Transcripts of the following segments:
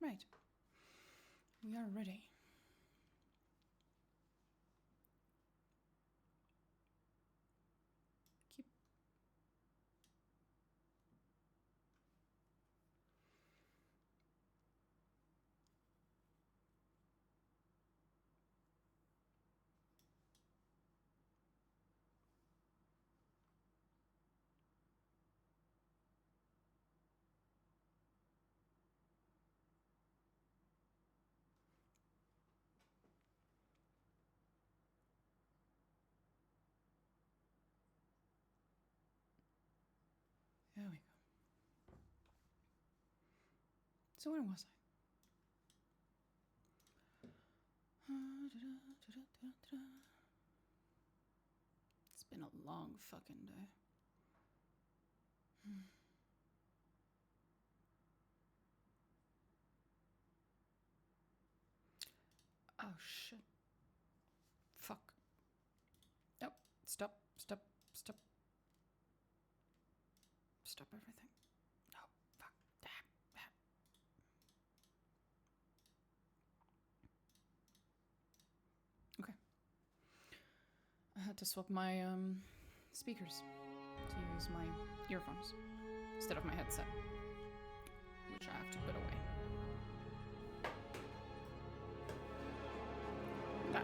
Right. We are ready. Keep. There we go. So where was I? It's been a long fucking day. Oh shit. Fuck. Nope. Stop. Stop. Stop. Stop everything. Oh, fuck. Okay. I had to swap my speakers to use my earphones instead of my headset, which I have to put away. Okay.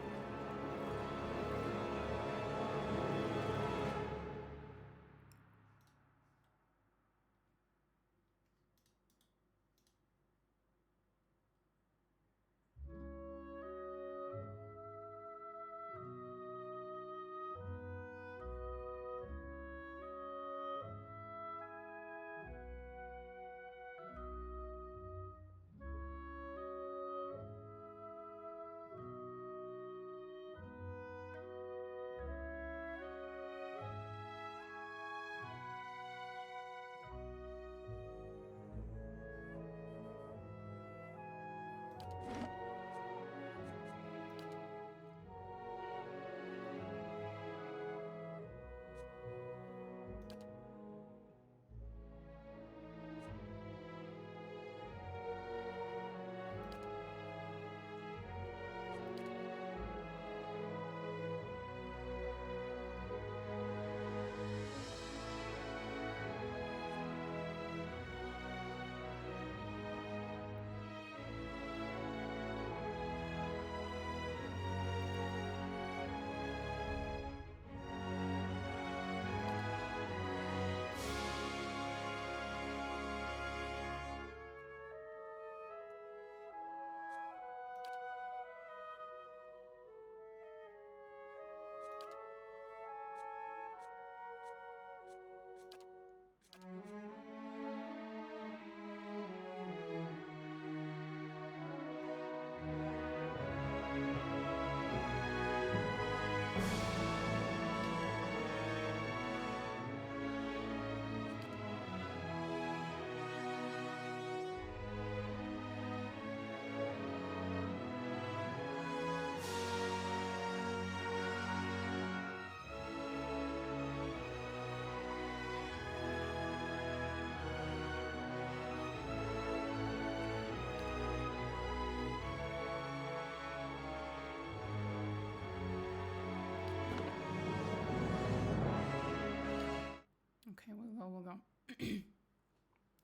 Okay, we'll go.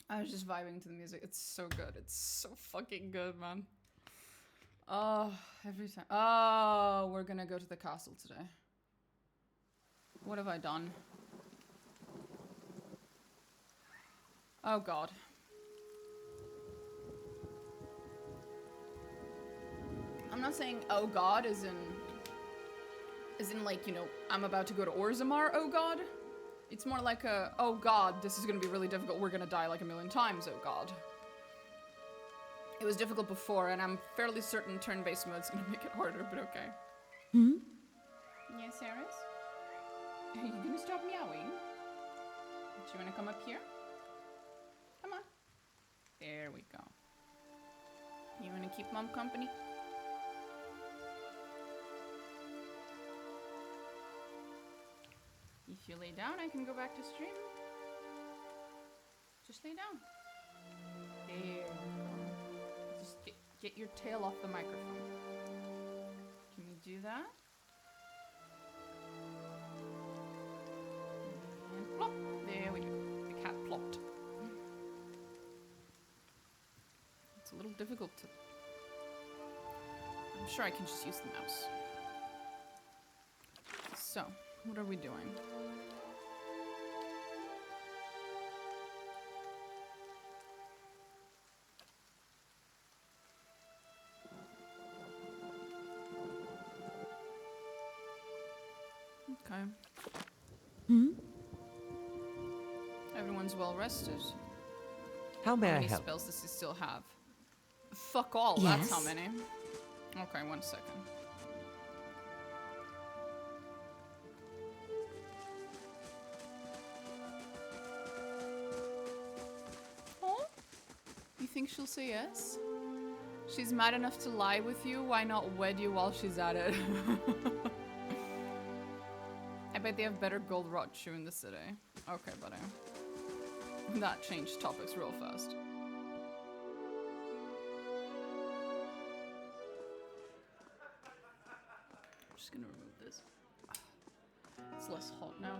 I was just vibing to the music. It's so good. It's so fucking good, man. Oh, every time. Oh, we're gonna go to the castle today. What have I done? Oh god. I'm not saying oh god as in like, you know, I'm about to go to Orzammar, oh god. It's more like a, oh god, this is gonna be really difficult, we're gonna die like a million times, oh god. It was difficult before, and I'm fairly certain turn-based mode's gonna make it harder, but okay. Hmm? Yes, Eris? Are you gonna stop meowing? Do you wanna come up here? Come on. There we go. You wanna keep Mom company? If you lay down, I can go back to stream. Just lay down. There we go. This is Get your tail off the microphone. Can we do that? And plop. There we go. The cat plopped. It's a little difficult to... I'm sure I can just use the mouse. So, what are we doing? Okay. Everyone's well rested. How may How I many help? spells does he still have? Fuck all, Yes. that's how many. Okay, 1 second. Oh? You think she'll say yes? She's mad enough to lie with you, why not wed you while she's at it? I bet they have better gold rot shoe in the city. Okay, buddy. That changed topics real fast. I'm just gonna remove this. It's less hot now.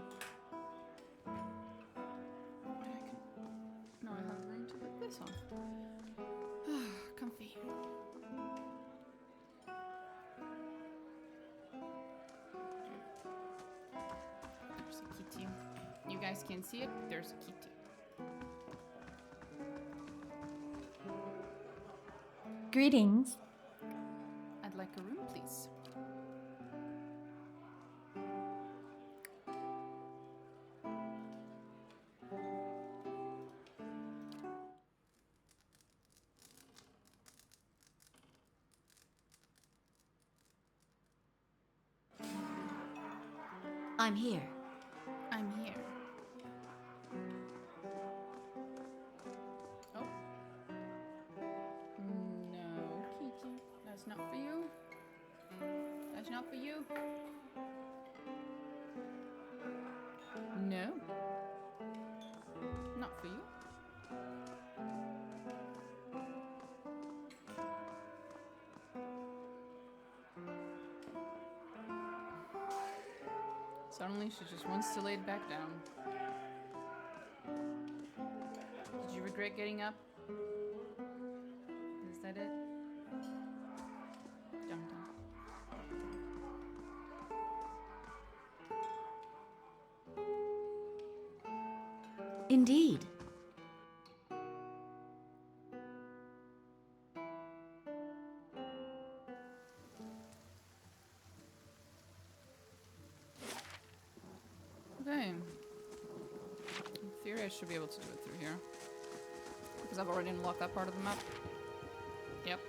No, I have room to put this on. Comfy. There's a kitty. You guys can see it. There's a kitty. Greetings. I'd like a room, please. I'm here. I'm here. Oh. No, kitty. That's not for you. That's not for you. No. Not for you. Suddenly she just wants to lay it back down. Did you regret getting up? Is that it? Dum dum. Indeed. Okay. In theory, I should be able to do it through here. Because I've already unlocked that part of the map. Yep.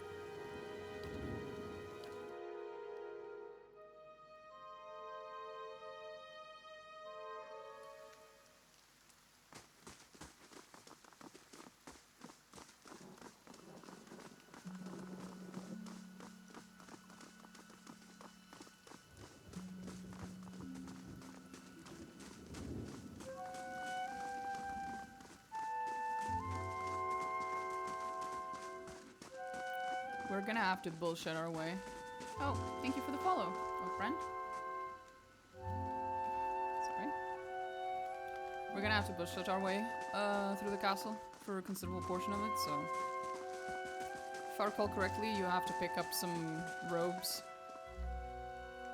We're gonna have to bullshit our way. Oh, thank you for the follow, old friend. Sorry. We're gonna have to bullshit our way through the castle for a considerable portion of it, so... If I recall correctly, you have to pick up some robes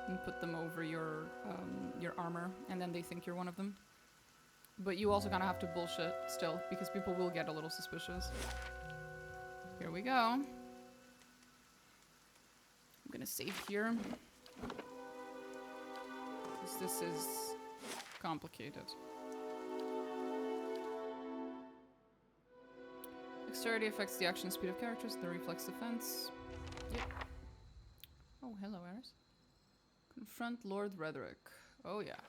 and put them over your armor, and then they think you're one of them. But you also gonna have to bullshit still, because people will get a little suspicious. Here we go. I'm gonna save here. Because this is complicated. Dexterity affects the action speed of characters, the reflex defense. Yep. Oh, hello, Eris. Confront Lord Rhetoric. Oh, yeah.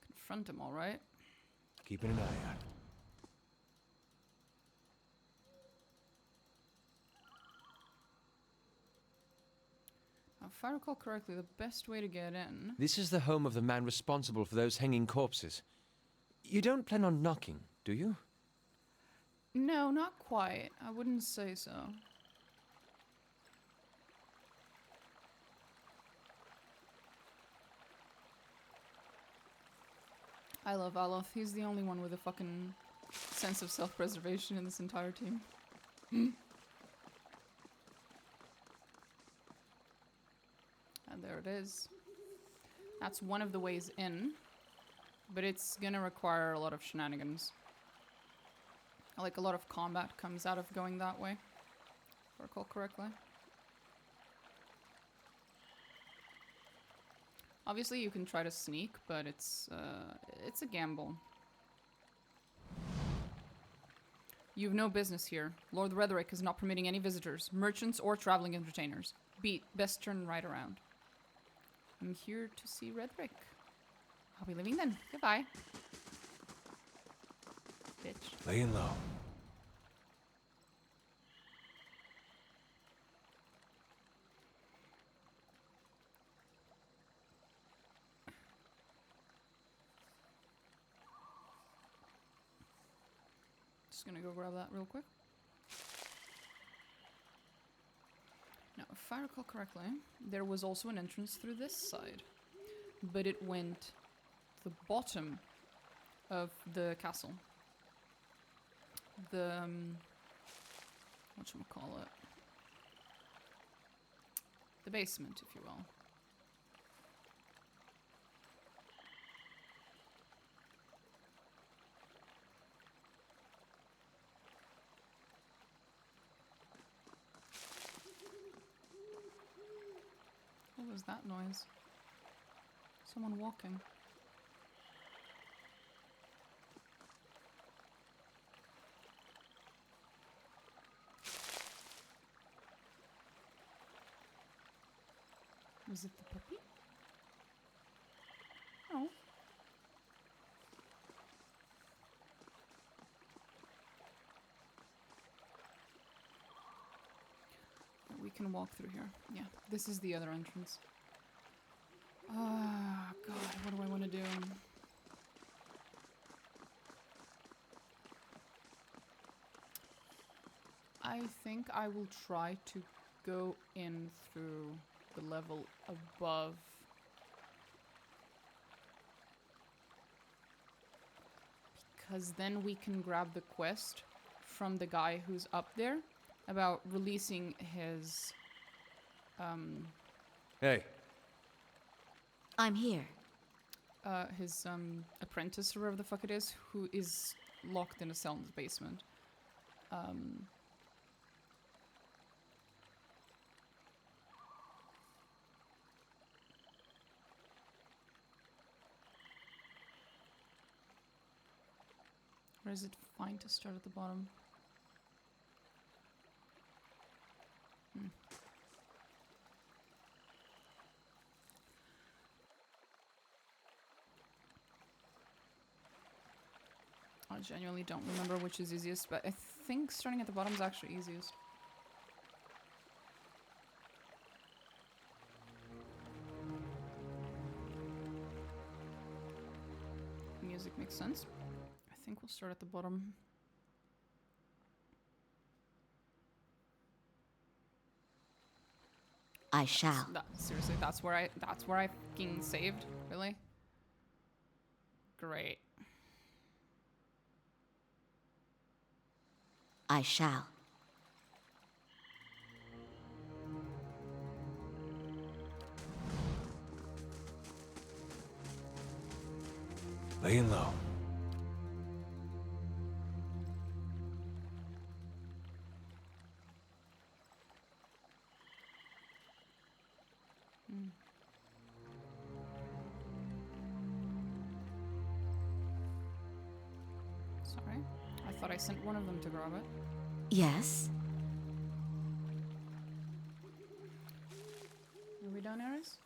Confront him, alright. Keeping an eye out. If I recall correctly, the best way to get in... This is the home of the man responsible for those hanging corpses. You don't plan on knocking, do you? No, not quite. I wouldn't say so. I love Aloth. He's the only one with a fucking sense of self-preservation in this entire team. And there it is. That's one of the ways in, but it's gonna require a lot of shenanigans. Like, a lot of combat comes out of going that way, if I recall correctly. Obviously, you can try to sneak, but it's a gamble. You've no business here. Lord Retherick is not permitting any visitors, merchants, or traveling entertainers. Best turn right around. I'm here to see Retherick. I'll be leaving then. Goodbye. Bitch. Laying low. Just gonna go grab that real quick. Now, if I recall correctly, there was also an entrance through this side, but it went to the bottom of the castle. The whatchamacallit? The basement, if you will. What was that noise? Someone walking. Was it the puppy? Oh. We can walk through here. Yeah, this is the other entrance. Ah, God, what do I want to do? I think I will try to go in through the level above. Because then we can grab the quest from the guy who's up there about releasing his, Hey. I'm here. his apprentice or whatever the fuck it is, who is locked in a cell in the basement. Or is it fine to start at the bottom? I genuinely don't remember which is easiest, but I think starting at the bottom is actually easiest. Music makes sense. I think we'll start at the bottom. I shall. Seriously, that's where I fucking saved? Really? Great. I shall. Laying low. Sorry. I thought I sent one of them to grab it. Yes? Are we done, Aris?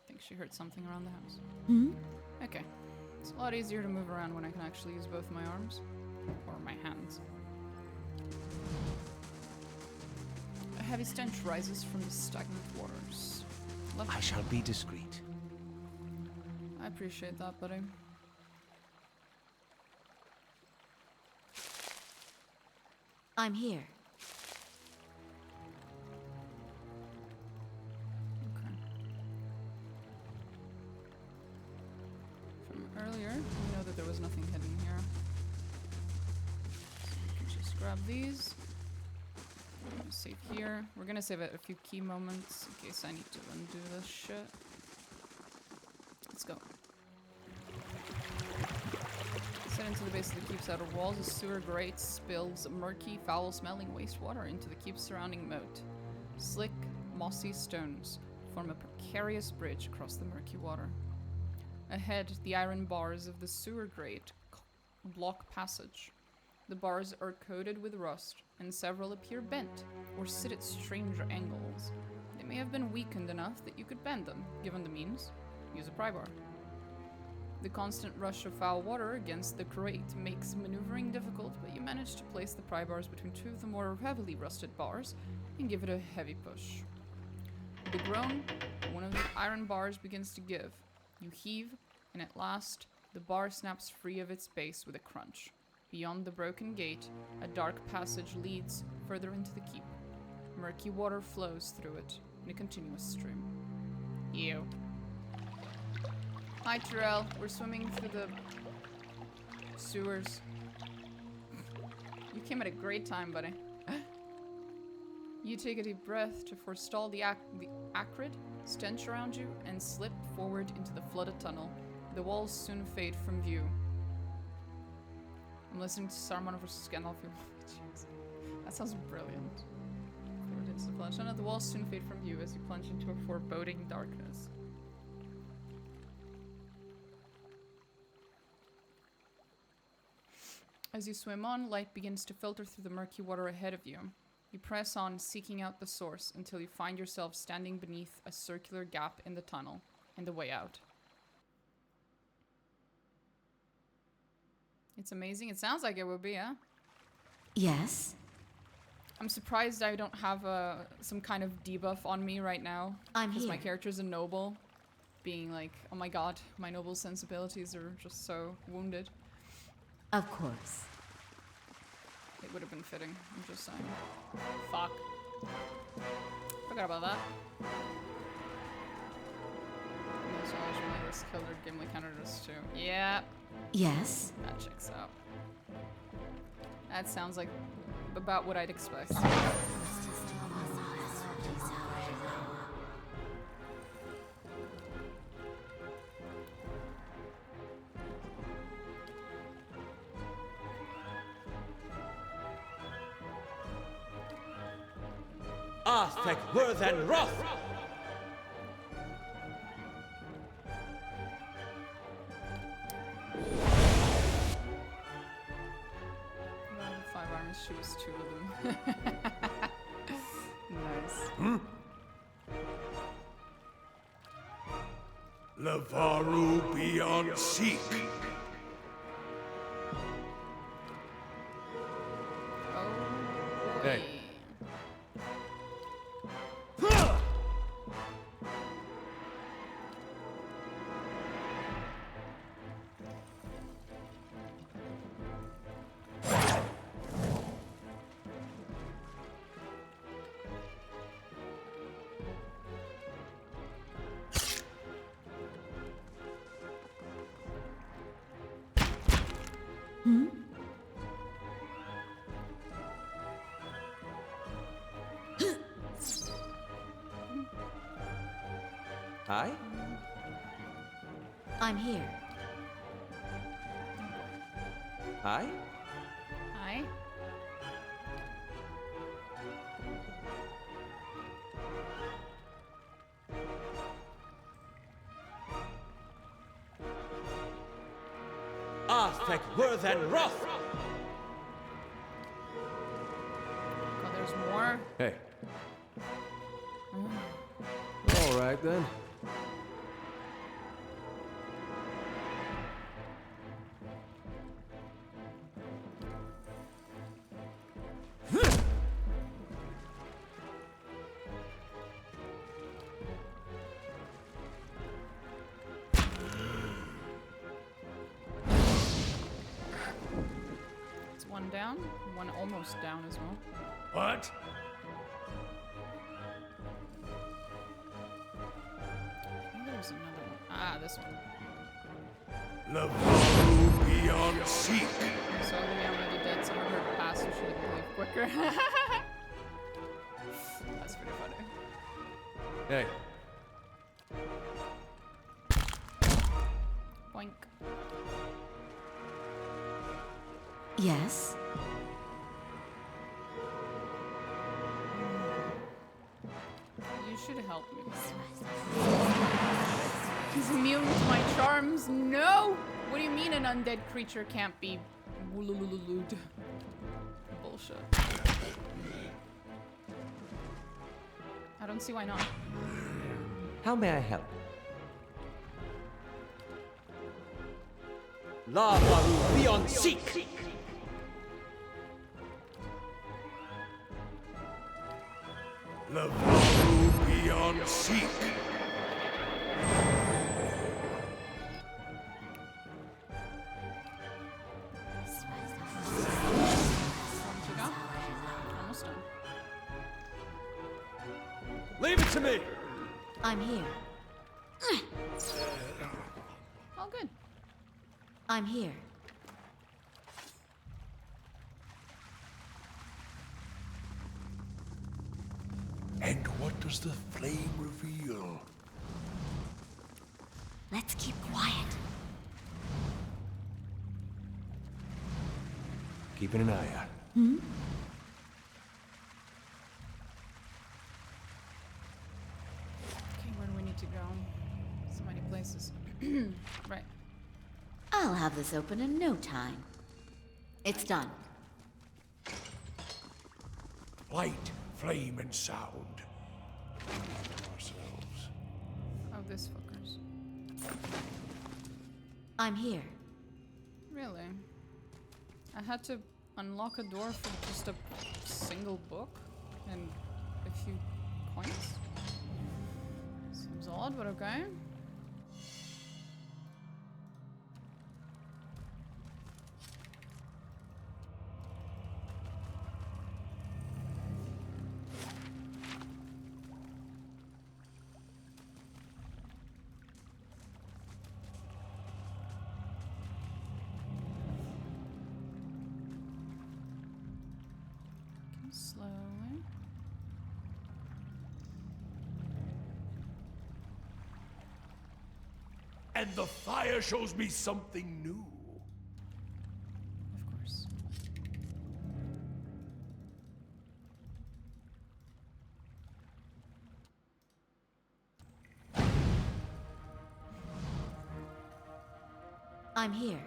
I think she heard something around the house. Hmm? Okay. It's a lot easier to move around when I can actually use both my arms. Or my hands. A heavy stench rises from the stagnant waters. I shall be discreet. I appreciate that, buddy. I'm here. Okay. earlier. We know that there was nothing hidden here. So we can just grab these. Save here. We're gonna save it a few key moments in case I need to undo this shit. Let's go. Set into the base of the keep's outer walls, a sewer grate spills murky, foul-smelling wastewater into the keep's surrounding moat. Slick, mossy stones form a precarious bridge across the murky water. Ahead, the iron bars of the sewer grate block passage. The bars are coated with rust, and several appear bent or sit at strange angles. They may have been weakened enough that you could bend them, given the means. Use a pry bar. The constant rush of foul water against the grate makes maneuvering difficult, but you manage to place the pry bars between two of the more heavily rusted bars and give it a heavy push. With a groan, one of the iron bars begins to give. You heave, and at last, the bar snaps free of its base with a crunch. Beyond the broken gate, a dark passage leads further into the keep. Murky water flows through it in a continuous stream. Ew. Hi, Terrell. We're swimming through the sewers. You came at a great time, buddy. You take a deep breath to forestall the acrid stench around you and slip forward into the flooded tunnel. The walls soon fade from view. I'm listening to Saruman vs. Gandalf. Jeez. That sounds brilliant. Forward into the flooded tunnel. The walls soon fade from view as you plunge into a foreboding darkness. As you swim on, light begins to filter through the murky water ahead of you. You press on, seeking out the source, until you find yourself standing beneath a circular gap in the tunnel and the way out. It's amazing. It sounds like it would be, huh? Yes. I'm surprised I don't have some kind of debuff on me right now. I'm because here. my character's a noble. Being like, oh my god, my noble sensibilities are just so wounded. Of course. It would have been fitting, I'm just saying. Fuck. Forgot about that. Most knowledge when this killed or Gimli countered us too. Yeah. Yes. That checks out. That sounds like about what I'd expect. Aztec worth and wrath! Well, 5 armies, she was 2 of them. Nice. Levaru beyond seek. Oh boy. Hey. Hi? I'm here. Hi? Hi. Aztec worth and wrath! Oh, there's more. Hey. All right then. It's 1 down, 1 almost down as well. What? I think there's another one. Ah, this one. Lavaru beyond seek. So I'm already dead. Someone heard pass, so she didn't leave quicker. That's pretty funny. Hey, Boink. Yes? You should help me. He's immune to my charms. No! What do you mean an undead creature can't be woolulululued? Bullshit. I don't see why not. how may I help? Lavaru beyond seek! Lavaru beyond seek. What you got? Almost done. Leave it to me! I'm here. All good. I'm here. And what does the flame reveal? Let's keep quiet. Keeping an eye out. Okay, where do we need to go? So many places. Right. I'll have this open in no time. It's done. Light, flame, and sound. Ourselves. Oh, this fuckers. I'm here. Really? I had to unlock a door for just a single book and a few coins? Seems odd, but okay. Slowly. And the fire shows me something new. Of course. I'm here.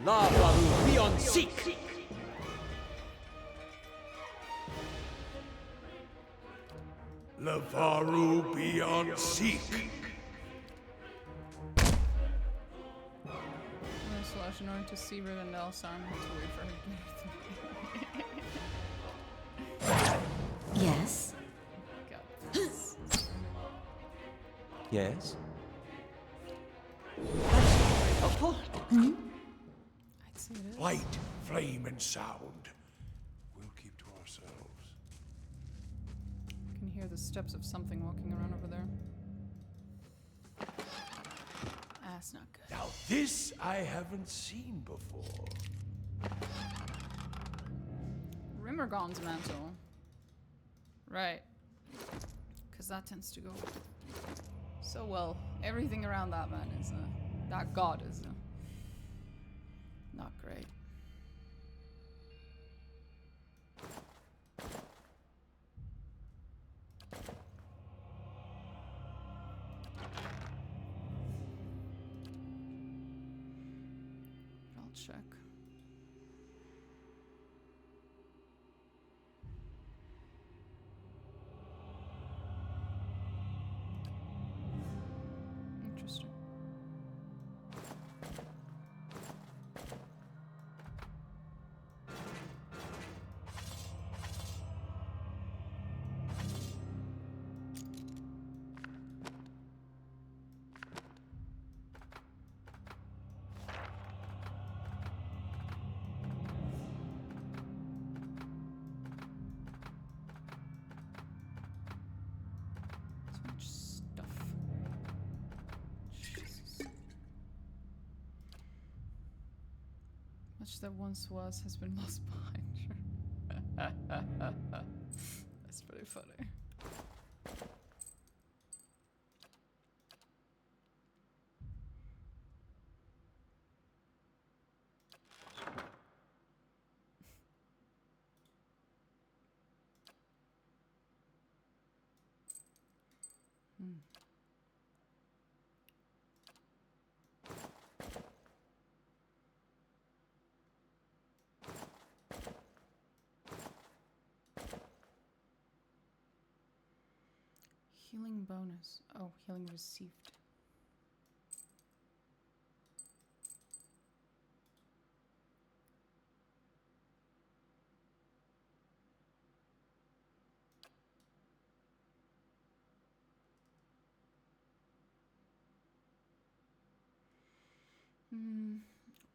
Lavaru beyond seek! Lavaru beyond seek. Slash in order to see Rivendell, so I'm going to wait for her to Yes? Got this. Yes? I'd say it is. Light, flame, and sound. We'll keep to ourselves. I can hear the steps of something walking around over there. That's not good. Now this I haven't seen before. Rimmergon's mantle. Right. Because that tends to go so well. Everything around that man is, that god is, not great. I'll check. Interesting. Much that once was has been lost behind. That's pretty funny. Healing bonus. Oh, healing received.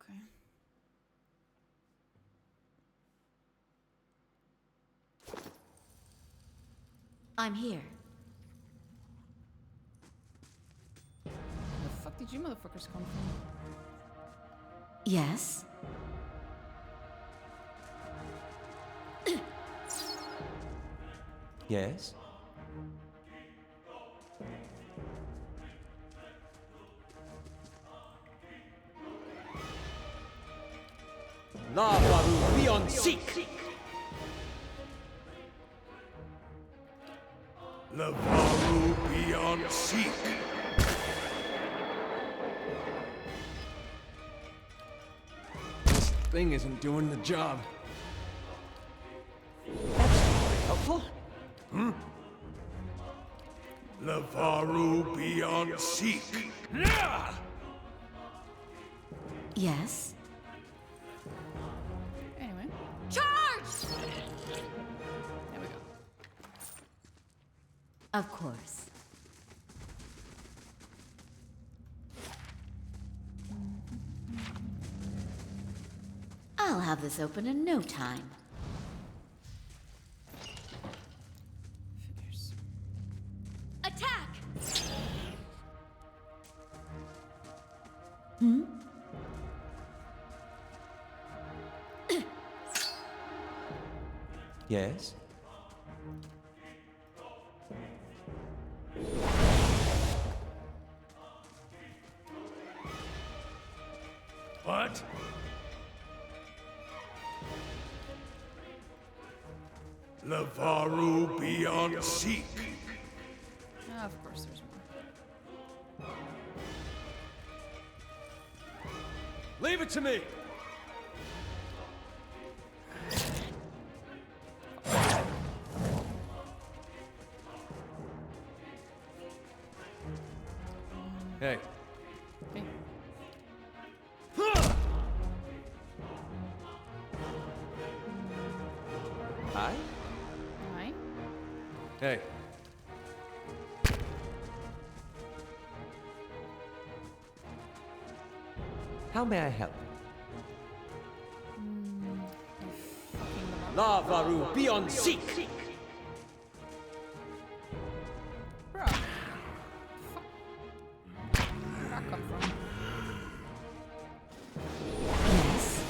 Okay. I'm here. Where the fuck did you motherfuckers come from? Yes? Yes? Lavaru beyond seek! Lavaru beyond seek. This thing isn't doing the job. Helpful? Lavaru beyond seek. Yes? Anyway, Charge! there we go. Of course. I'll have this open in no time. Figures. Attack! Yes? What? Lavaru beyond seek. Ah, of course, there's more. Leave it to me! Hey, Hey, hi? hi. Hey. How may I help? Lavaru beyond seek! Bro. Fuck. Where'd that come from? Yes?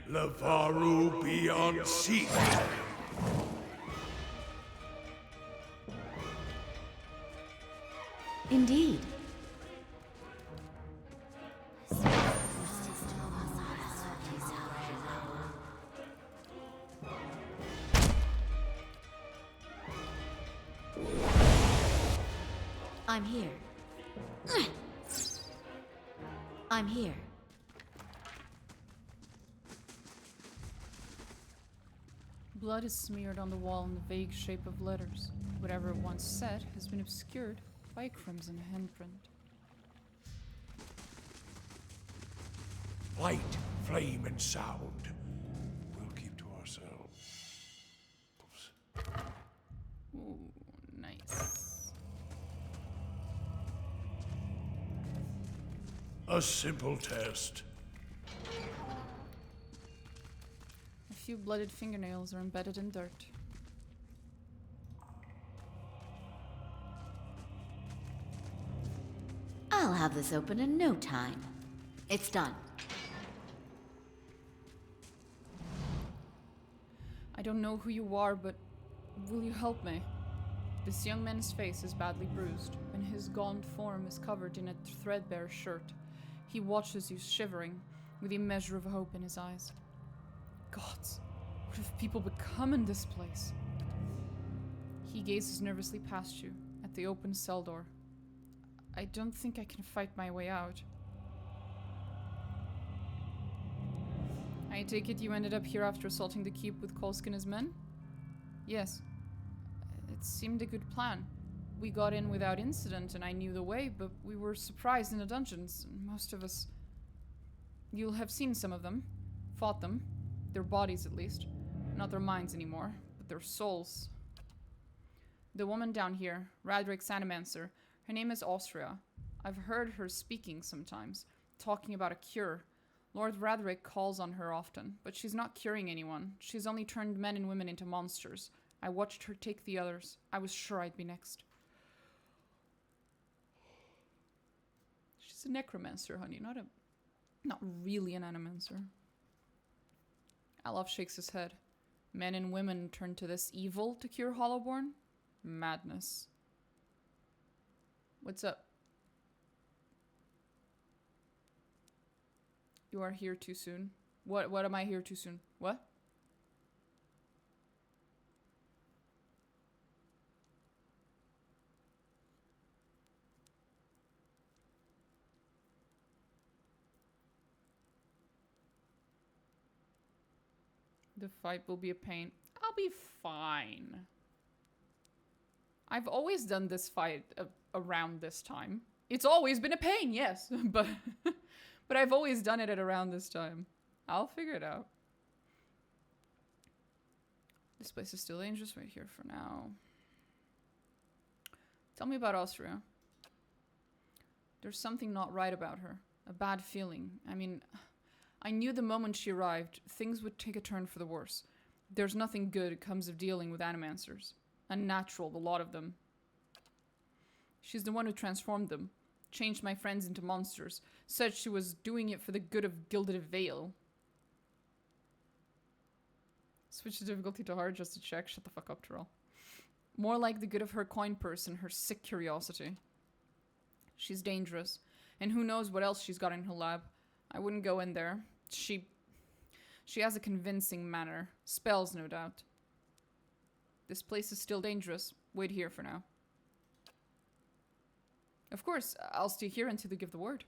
Lavaru beyond seek. Indeed. I'm here. I'm here. Blood is smeared on the wall in the vague shape of letters. Whatever it once said has been obscured by a crimson handprint. Light, flame, and sound. We'll keep to ourselves. Ooh, nice. A simple test. few blooded fingernails are embedded in dirt. I'll have this open in no time. It's done. I don't know who you are, but will you help me? This young man's face is badly bruised, and his gaunt form is covered in a threadbare shirt. He watches you shivering, with a measure of hope in his eyes. Gods, what have people become in this place? He gazes nervously past you, at the open cell door. I don't think I can fight my way out. I take it you ended up here after assaulting the keep with Kolsk and his men? Yes. It seemed a good plan. We got in without incident and I knew the way, but we were surprised in the dungeons. Most of us... You'll have seen some of them. Fought them. Their bodies, at least. Not their minds anymore, but their souls. The woman down here, Radric's Animancer, her name is Austria. I've heard her speaking sometimes, talking about a cure. Lord Radric calls on her often, but she's not curing anyone. She's only turned men and women into monsters. I watched her take the others. I was sure I'd be next. She's a necromancer, honey, not really an animancer. Alov shakes his head. Men and women turn to this evil to cure Hollowborn? Madness. What's up? You are here too soon. What am I here too soon? What? The fight will be a pain. I'll be fine. I've always done this fight around this time. It's always been a pain, yes, but but I've always done it at around this time. I'll figure it out. This place is still dangerous. Right here for now. Tell me about Austria. There's something not right about her. A bad feeling. I mean, I knew the moment she arrived, things would take a turn for the worse. There's nothing good comes of dealing with animancers. Unnatural, the lot of them. She's the one who transformed them. Changed my friends into monsters. Said she was doing it for the good of Gilded Vale. Switch the difficulty to hard just to check. Shut the fuck up, Terrell. More like the good of her coin purse and her sick curiosity. She's dangerous. And who knows what else she's got in her lab. I wouldn't go in there. She has a convincing manner. Spells, no doubt. This place is still dangerous. Wait here for now. Of course, I'll stay here until they give the word.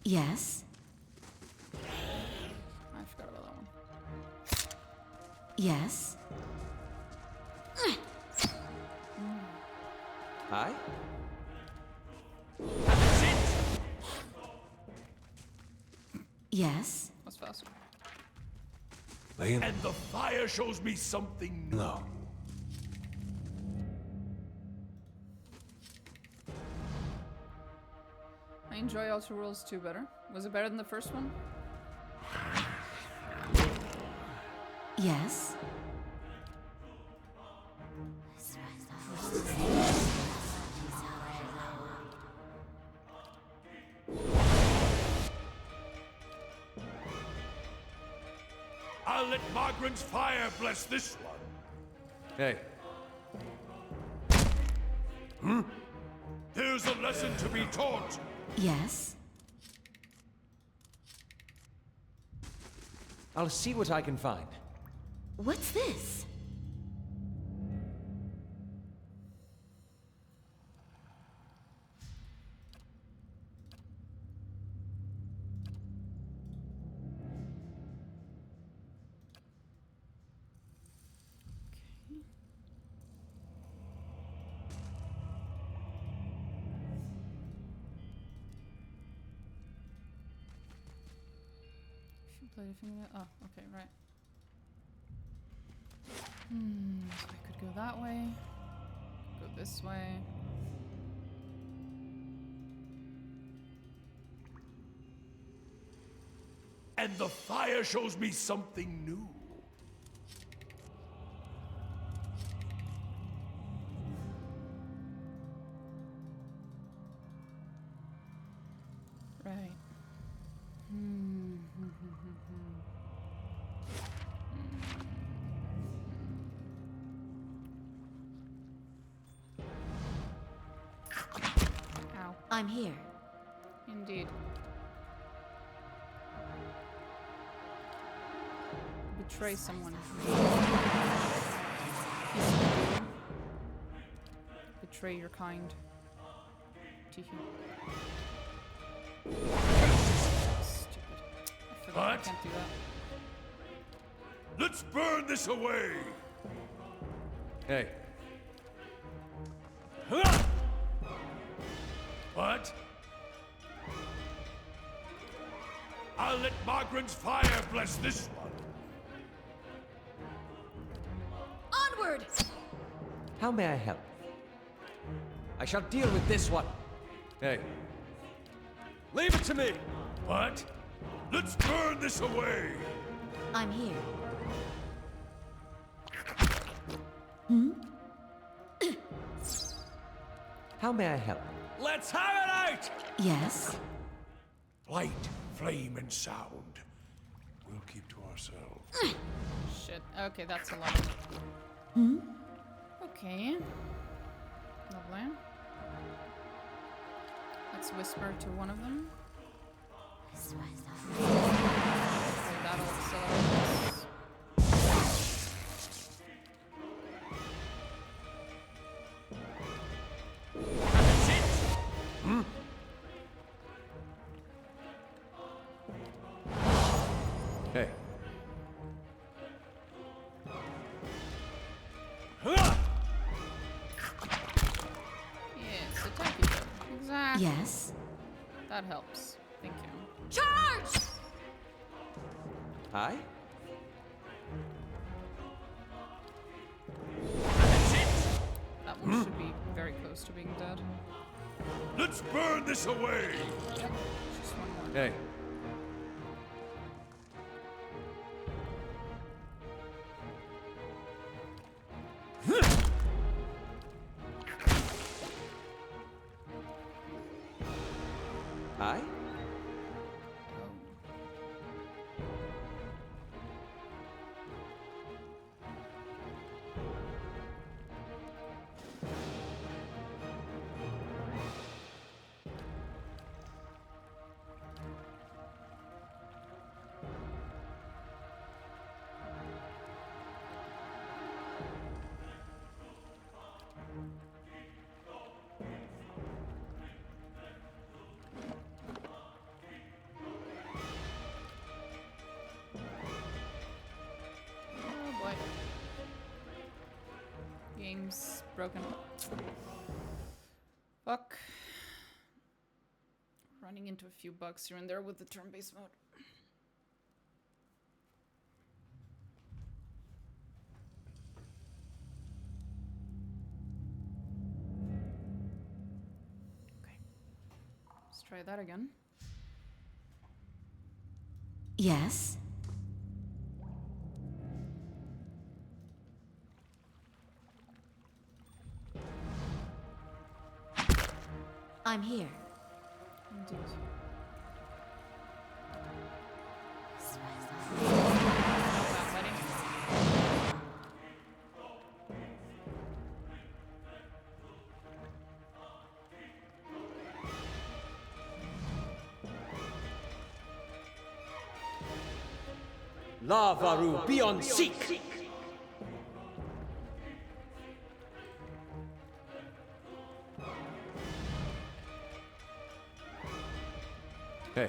Yes? I forgot about that one. Yes? Hi? Yes? That's fast. And the fire shows me something new. No. I enjoy Outer Worlds 2 better. Was it better than the first one? Yes? I'll let Margaret's fire bless this one. Hey, There's a lesson to be taught. Yes? I'll see what I can find. What's this? Oh, okay, right. So I could go that way. Go this way. and the fire shows me something new. Right. Ow. I'm here. Indeed. Betray someone. Betray your kind. Teehee. Stupid. I forgot I What? can't do that. Let's burn this away! Hey, What? I'll let Margaret's fire bless this one. Onward! how may I help? I shall deal with this one. Hey, Leave it to me! What? Let's burn this away! I'm here. how may I help? Let's have it out! Yes? Light, flame, and sound. We'll keep to ourselves. Shit. Okay, that's a lot. Okay. Lovely. Let's whisper to one of them. Okay, that'll accelerate us. That's it! Hey, Yes, attack each other. Exactly. Yes? That helps. Thank you. Charge! hi? That's it! That one should be very close to being dead. Let's burn this away! Yep. Just one more. Hey, hi? Oh boy. Game's broken. Fuck. Running into a few bugs here and there with the turn-based mode. Okay. Let's try that again. Yes? I'm here. Indeed. Not letting. Lavaru, be on seek! Hey,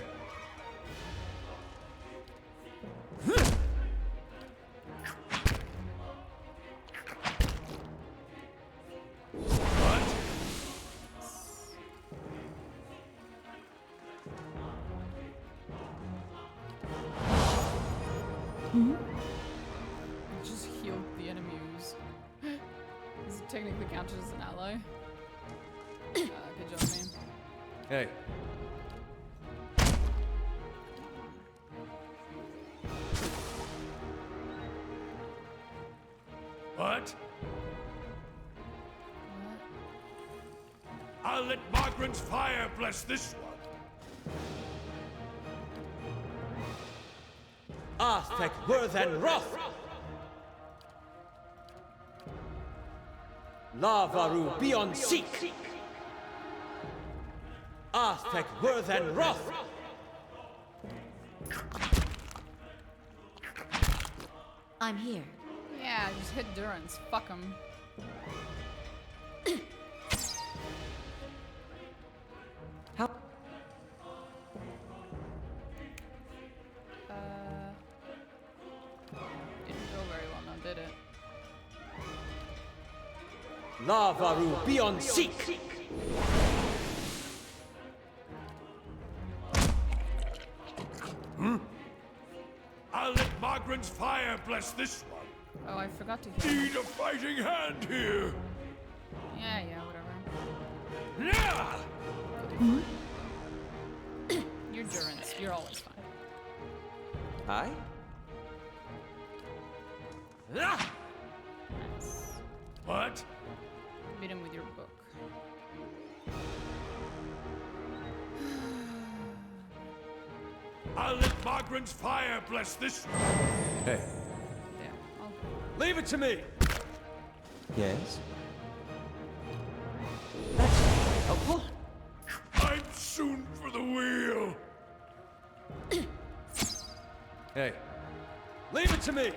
What? Just healed the enemies. This is technically counted as an ally. Good job, man. hey, Margaret's fire bless this one. Arthek Worthen Roth. Lavaru beyond seek. Arthek Worthen Roth. I'm here. Yeah, just hit Durance. Fuck him. How? Didn't go very well now, did it? Lavaru beyond seek. I'll let Margaret's fire bless this one. Oh, I forgot to heal. Need a fighting hand here. Yeah, whatever. Yeah! You're Durance. You're always fine. I? Nice. What? Beat him with your book. I'll let Margaret's fire bless this one. Hey. Damn. Okay. Leave it to me. Yes? That's very helpful. I'm soon for the wheel. Hey. Leave it to me.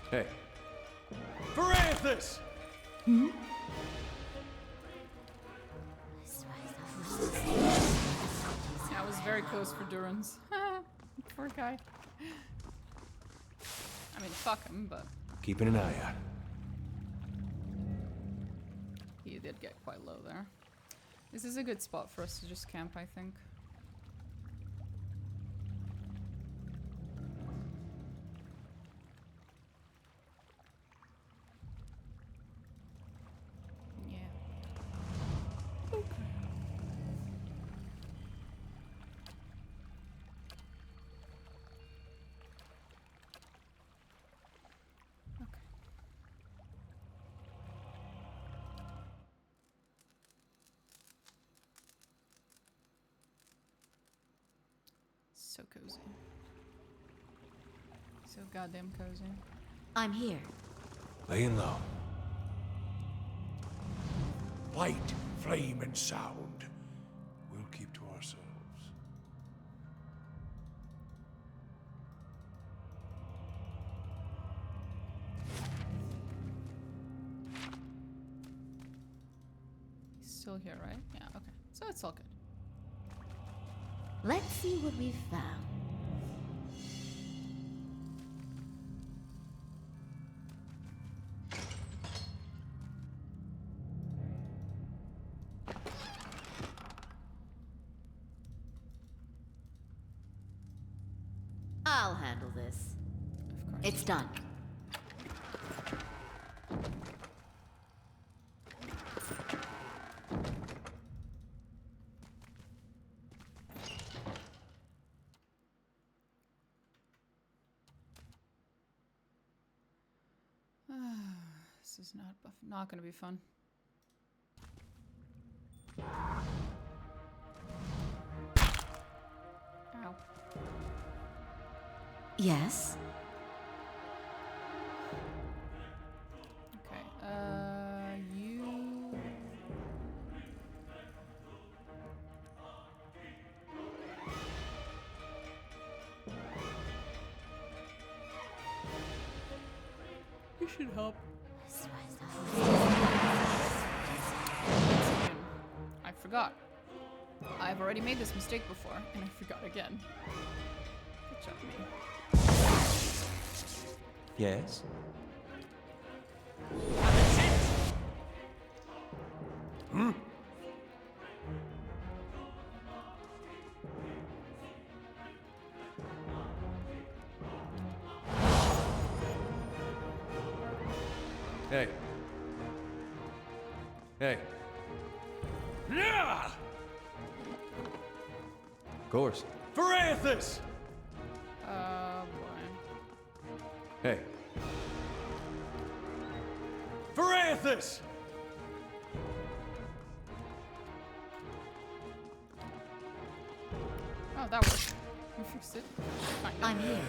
Hey. Verathus! Yeah, I was very close for Durance. Poor guy. I mean, fuck him, but Keeping an eye out. he did get quite low there. This is a good spot for us to just camp, I think. Yeah. Okay. So cozy. So goddamn cozy. I'm here. Laying low. Light, flame, and sound. We'll keep to ourselves. He's still here, right? Yeah, okay. So it's all good. Let's see what we've found. I'll handle this. Of course. It's done. This is not gonna be fun. Ow. Yes? Okay, you... You should help. I forgot. I've already made this mistake before, and I forgot again. Good job, me. Yes? Hey. Hey. Yeah! Of course. Verathus! Hey. Verathis! Oh, that worked. We fixed it. Fine. I'm here.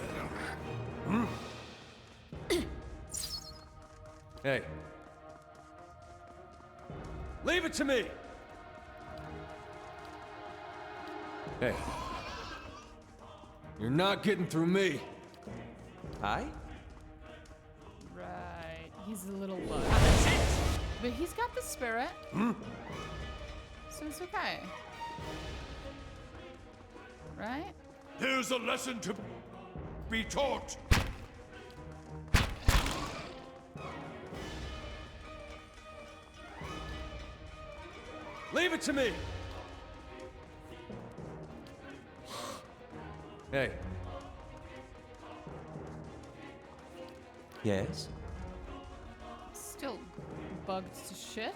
Hey. Leave it to me! Hey. You're not getting through me. Hi? Right. He's a little low. But he's got the spirit. So it's okay. Right? Here's a lesson to be taught. Leave it to me! Hey. Yes? Still bugged to shit.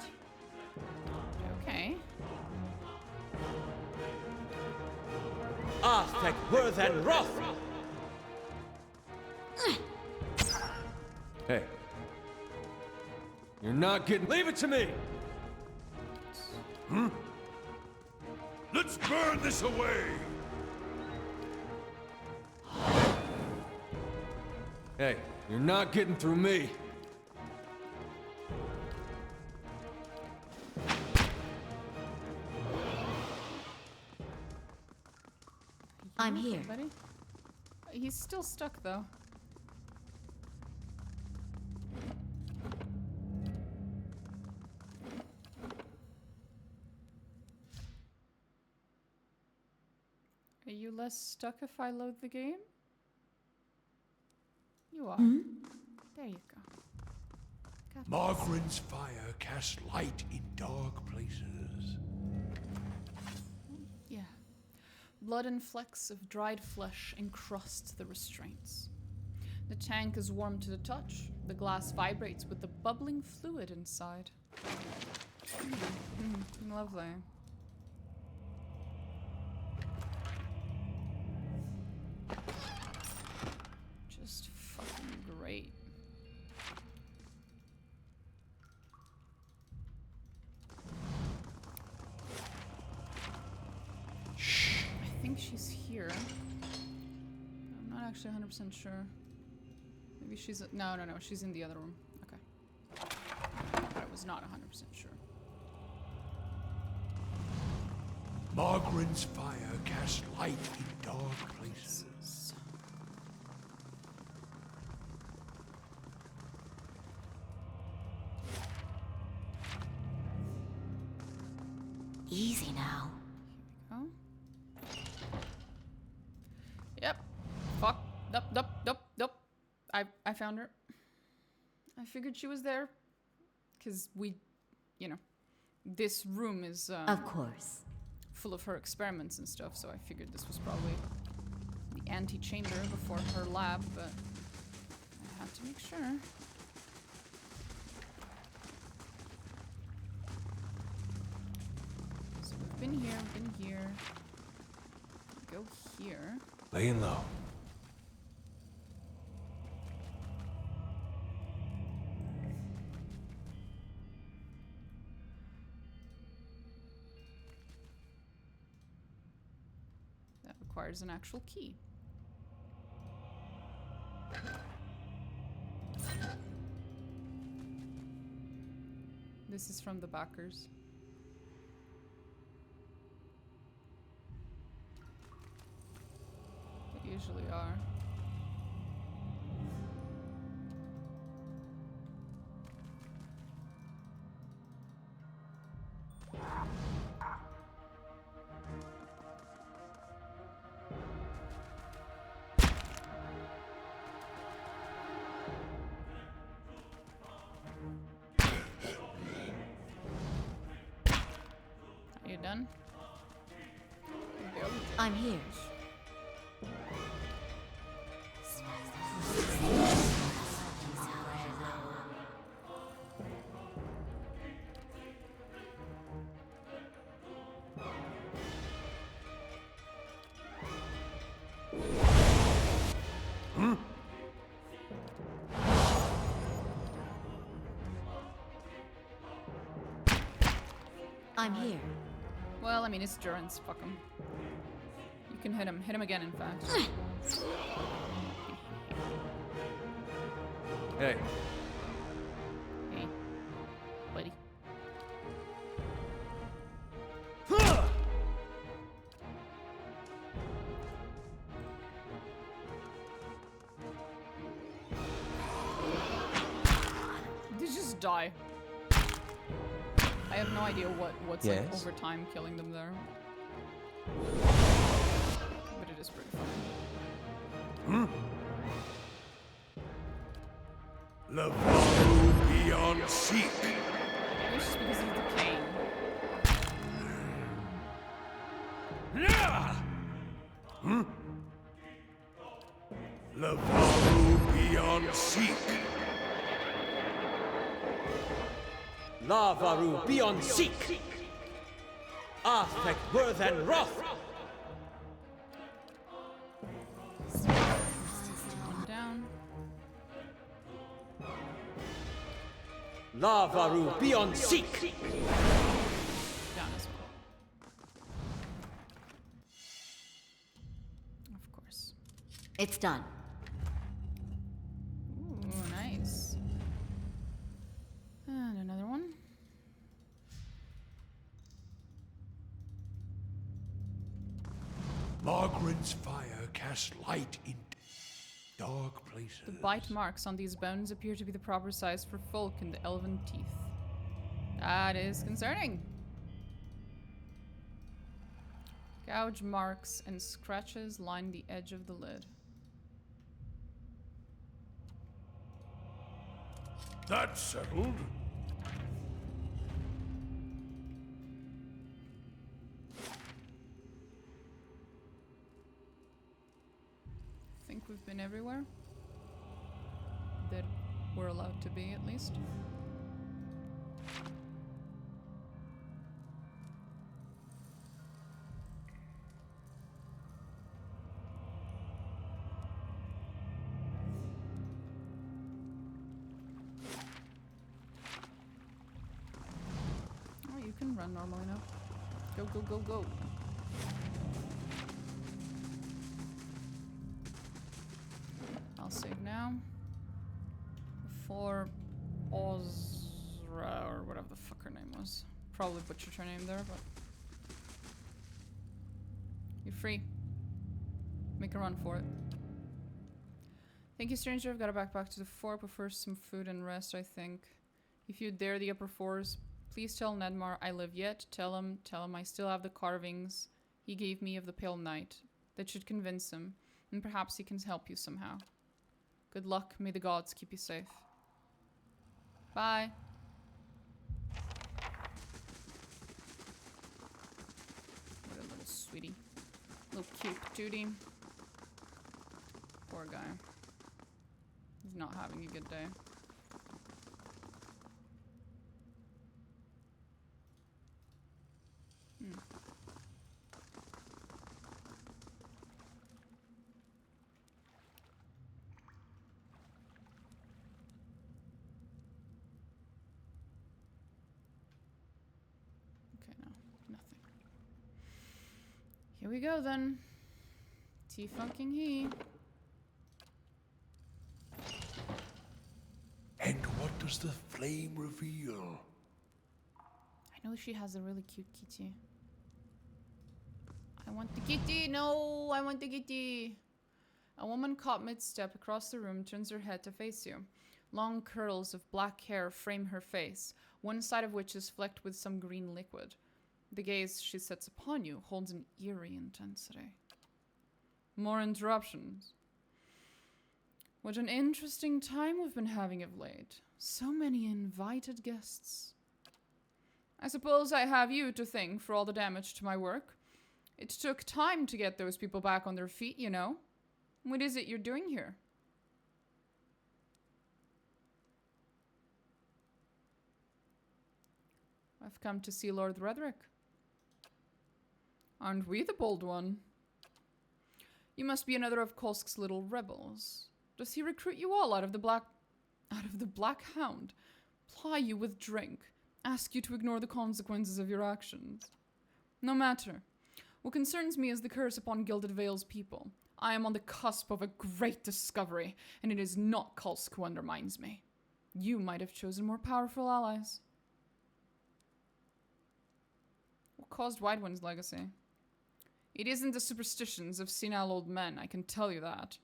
Okay. Arthek Worth and Roth! Hey. You're not getting. Leave it to me! Let's burn this away. Hey, you're not getting through me. I'm here. Buddy? He's still stuck though. Are you less stuck if I load the game? You are. There you go. Got this. Margaren's fire casts light in dark places. Yeah. Blood and flecks of dried flesh encrust the restraints. The tank is warm to the touch. The glass vibrates with the bubbling fluid inside. Lovely. Just fucking great. I think she's here. I'm not actually 100% sure. Maybe she's... No, she's in the other room. Okay. But I was not 100% sure. Margaren's fire casts light in dark places. Easy now. Oh. Yep. Fuck. Nope. I found her. I figured she was there. Because we, you know, this room is Of course. full of her experiments and stuff, so I figured this was probably the antechamber before her lab, but I had to make sure. So we've been here. Go here. Laying low. That requires an actual key. This is from the backers. They usually are. Are you done? Go. I'm here. I'm here. Well, I mean, it's durance. Fuck him. You can hit him. Hit him again, in fact. Hey, Hey, buddy. They just die. I have no idea what's like Yes? over time killing them there. But it is pretty funny. Levaru beyond seek. Maybe it's just because of the cane. Levaru beyond seek. Lavaru beyond seek. Affect worth and wrath. One down. Lavaru beyond seek. Down as well. Of course. It's done. Ooh, nice. And another one. Margaret's fire casts light in dark places. The bite marks on these bones appear to be the proper size for folk in the elven teeth. That is concerning. Gouge marks and scratches line the edge of the lid. That's settled. Think we've been everywhere? That we're allowed to be, at least. Oh, you can run normally now. Go, go, go, go. I'll save now. Before Ozra, or whatever the fuck her name was. Probably butchered her name there, but... You're free. Make a run for it. Thank you, stranger. I've got to back to the fort, but first some food and rest, I think. If you dare the upper fours, please tell Nedmar I live yet. Tell him I still have the carvings he gave me of the Pale Knight. That should convince him, and perhaps he can help you somehow. Good luck. May the gods keep you safe. Bye. What a little sweetie. Little cute Judy. Poor guy. He's not having a good day. Here we go then. T-funking he. And what does the flame reveal? I know she has a really cute kitty. I want the kitty! No! I want the kitty! A woman caught mid-step across the room turns her head to face you. Long curls of black hair frame her face, one side of which is flecked with some green liquid. The gaze she sets upon you holds an eerie intensity. More interruptions. What an interesting time we've been having of late. So many invited guests. I suppose I have you to thank for all the damage to my work. It took time to get those people back on their feet, you know. What is it you're doing here? I've come to see Lord Redrick. Aren't we the bold one? You must be another of Kolsk's little rebels. Does he recruit you all out of the Black Hound? Ply you with drink, ask you to ignore the consequences of your actions. No matter. What concerns me is the curse upon Gilded Vale's people. I am on the cusp of a great discovery, and it is not Kulsk who undermines me. You might have chosen more powerful allies. What caused Widewind's legacy? It isn't the superstitions of senile old men, I can tell you that.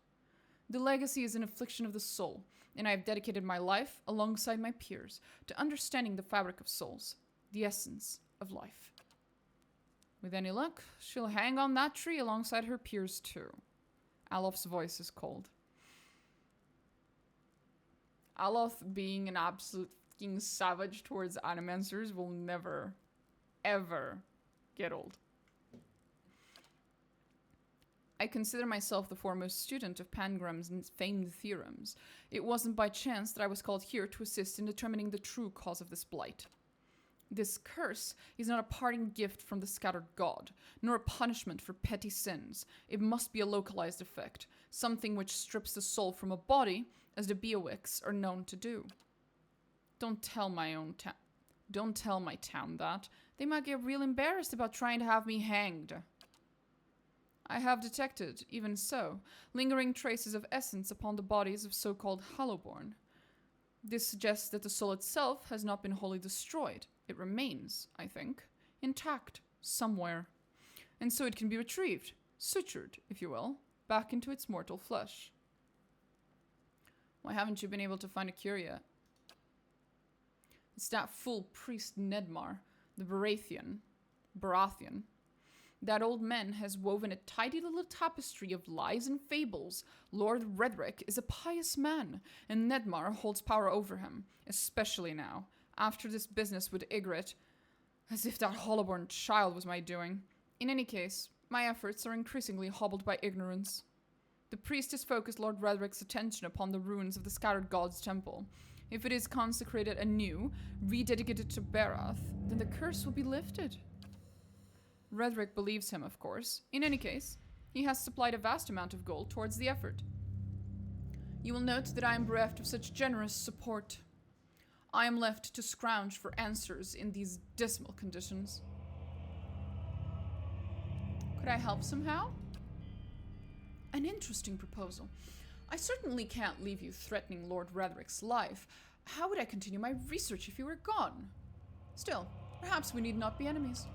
The legacy is an affliction of the soul, and I have dedicated my life, alongside my peers, to understanding the fabric of souls, the essence of life. With any luck, she'll hang on that tree alongside her peers too. Alof's voice is cold. Alof being an absolute fucking savage towards animancers will never, ever get old. I consider myself the foremost student of Pangram's famed theorems. It wasn't by chance that I was called here to assist in determining the true cause of this blight. This curse is not a parting gift from the scattered god, nor a punishment for petty sins. It must be a localized effect, something which strips the soul from a body, as the Beowicks are known to do. Don't tell my town that. They might get real embarrassed about trying to have me hanged. I have detected, even so, lingering traces of essence upon the bodies of so-called Hollowborn. This suggests that the soul itself has not been wholly destroyed. It remains, I think, intact somewhere. And so it can be retrieved, sutured, if you will, back into its mortal flesh. Why haven't you been able to find a cure yet? It's that fool priest Nedmar, the Baratheon. That old man has woven a tidy little tapestry of lies and fables. Lord Redrick is a pious man, and Nedmar holds power over him, especially now, after this business with Ygritte, as if that Hollowborn child was my doing. In any case, my efforts are increasingly hobbled by ignorance. The priest has focused Lord Redrick's attention upon the ruins of the Scattered Gods' temple. If it is consecrated anew, rededicated to Barath, then the curse will be lifted. Redrick believes him, of course. In any case, he has supplied a vast amount of gold towards the effort. You will note that I am bereft of such generous support. I am left to scrounge for answers in these dismal conditions. Could I help somehow? An interesting proposal. I certainly can't leave you threatening Lord Redrick's life. How would I continue my research if you were gone? Still, perhaps we need not be enemies.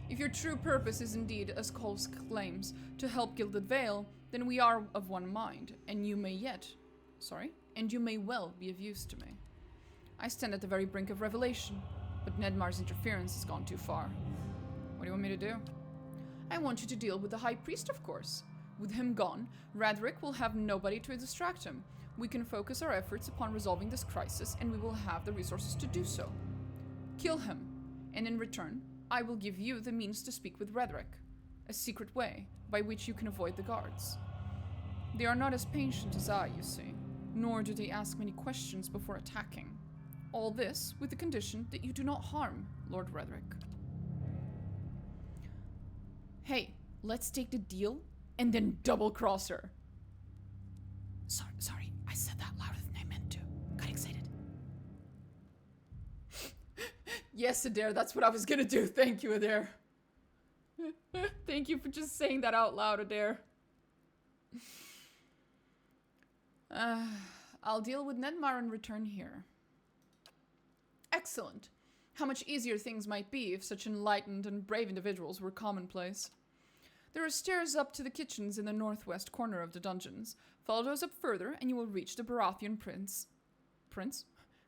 If your true purpose is indeed, as Kulsk claims, to help Gilded Vale, then we are of one mind, and you may well be of use to me. I stand at the very brink of revelation, but Nedmar's interference has gone too far. What do you want me to do? I want you to deal with the High Priest, of course. With him gone, Radrick will have nobody to distract him. We can focus our efforts upon resolving this crisis, and we will have the resources to do so. Kill him, and in return, I will give you the means to speak with Redrick, a secret way by which you can avoid the guards. They are not as patient as I, you see, nor do they ask many questions before attacking. All this with the condition that you do not harm Lord Redrick. Hey, let's take the deal and then double-cross her. Sorry, I said that louder than I meant to. Got excited. Yes, Adair, that's what I was gonna do. Thank you, Adair. Thank you for just saying that out loud, Adair. I'll deal with Nedmar in return here. Excellent. How much easier things might be if such enlightened and brave individuals were commonplace. There are stairs up to the kitchens in the northwest corner of the dungeons. Follow those up further, and you will reach the Baratheon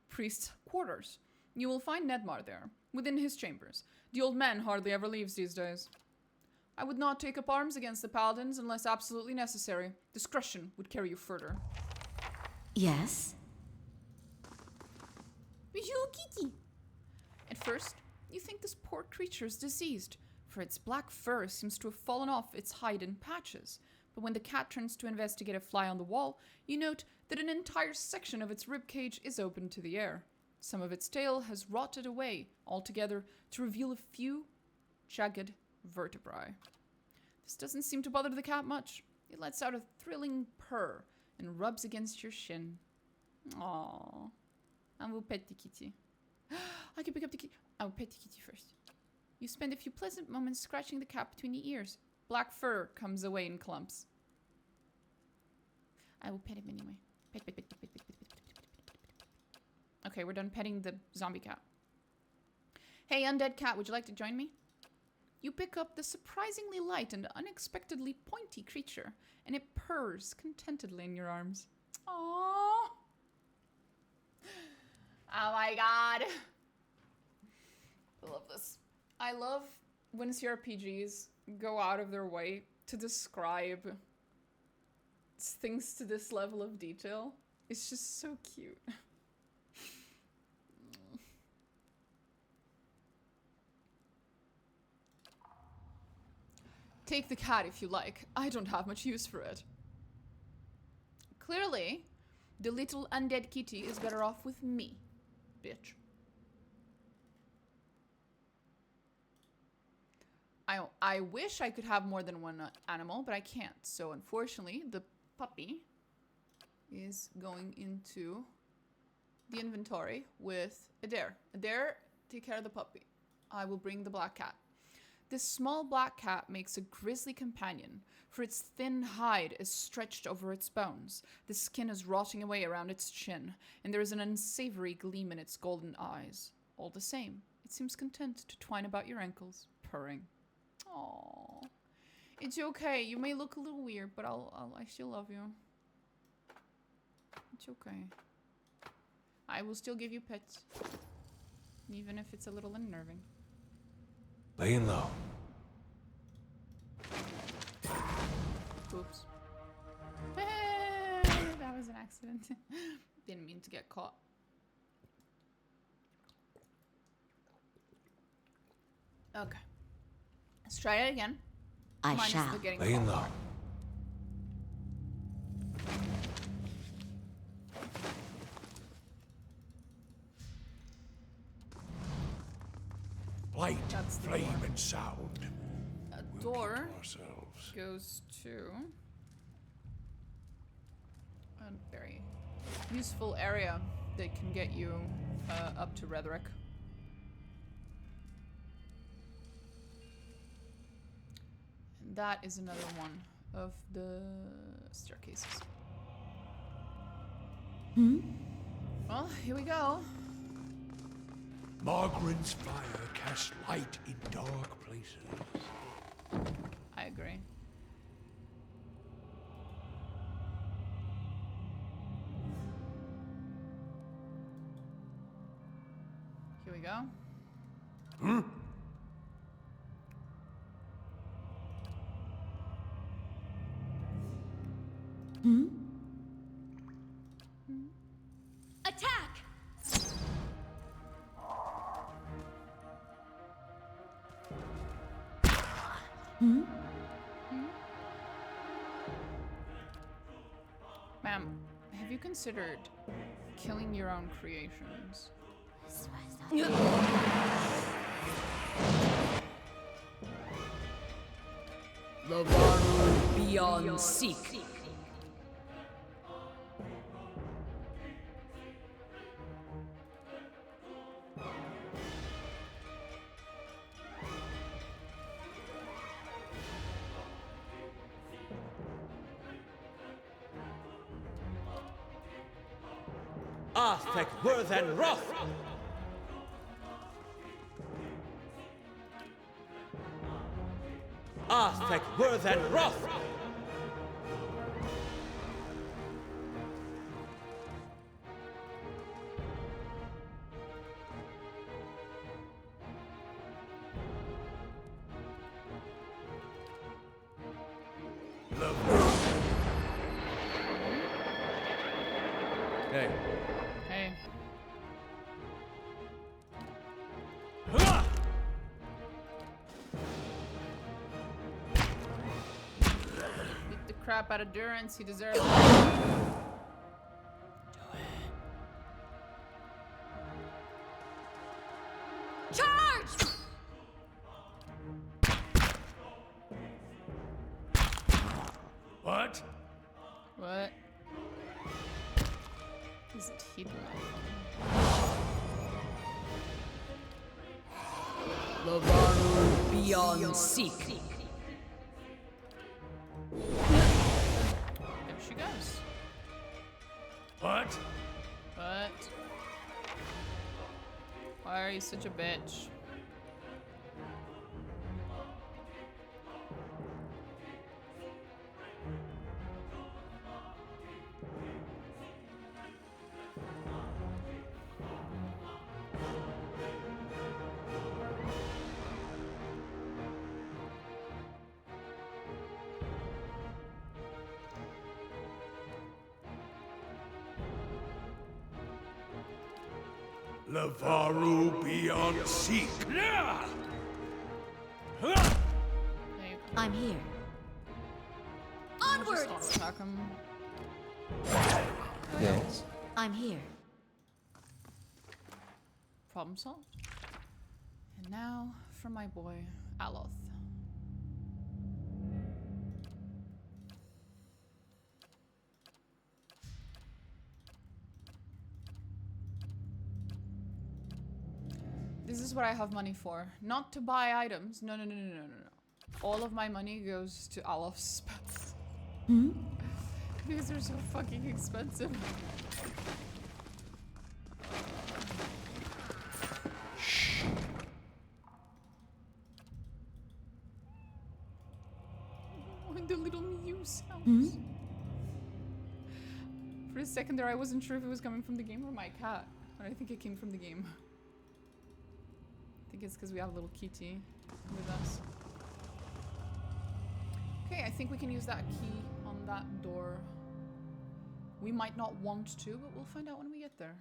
priest's quarters. You will find Nedmar there, within his chambers. The old man hardly ever leaves these days. I would not take up arms against the paladins unless absolutely necessary. Discretion would carry you further. Yes? Bonjour, Kiki. At first, you think this poor creature is diseased, for its black fur seems to have fallen off its hide in patches. But when the cat turns to investigate a fly on the wall, you note that an entire section of its ribcage is open to the air. Some of its tail has rotted away altogether to reveal a few jagged vertebrae. This doesn't seem to bother the cat much. It lets out a thrilling purr and rubs against your shin. Aww. Un beau petit kitty. I can pick up the kitty. I'll pet the kitty first. You spend a few pleasant moments scratching the cat between the ears. Black fur comes away in clumps. I will pet him anyway. Pet, pet, pet, pet, pet, pet, pet, pet, pet, pet, pet, pet. Okay, we're done petting the zombie cat. Hey, undead cat, would you like to join me? You pick up the surprisingly light and unexpectedly pointy creature, and it purrs contentedly in your arms. Aww. Oh my god. I love this. I love when crpgs go out of their way to describe things to this level of detail. It's just so cute. Take the cat if you like. I don't have much use for it. Clearly, the little undead kitty is better off with me, bitch. I wish I could have more than one animal, but I can't. So unfortunately, the puppy is going into the inventory with Adair. Adair, take care of the puppy. I will bring the black cat. This small black cat makes a grisly companion, for its thin hide is stretched over its bones. The skin is rotting away around its chin, and there is an unsavory gleam in its golden eyes. All the same, it seems content to twine about your ankles, purring. Aww. It's okay. You may look a little weird, but I still love you. It's okay. I will still give you pets, even if it's a little unnerving. Laying low. Oops. That was an accident. Didn't mean to get caught. Okay. Let's try it again. I Minus shall. the getting Laying caught low. part. Light, That's the flame, door. and sound. A We'll door keep to ourselves. goes to a very useful area that can get you up to Rhetoric. And that is another one of the staircases. Well, here we go. Margaret's fire casts light in dark places. I agree. Here we go. Attack! Ma'am, have you considered killing your own creations? Lavaru beyond seek. Arthek worth and wrath. Arthek worth and wrath. Hey, Hey. Beat the crap out of Durance, he deserves it. Charge! What? What? Isn't he delightful? Lavaru beyond seek. There she goes. What? What? Why are you such a bitch? Lavaru beyond seek. There you go. I'm here. Onward! Just attack him. Yes. I'm here. Problem solved. And now for my boy, Aloth. This is what I have money for. Not to buy items. No, no, no, no, no, no, no. All of my money goes to Aloth's spells. Because they're so fucking expensive. Oh, and the little mew sounds. For a second there, I wasn't sure if it was coming from the game or my cat. But I think it came from the game. I think it's because we have a little kitty with us. Okay, I think we can use that key on that door. We might not want to, but we'll find out when we get there.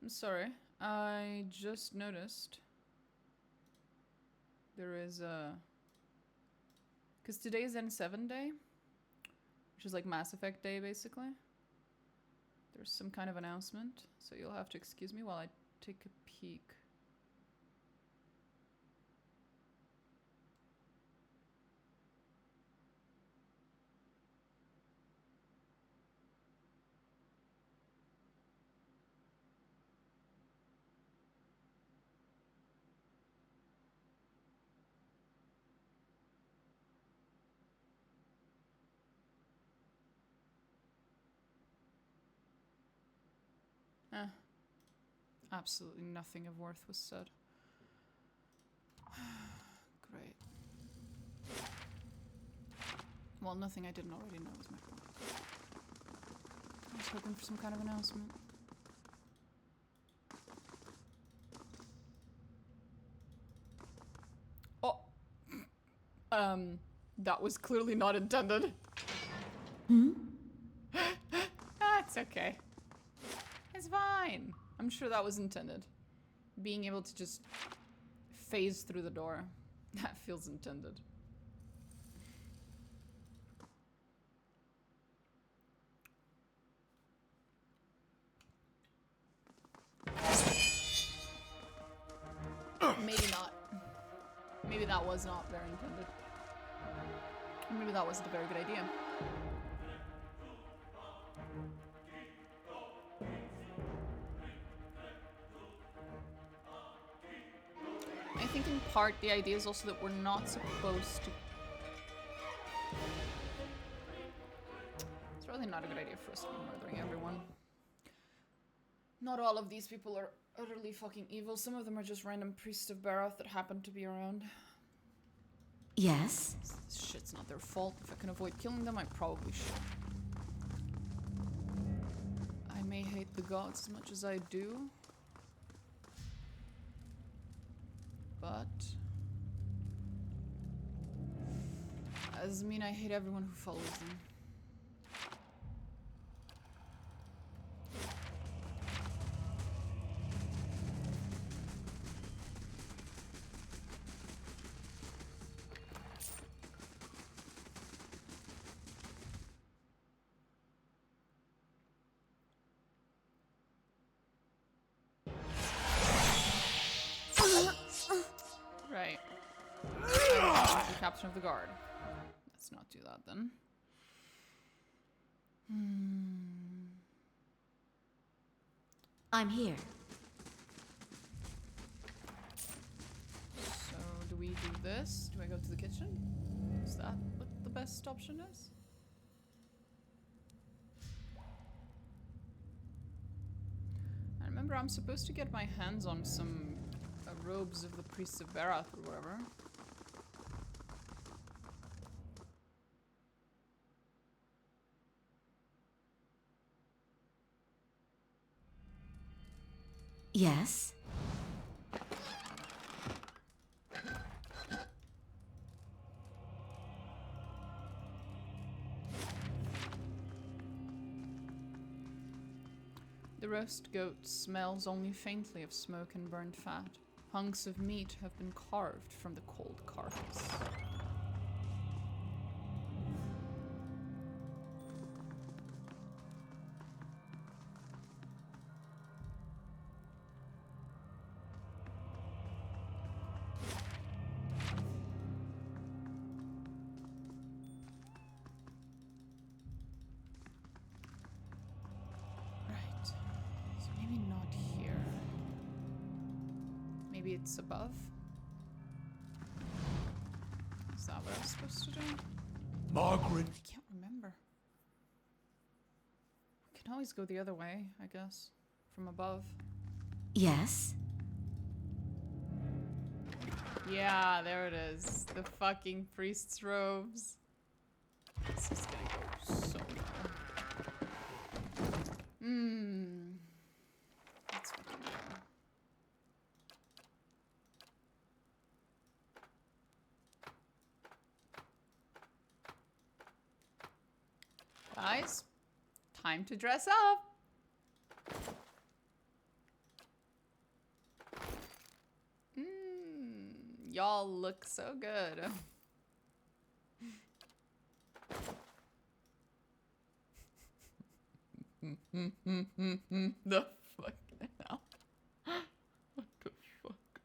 I'm sorry. I just noticed there is a... Because today is N7 day, which is like Mass Effect day, basically. There's some kind of announcement, so you'll have to excuse me while I take a peek. Absolutely nothing of worth was said. Great. Well, nothing I didn't already know was my point. I was hoping for some kind of announcement. Oh! That was clearly not intended. It's okay. It's fine. I'm sure that was intended. Being able to just phase through the door. That feels intended. Maybe not. Maybe that was not very intended. Maybe that wasn't a very good idea. I think in part the idea is also that we're not supposed to... It's really not a good idea for us to be murdering everyone. Not all of these people are utterly fucking evil. Some of them are just random priests of Barath that happen to be around. Yes? This shit's not their fault. If I can avoid killing them, I probably should. I may hate the gods as much as I do. But... that doesn't mean I hate everyone who follows them. Right. The captain of the guard. Let's not do that then. I'm here. So, do we do this? Do I go to the kitchen? Is that what the best option is? I remember I'm supposed to get my hands on some robes of the priests of Barath or whatever. Yes? The roast goat smells only faintly of smoke and burnt fat. Hunks of meat have been carved from the cold carcass. Right. So maybe not here. Maybe it's above? Is that what I was supposed to do? Margaret, I can't remember. We can always go the other way, I guess. From above. Yes? Yeah, there it is. The fucking priest's robes. This is gonna go so well. Let's fucking go. Guys, time to dress up. Y'all look so good. The fuck now? What the fuck?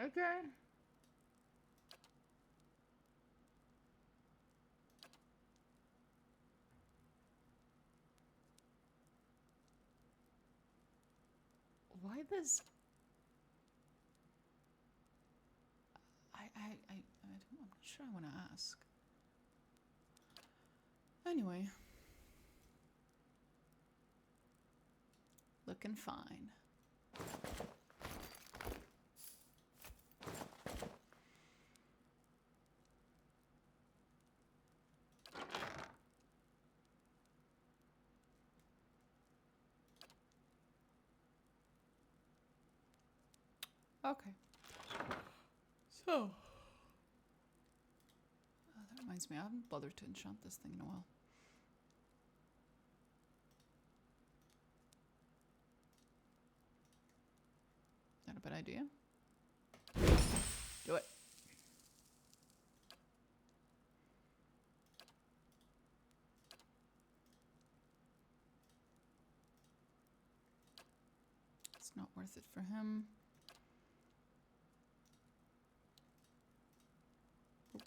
Okay. Why this? I'm not sure I want to ask. Anyway. Looking fine. Okay. So. That reminds me, I haven't bothered to enchant this thing in a while. Is that a bad idea? Do it. It's not worth it for him. Oop.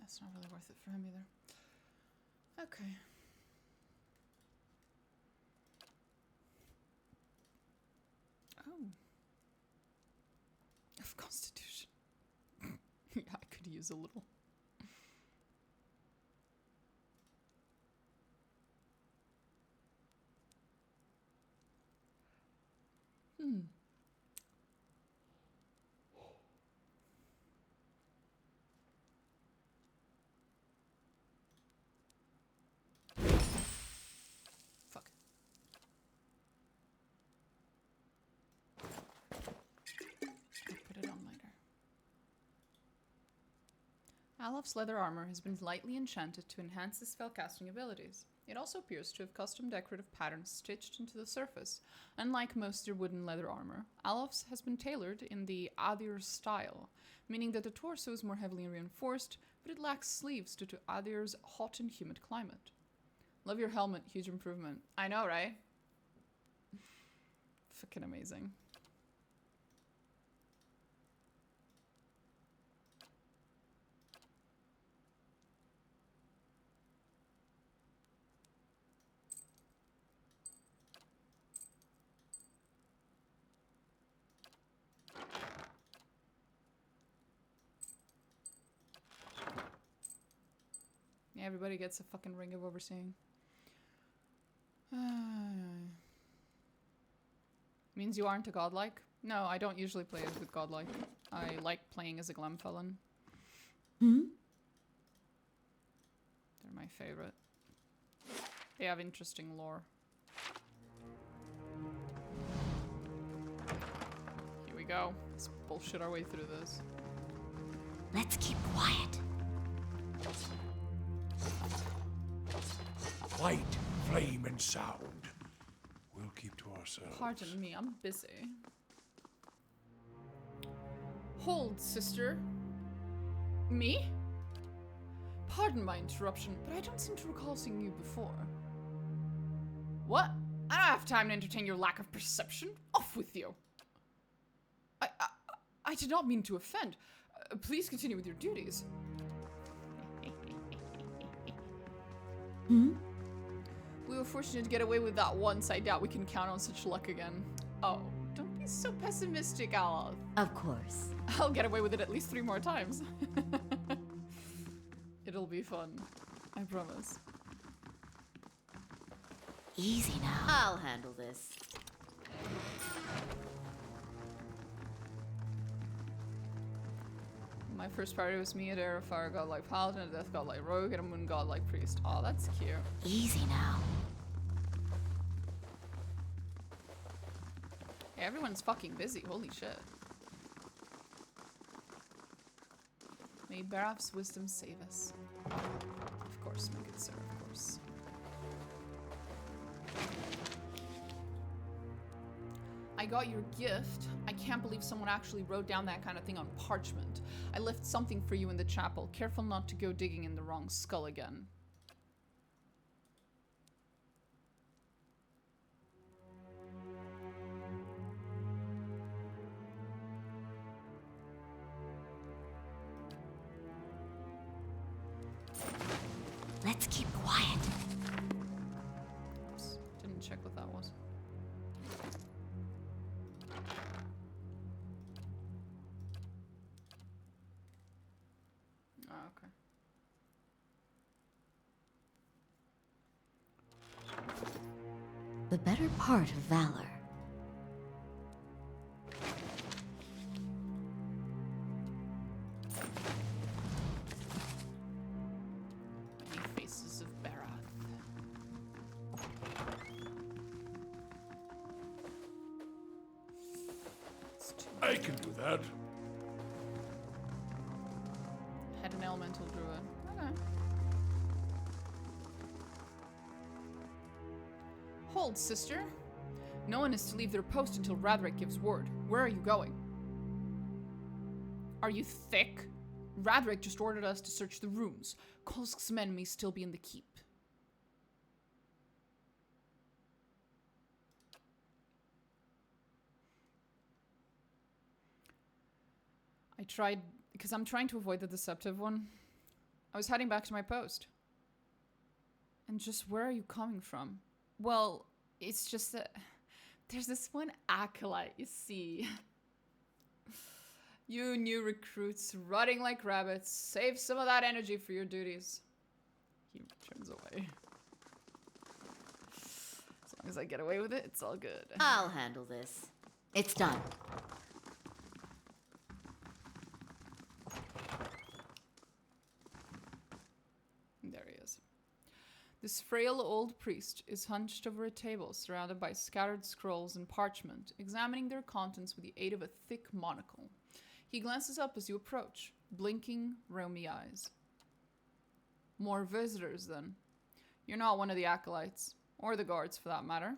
That's not really worth it for him either. Okay. Oh. Of Constitution. Yeah, I could use a little. Fuck. I'll put it on later. Alof's leather armor has been lightly enchanted to enhance his spellcasting abilities. It also appears to have custom decorative patterns stitched into the surface. Unlike most of their wooden leather armor, Alof's has been tailored in the Adir style, meaning that the torso is more heavily reinforced, but it lacks sleeves due to Adir's hot and humid climate. Love your helmet, huge improvement. I know, right? Fucking amazing. Yeah, everybody gets a fucking ring of overseeing. Means you aren't a godlike? No, I don't usually play as with godlike. I like playing as a Glemfelon. Hmm? They're my favorite. They have interesting lore. Here we go. Let's bullshit our way through this. Let's keep quiet. Light, flame, and sound. We'll keep to ourselves. Pardon me, I'm busy. Hold, sister. Me? Pardon my interruption, but I don't seem to recall seeing you before. What? I don't have time to entertain your lack of perception. Off with you. I did not mean to offend. Please continue with your duties. Hmm? We were fortunate to get away with that once. I doubt we can count on such luck again. Oh, don't be so pessimistic, Aloth. Of course. I'll get away with it at least 3 more times. It'll be fun. I promise. Easy now. I'll handle this. My first party was me, a fire godlike paladin, a death godlike rogue, and a moon godlike priest. Oh, that's cute. Easy now. Yeah, everyone's fucking busy. Holy shit. May Baraf's wisdom save us. Of course, my good sir, of course. I got your gift. I can't believe someone actually wrote down that kind of thing on parchment. I left something for you in the chapel. Careful not to go digging in the wrong skull again. Let's keep quiet. Oops, didn't check what that was. Oh, okay. The better part of valor. Many faces of Barath. It's too I can do that. Had an elemental druid. Okay. Hold, sister. No one is to leave their post until Radric gives word. Where are you going? Are you thick? Radric just ordered us to search the rooms. Kolsk's men may still be in the keep. I tried, because I'm trying to avoid the deceptive one. I was heading back to my post. And just where are you coming from? Well, it's just that there's this one acolyte, you see. You new recruits running like rabbits. Save some of that energy for your duties. He turns away. As long as I get away with it, it's all good. I'll handle this. It's done. There he is. This frail old priest is hunched over a table surrounded by scattered scrolls and parchment, examining their contents with the aid of a thick monocle. He glances up as you approach. Blinking, roamy eyes. More visitors, then. You're not one of the acolytes. Or the guards, for that matter.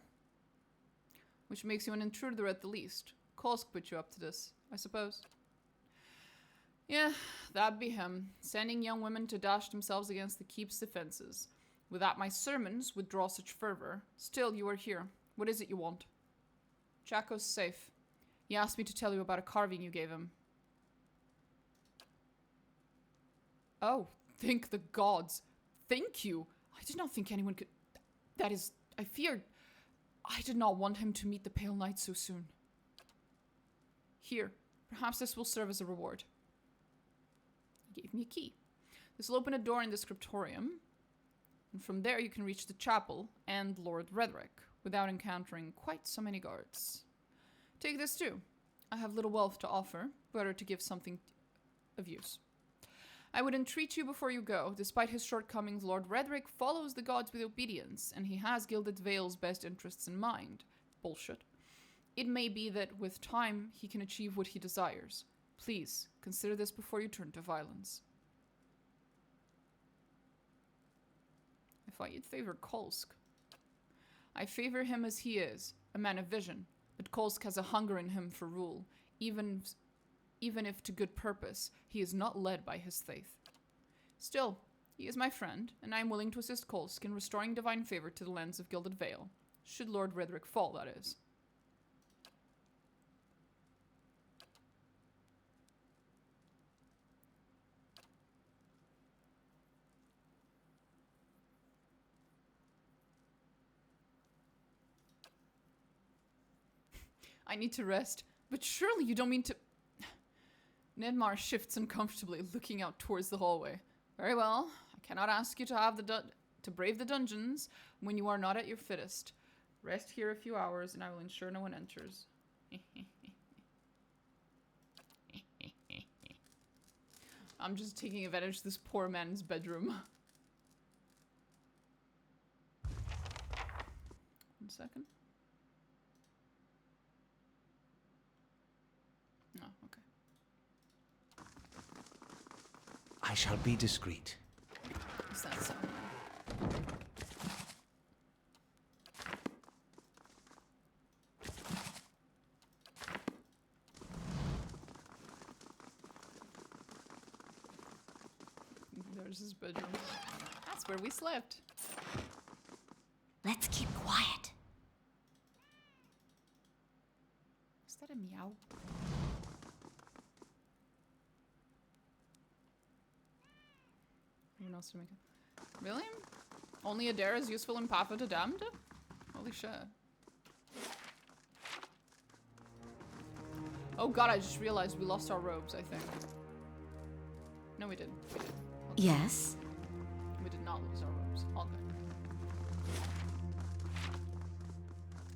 Which makes you an intruder at the least. Kolsk put you up to this, I suppose. Yeah, that'd be him. Sending young women to dash themselves against the keep's defenses. Without my sermons would draw such fervor. Still, you are here. What is it you want? Chaco's safe. He asked me to tell you about a carving you gave him. Oh, thank the gods. Thank you. I did not think anyone could... That is... I feared... I did not want him to meet the Pale Knight so soon. Here. Perhaps this will serve as a reward. He gave me a key. This will open a door in the scriptorium. And from there you can reach the chapel and Lord Redrick without encountering quite so many guards. Take this too. I have little wealth to offer. Better to give something of use. I would entreat you before you go. Despite his shortcomings, Lord Redrick follows the gods with obedience, and he has Gilded Vale's best interests in mind. Bullshit. It may be that with time, he can achieve what he desires. Please, consider this before you turn to violence. I thought you'd favor Kolsk. I favor him as he is, a man of vision, but Kolsk has a hunger in him for rule, even if to good purpose, he is not led by his faith. Still, he is my friend, and I am willing to assist Kolsk in restoring divine favor to the lands of Gilded Vale. Should Lord Redrick fall, that is. I need to rest, but surely you don't mean to... Nedmar shifts uncomfortably, looking out towards the hallway. Very well. I cannot ask you to have to brave the dungeons when you are not at your fittest. Rest here a few hours, and I will ensure no one enters. I'm just taking advantage of this poor man's bedroom. 1 second. Oh, okay. I shall be discreet. Is that so? There's his bedroom. That's where we slept. Let's keep quiet. Is that a meow? Anyone else to make it? Really? Only Adair is useful in Path of the Damned? Holy shit. Oh god, I just realized we lost our robes, I think. No, we didn't. We did. Yes? We did not lose our robes. All good.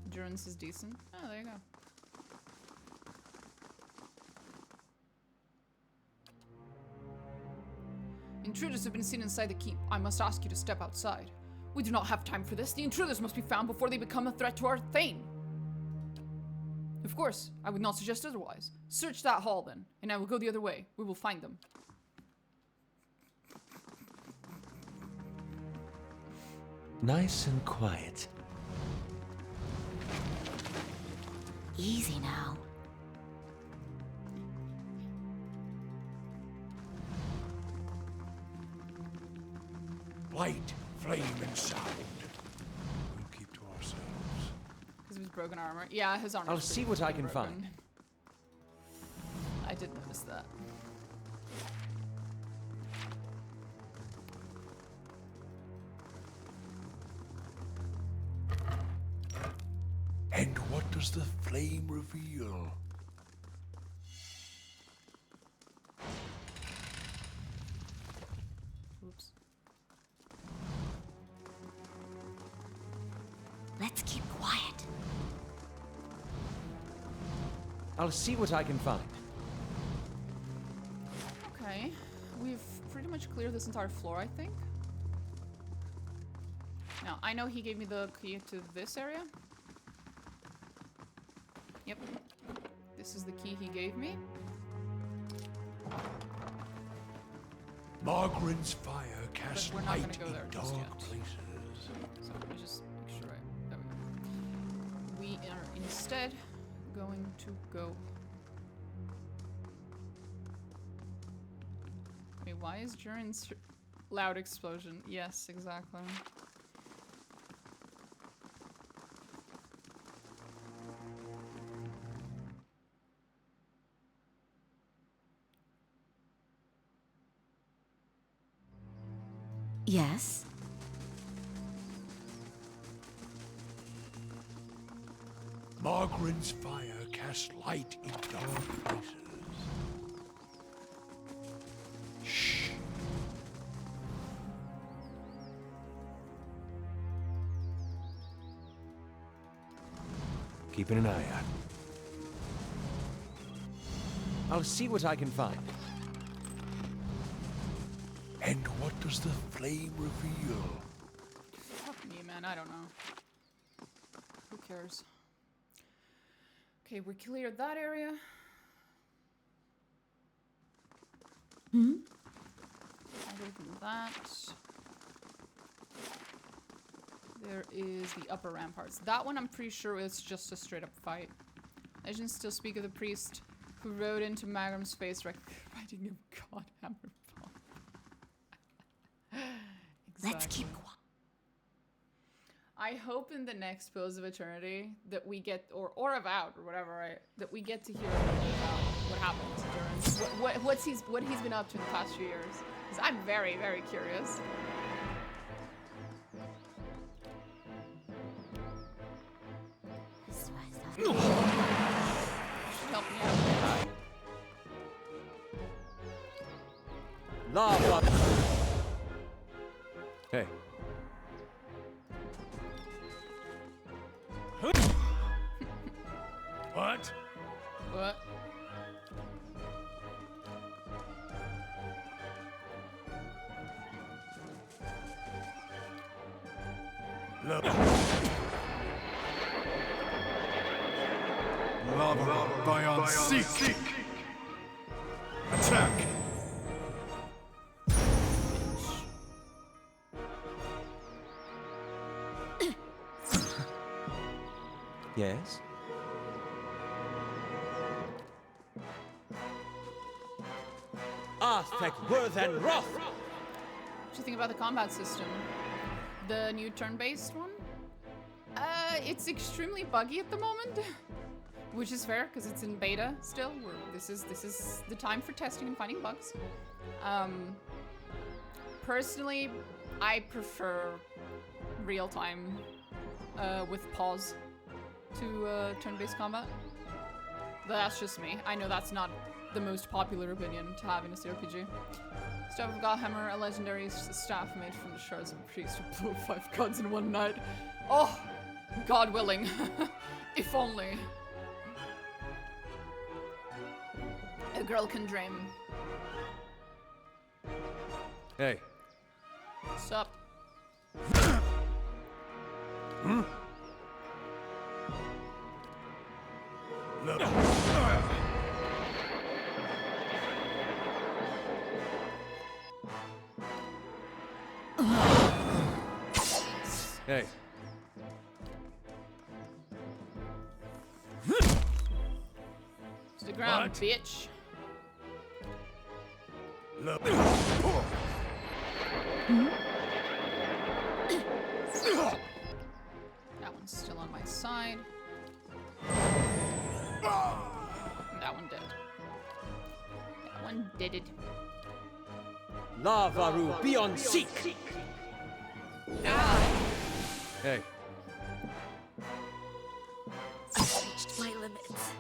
Endurance is decent. Oh, there you go. Intruders have been seen inside the keep. I must ask you to step outside. We do not have time for this. The intruders must be found before they become a threat to our Thane. Of course, I would not suggest otherwise. Search that hall then, and I will go the other way. We will find them. Nice and quiet. Easy now. Light, flame, and sound. We'll keep to ourselves. Because of his broken armor. Yeah, his armor. I'll see what I can find. I did notice that. And what does the flame reveal? Oops. Let's keep quiet. I'll see what I can find. Okay. We've pretty much cleared this entire floor, I think. Now, I know he gave me the key to this area. Yep. This is the key he gave me. Margaret's fire casts we're not gonna light go in there just dark yet. places. So let me just make sure there we go. We are instead going to go. Wait, why is Durin's loud explosion? Yes, exactly. Yes? Margaret's fire casts light in dark places. Shh. Keeping an eye out. I'll see what I can find. And what does the flame reveal? Fuck me, man. I don't know. Who cares? Okay, we cleared that area. Other than that, there is the upper ramparts. That one I'm pretty sure is just a straight up fight. Legends still speak of the priest who rode into Magram's face writing him God hammer bomb. Let's keep quiet. I hope in the next Pose of Eternity that we get, or Avowed, or whatever, right? That we get to hear about what happened to Durin. What he's been up to in the past few years. Because I'm very, very curious. Help me out. Lava! Hey. What? What? Look. Lava Bion Seek. Attack. Yes? Arthek worth and wrath! What do you think about the combat system? The new turn-based one? It's extremely buggy at the moment, which is fair because it's in beta still. This is the time for testing and finding bugs. Personally, I prefer real-time with pause to turn-based combat. But that's just me. I know that's not the most popular opinion to have in a CRPG. Staff of Godhammer, a legendary staff made from the shards of a priest who blew 5 gods in one night. Oh, God willing. If only. A girl can dream. Hey. Sup? Look. Hey. To the ground, What? bitch. Look. That one's still on my side. That one did. That one did it. Lavaru beyond seek! Hey. I've reached my limits.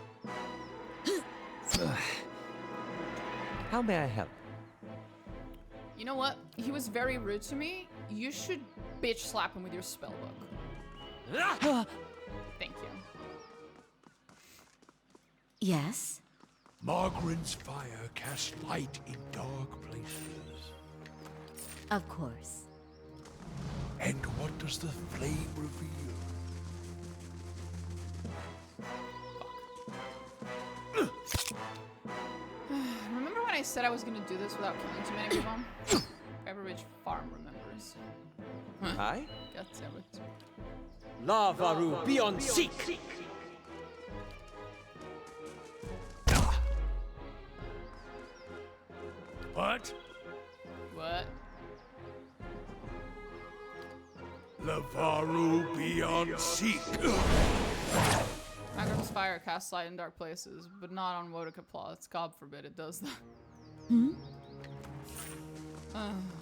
How may I help? You know what? He was very rude to me. You should bitch slap him with your spellbook. Thank you. Yes? Margaret's fire casts light in dark places. Of course. And what does the flame reveal? Remember when I I said I was gonna do this without killing too many people. Crpg farm remembers. Hi? God damn it. Lavaru beyond seek. What? What? Lavaru beyond seek. Magram's fire casts light in dark places, but not on Wodica plots. God forbid it does that.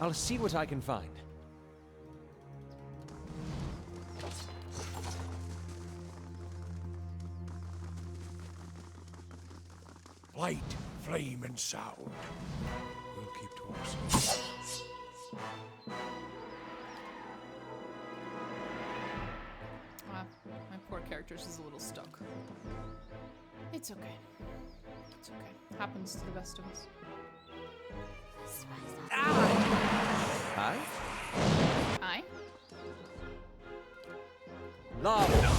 I'll see what I can find. Light, flame, and sound. We'll keep to ourselves. Ah, my poor character's just a little stuck. It's okay. It's okay. Happens to the best of us. Hi? Aye? Lava.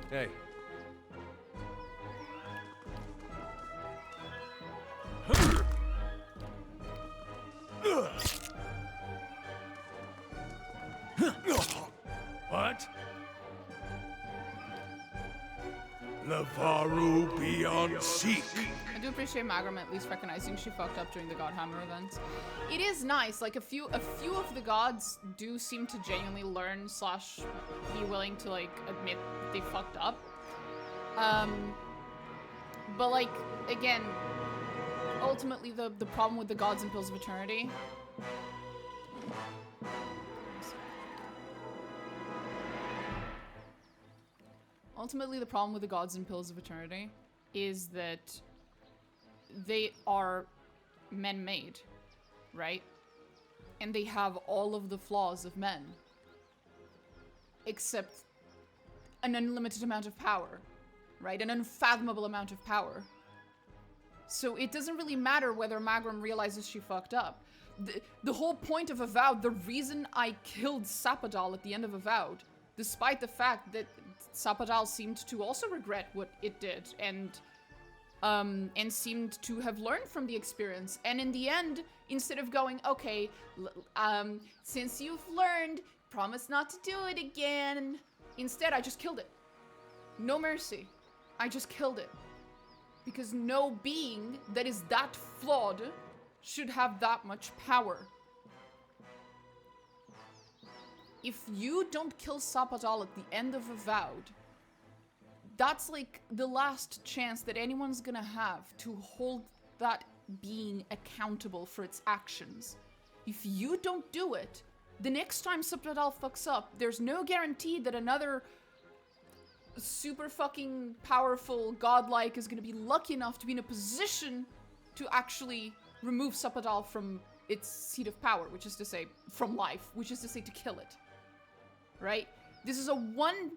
Hey. What? Lavaru beyond seek. I do appreciate Magram at least recognizing she fucked up during the Godhammer event. It is nice, like a few of the gods do seem to genuinely learn / be willing to like admit they fucked up. But like, again, ultimately the problem with the gods and pills of eternity is that they are men-made, right? And they have all of the flaws of men, except an unlimited amount of power, right? An unfathomable amount of power. So it doesn't really matter whether Magram realizes she fucked up. The whole point of Avowed, the reason I killed Sapadal at the end of Avowed, despite the fact that Sapadal seemed to also regret what it did and seemed to have learned from the experience. And in the end, instead of going, okay, since you've learned, promise not to do it again. Instead, I just killed it. No mercy. I just killed it. Because no being that is that flawed should have that much power. If you don't kill Sapadal at the end of Avowed, that's like the last chance that anyone's gonna have to hold that being accountable for its actions. If you don't do it, the next time Sapadal fucks up, there's no guarantee that another super fucking powerful godlike is gonna be lucky enough to be in a position to actually remove Sapadal from its seat of power, which is to say, from life, which is to say, to kill it. Right? This is a one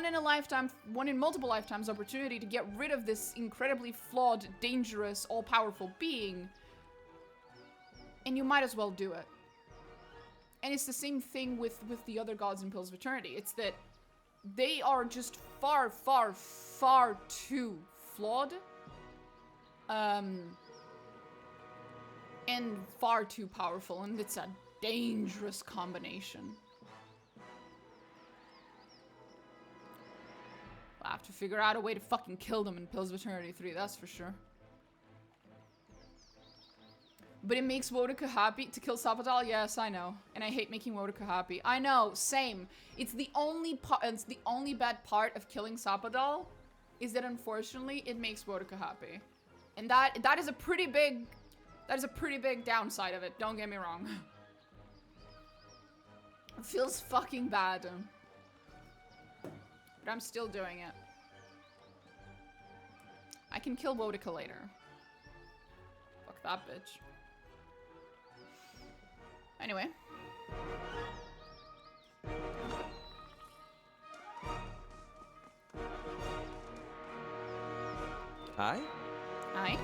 in a lifetime, one in multiple lifetimes opportunity to get rid of this incredibly flawed, dangerous, all-powerful being. And you might as well do it. And it's the same thing with the other gods and pills of eternity. It's that they are just far, far, far too flawed. And far too powerful, and it's a dangerous combination. I'll have to figure out a way to fucking kill them in Pills of Eternity 3, that's for sure. But it makes Wodica happy to kill Sapadal? Yes, I know. And I hate making Wodica happy. I know, same. It's the only bad part of killing Sapadal is that unfortunately it makes Wodica happy. And that is a pretty big downside of it, don't get me wrong. It feels fucking bad. But I'm still doing it. I can kill Wodica later. Fuck that bitch. Anyway. Hi? Hi.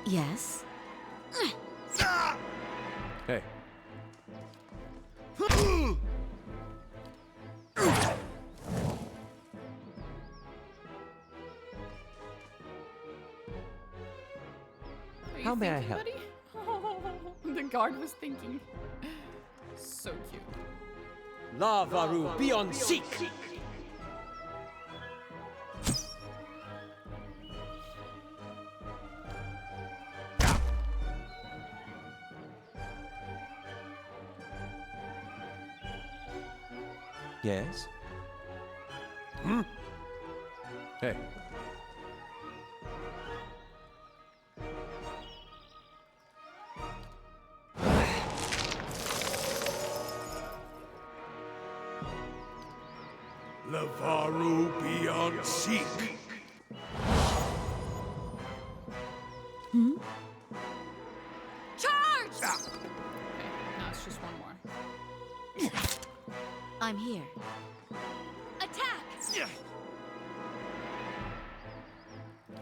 Yes? Hey. How you may I thinking, help? buddy? The guard was thinking. So cute. Lavaru beyond seek. Yes? Hey. Lavaru beyond seek. Charge! Okay, now it's just one more. I'm here. Attack!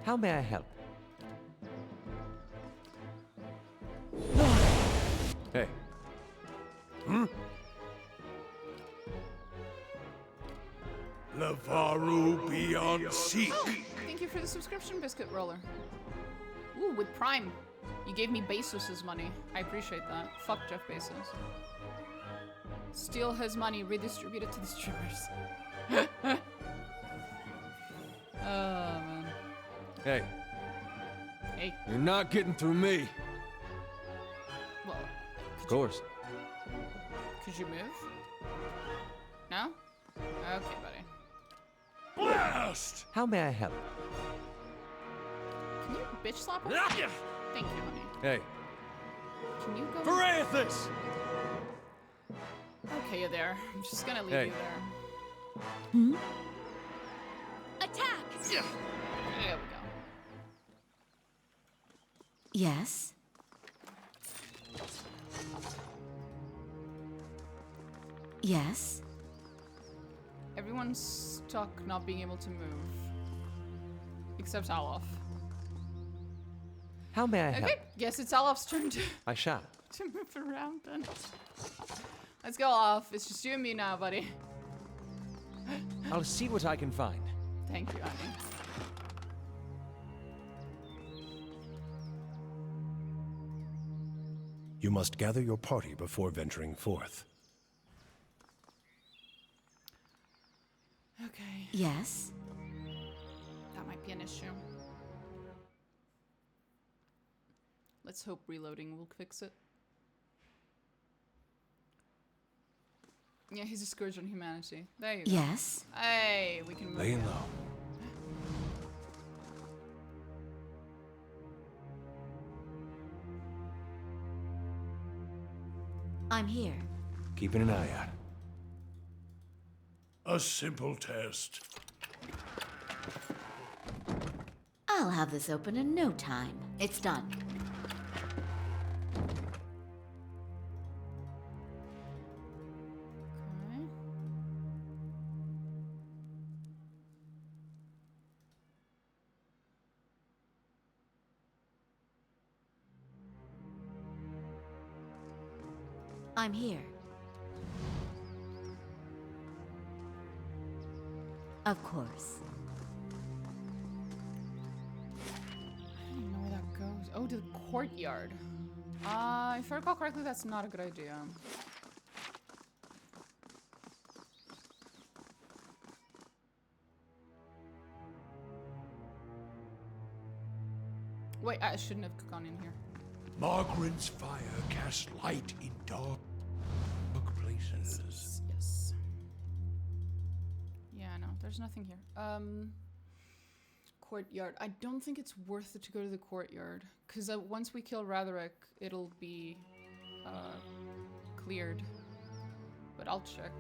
How may I help? Hey. Lavaru beyond seek. Thank you for the subscription, Biscuit Roller. Ooh, with Prime. You gave me Bezos's money. I appreciate that. Fuck Jeff Bezos. Steal his money, redistribute it to the streamers. Oh, man. Hey, Hey, you're not getting through me. well, Of course. could you move? No? Okay, buddy. Blast! How may I help? Can you bitch slap him? Thank you, honey. Hey, Can you go? Verathis! Okay, you're there. I'm just gonna leave Hey. you there. Attack! There we go. Yes? Yes? Everyone's stuck not being able to move. Except Alof. How may I help? Okay, guess it's Alof's turn to, I shall. to move around then. Let's go off. It's just you and me now, buddy. I'll see what I can find. Thank you, honey. You must gather your party before venturing forth. Okay, Yes? that might be an issue. Let's hope reloading will fix it. Yeah, he's a scourge on humanity. There you go. Yes? Hey, we can move. Laying again. low. I'm here. Keeping an eye out. A simple test. I'll have this open in no time. It's done. Okay. I'm here. Of course. I don't even know where that goes. Oh, to the courtyard. If I recall correctly, that's not a good idea. Wait, I shouldn't have gone in here. Margaret's fire casts light in dark places. Yes. Yeah, no, there's nothing here. Courtyard. I don't think it's worth it to go to the courtyard. Because once we kill Ratherek, it'll be cleared. But I'll check.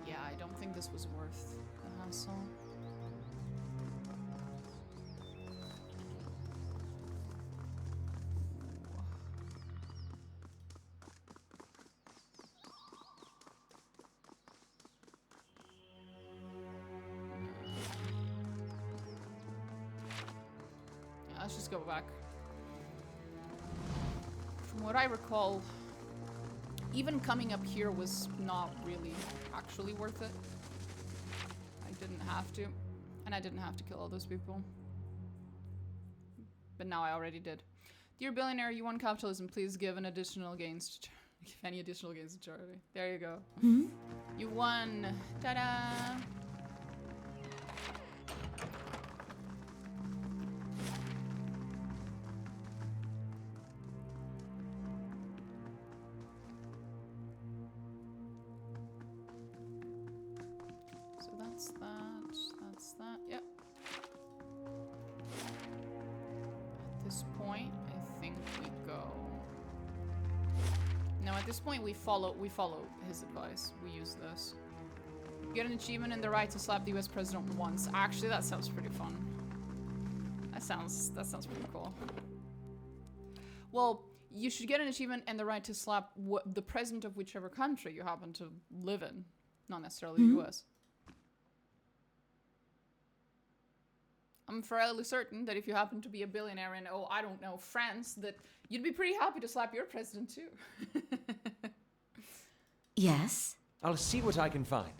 Yeah, I don't think this was worth the hassle. Let's just go back. From what I recall, even coming up here was not really actually worth it. I didn't have to. And I didn't have to kill all those people. but now I already did. Dear billionaire, you won capitalism. Please give an additional gains to give any additional gains to charity. There you go. You won. Ta-da! So that's that. That's that. Yep. At this point, I think we go. No, at this point we follow his advice. We use this. Get an achievement and the right to slap the US president once. Actually, that sounds pretty fun. That sounds pretty cool. Well, you should get an achievement and the right to slap the president of whichever country you happen to live in, not necessarily the US. I'm fairly certain that if you happen to be a billionaire in, oh, I don't know, France, that you'd be pretty happy to slap your president too. Yes? I'll see what I can find.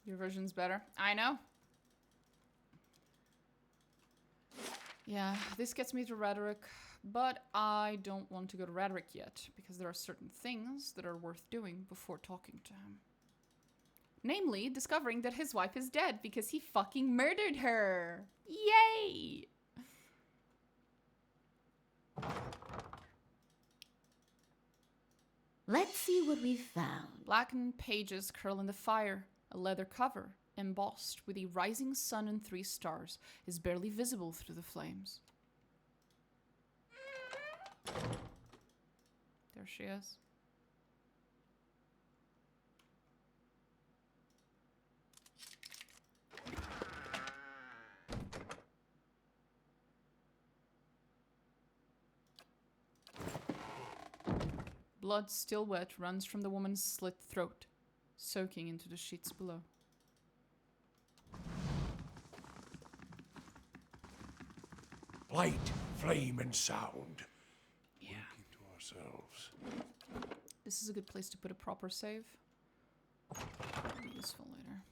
Your version's better. I know. Yeah, this gets me to rhetoric, but I don't want to go to rhetoric yet, because there are certain things that are worth doing before talking to him. Namely, discovering that his wife is dead because he fucking murdered her. Yay! Let's see what we've found. Blackened pages curl in the fire. A leather cover, embossed with a rising sun and 3 stars, is barely visible through the flames. There she is. Blood still wet runs from the woman's slit throat, soaking into the sheets below. Light, flame, and sound. Yeah. We'll keep to ourselves. This is a good place to put a proper save. It'll be useful later.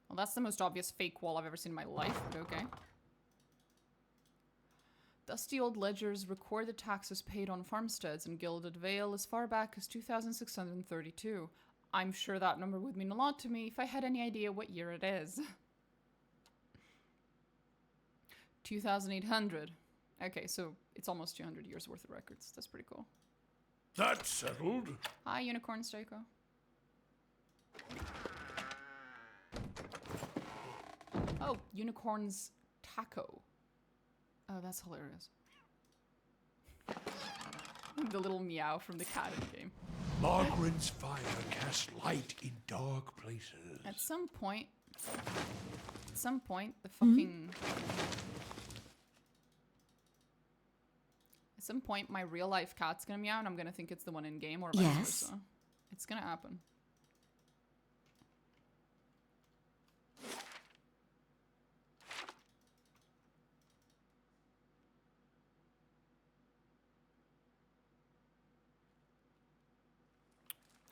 Well, that's the most obvious fake wall I've ever seen in my life, but okay. Dusty old ledgers record the taxes paid on farmsteads in Gilded Vale as far back as 2632. I'm sure that number would mean a lot to me if I had any idea what year it is. 2800. Okay, so it's almost 200 years worth of records. That's pretty cool. That's settled. Hi, Unicorn Stoiko. Oh, Unicorn's Taco. Oh, that's hilarious. The little meow from the cat in the game. Margaret's fire casts light in dark places. At some point, the fucking... At some point, my real life cat's gonna meow and I'm gonna think it's the one in game or vice versa. It's gonna happen.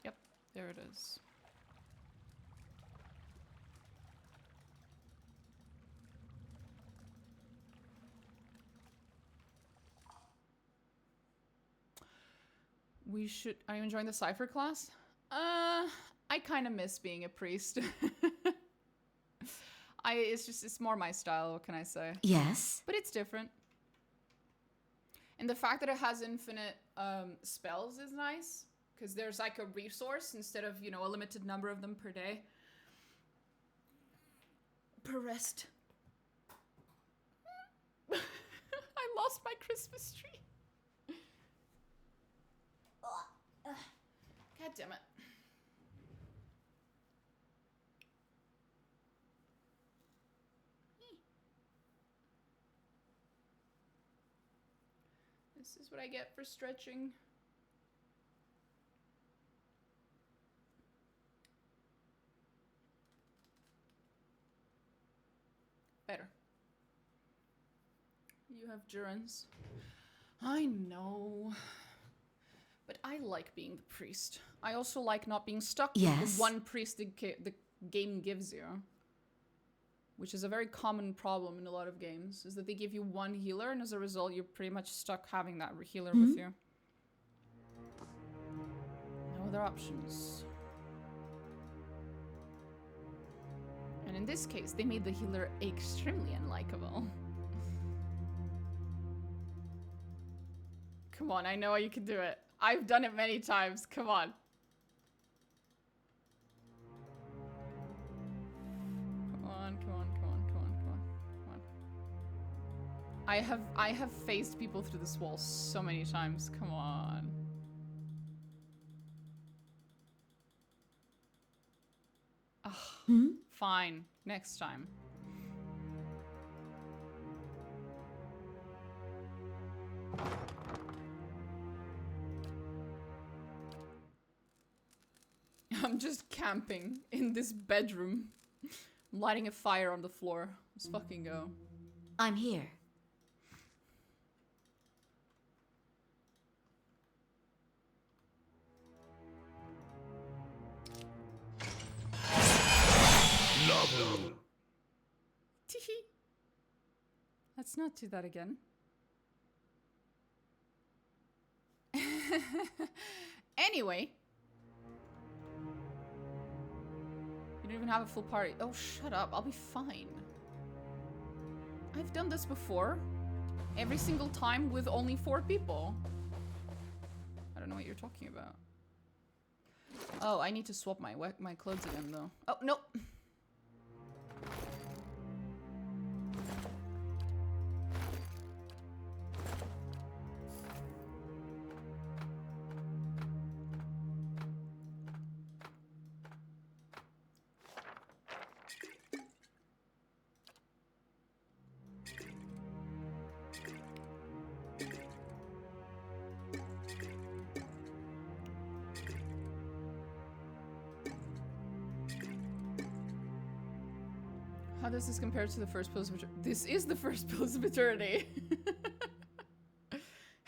Yep, there it is. We should... Are you enjoying the Cypher class? I kind of miss being a priest. It's more my style, what can I say? Yes. But it's different. And the fact that it has infinite spells is nice. Because there's like a resource instead of, you know, a limited number of them per day. Per rest. I lost my Christmas tree. God damn it. This is what I get for stretching. Better. You have durance. I know. like being the priest. I also like not being stuck Yes. with the one priest the game gives you. Which is a very common problem in a lot of games, is that they give you one healer, and as a result, you're pretty much stuck having that healer with you. No other options. And in this case, they made the healer extremely unlikable. Come on, I know you can do it. I've done it many times. Come on. Come on, come on, come on, come on, come on, come on. I have faced people through this wall so many times. Come on. Ugh. Fine. Next time. I'm just camping in this bedroom. I'm lighting a fire on the floor. Let's fucking go. I'm here. Love. Teehee. Let's not do that again. Anyway. You don't even have a full party. Oh, shut up. I'll be fine. I've done this before. Every single time with only 4 people. I don't know what you're talking about. Oh, I need to swap my clothes again, though. Oh, no. How does this compare to the first Pillars of Eternity? This is the first Pillars of Eternity.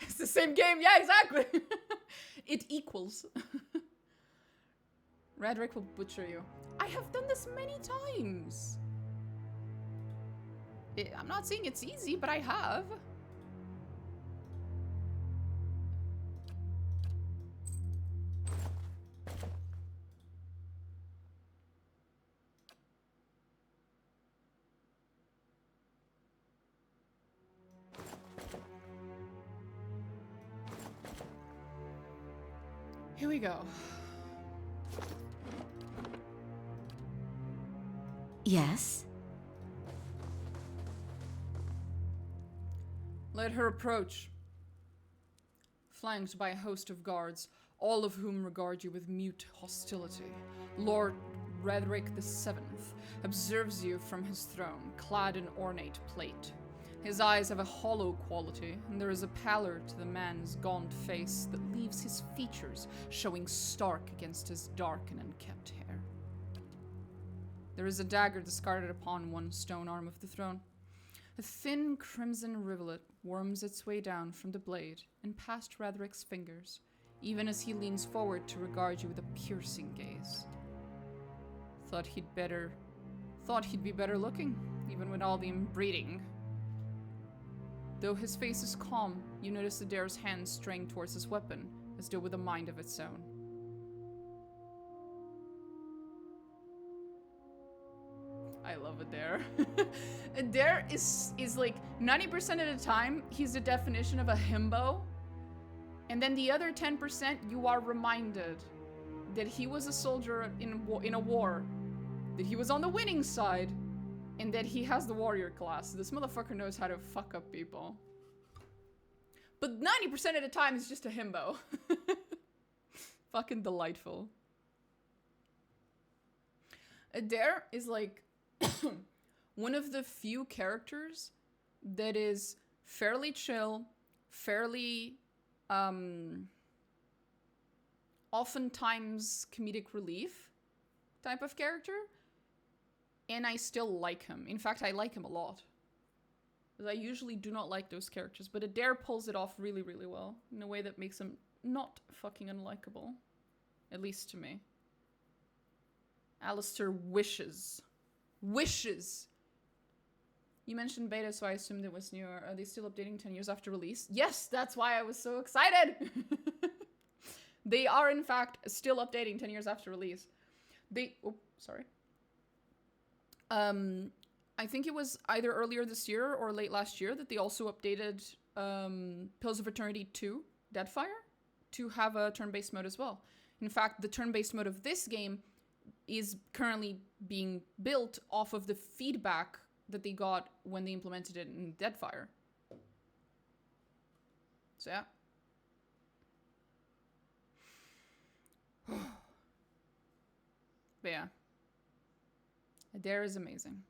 It's the same game. Yeah, exactly. It equals. Radrick will butcher you. I have done this many times. I'm not saying it's easy, but I have. Here we go. Yes? Let her approach. Flanked by a host of guards, all of whom regard you with mute hostility. Lord Redrick VII observes you from his throne, clad in ornate plate. His eyes have a hollow quality, and there is a pallor to the man's gaunt face that leaves his features showing stark against his dark and unkempt hair. There is a dagger discarded upon one stone arm of the throne. A thin crimson rivulet worms its way down from the blade and past Radrick's fingers, even as he leans forward to regard you with a piercing gaze. Thought he'd be better looking, even with all the inbreeding. Though his face is calm, you notice Adair's hand straying towards his weapon, as though with a mind of its own. I love Adair. Adair is like 90% of the time, he's the definition of a himbo. And then the other 10%, you are reminded that he was a soldier in a war, that he was on the winning side, and that he has the warrior class. This motherfucker knows how to fuck up people. But 90% of the time, it's just a himbo. Fucking delightful. Adair is like one of the few characters that is fairly chill, fairly oftentimes comedic relief type of character. And I still like him. In fact, I like him a lot. Because I usually do not like those characters. But Adair pulls it off really, really well. In a way that makes him not fucking unlikable. At least to me. Alistair wishes. Wishes! You mentioned beta, so I assumed it was new. Are they still updating 10 years after release? Yes, that's why I was so excited! They are, in fact, still updating 10 years after release. Oh, sorry. I think it was either earlier this year or late last year that they also updated Pillars of Eternity 2, Deadfire, to have a turn-based mode as well. In fact, the turn-based mode of this game is currently being built off of the feedback that they got when they implemented it in Deadfire. So yeah. But yeah. Adair is amazing.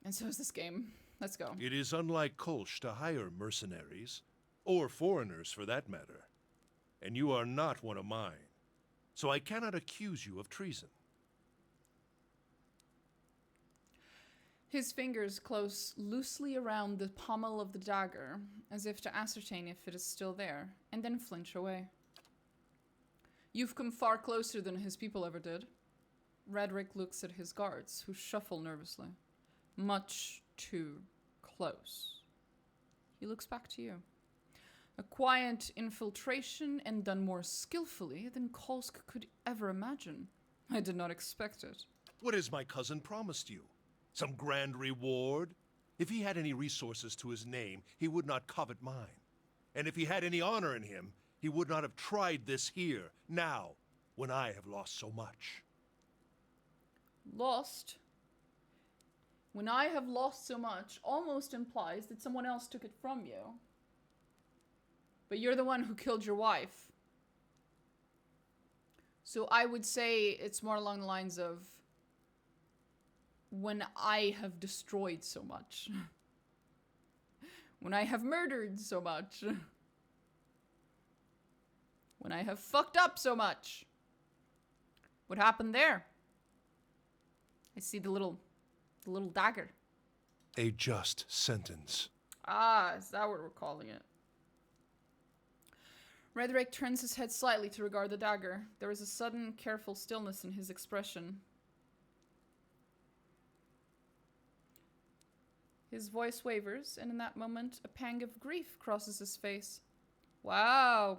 And so is this game. Let's go. It is unlike Kolsch to hire mercenaries, or foreigners for that matter. And you are not one of mine, so I cannot accuse you of treason. His fingers close loosely around the pommel of the dagger, as if to ascertain if it is still there, and then flinch away. You've come far closer than his people ever did. Redrick looks at his guards, who shuffle nervously. Much too close. He looks back to you. A quiet infiltration, and done more skillfully than Kolsk could ever imagine. I did not expect it. What has my cousin promised you? Some grand reward? If he had any resources to his name, he would not covet mine. And if he had any honor in him, he would not have tried this here, now, when I have lost so much. Lost? When I have lost so much almost implies that someone else took it from you. But you're the one who killed your wife. So I would say it's more along the lines of when I have destroyed so much. When I have murdered so much. When I have fucked up so much. What happened there? I see the little dagger. A just sentence. Ah, is that what we're calling it? Redrick turns his head slightly to regard the dagger. There is a sudden, careful stillness in his expression. His voice wavers, and in that moment, a pang of grief crosses his face. Wow.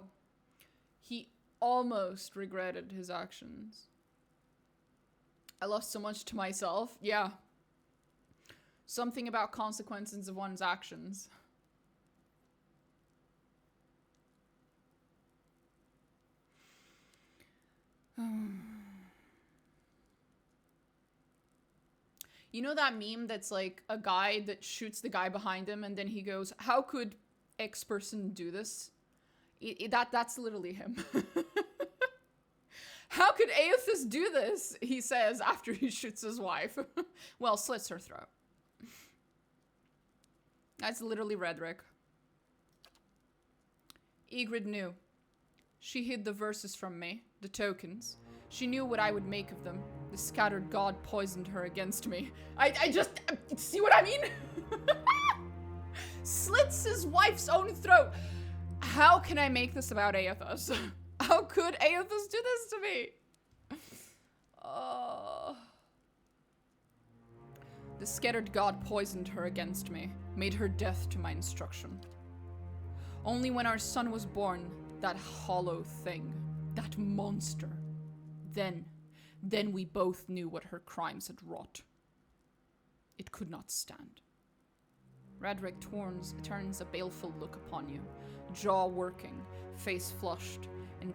He almost regretted his actions. I lost so much to myself. Yeah. Something about consequences of one's actions. You know that meme that's like a guy that shoots the guy behind him and then he goes, how could X person do this? That's literally him. How could Aethys do this? He says after he shoots his wife. Well, slits her throat. That's literally Redrick. Ygritte knew. She hid the verses from me, the tokens. She knew what I would make of them. The scattered god poisoned her against me. I just... see what I mean? Slits his wife's own throat. How can I make this about Aethys? How could Aethys do this to me? The scattered god poisoned her against me, made her death to my instruction. Only when our son was born, that hollow thing, that monster, then we both knew what her crimes had wrought. It could not stand. Redrick turns a baleful look upon you, jaw working, face flushed, and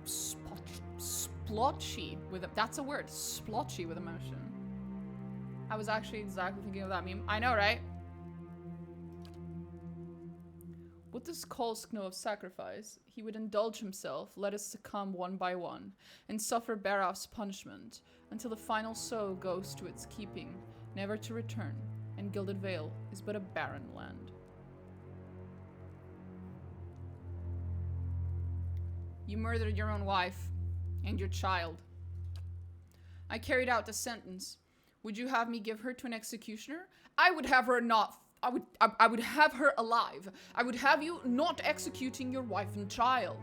splotchy with that's a word, splotchy with emotion. I was actually exactly thinking of that meme. I know, right? What does Kolsk know of sacrifice? He would indulge himself, let us succumb one by one, and suffer Baraf's punishment, until the final soul goes to its keeping, never to return, and Gilded Vale is but a barren land. You murdered your own wife, and your child. I carried out the sentence. Would you have me give her to an executioner? I would have her not I would have her alive. I would have you not executing your wife and child.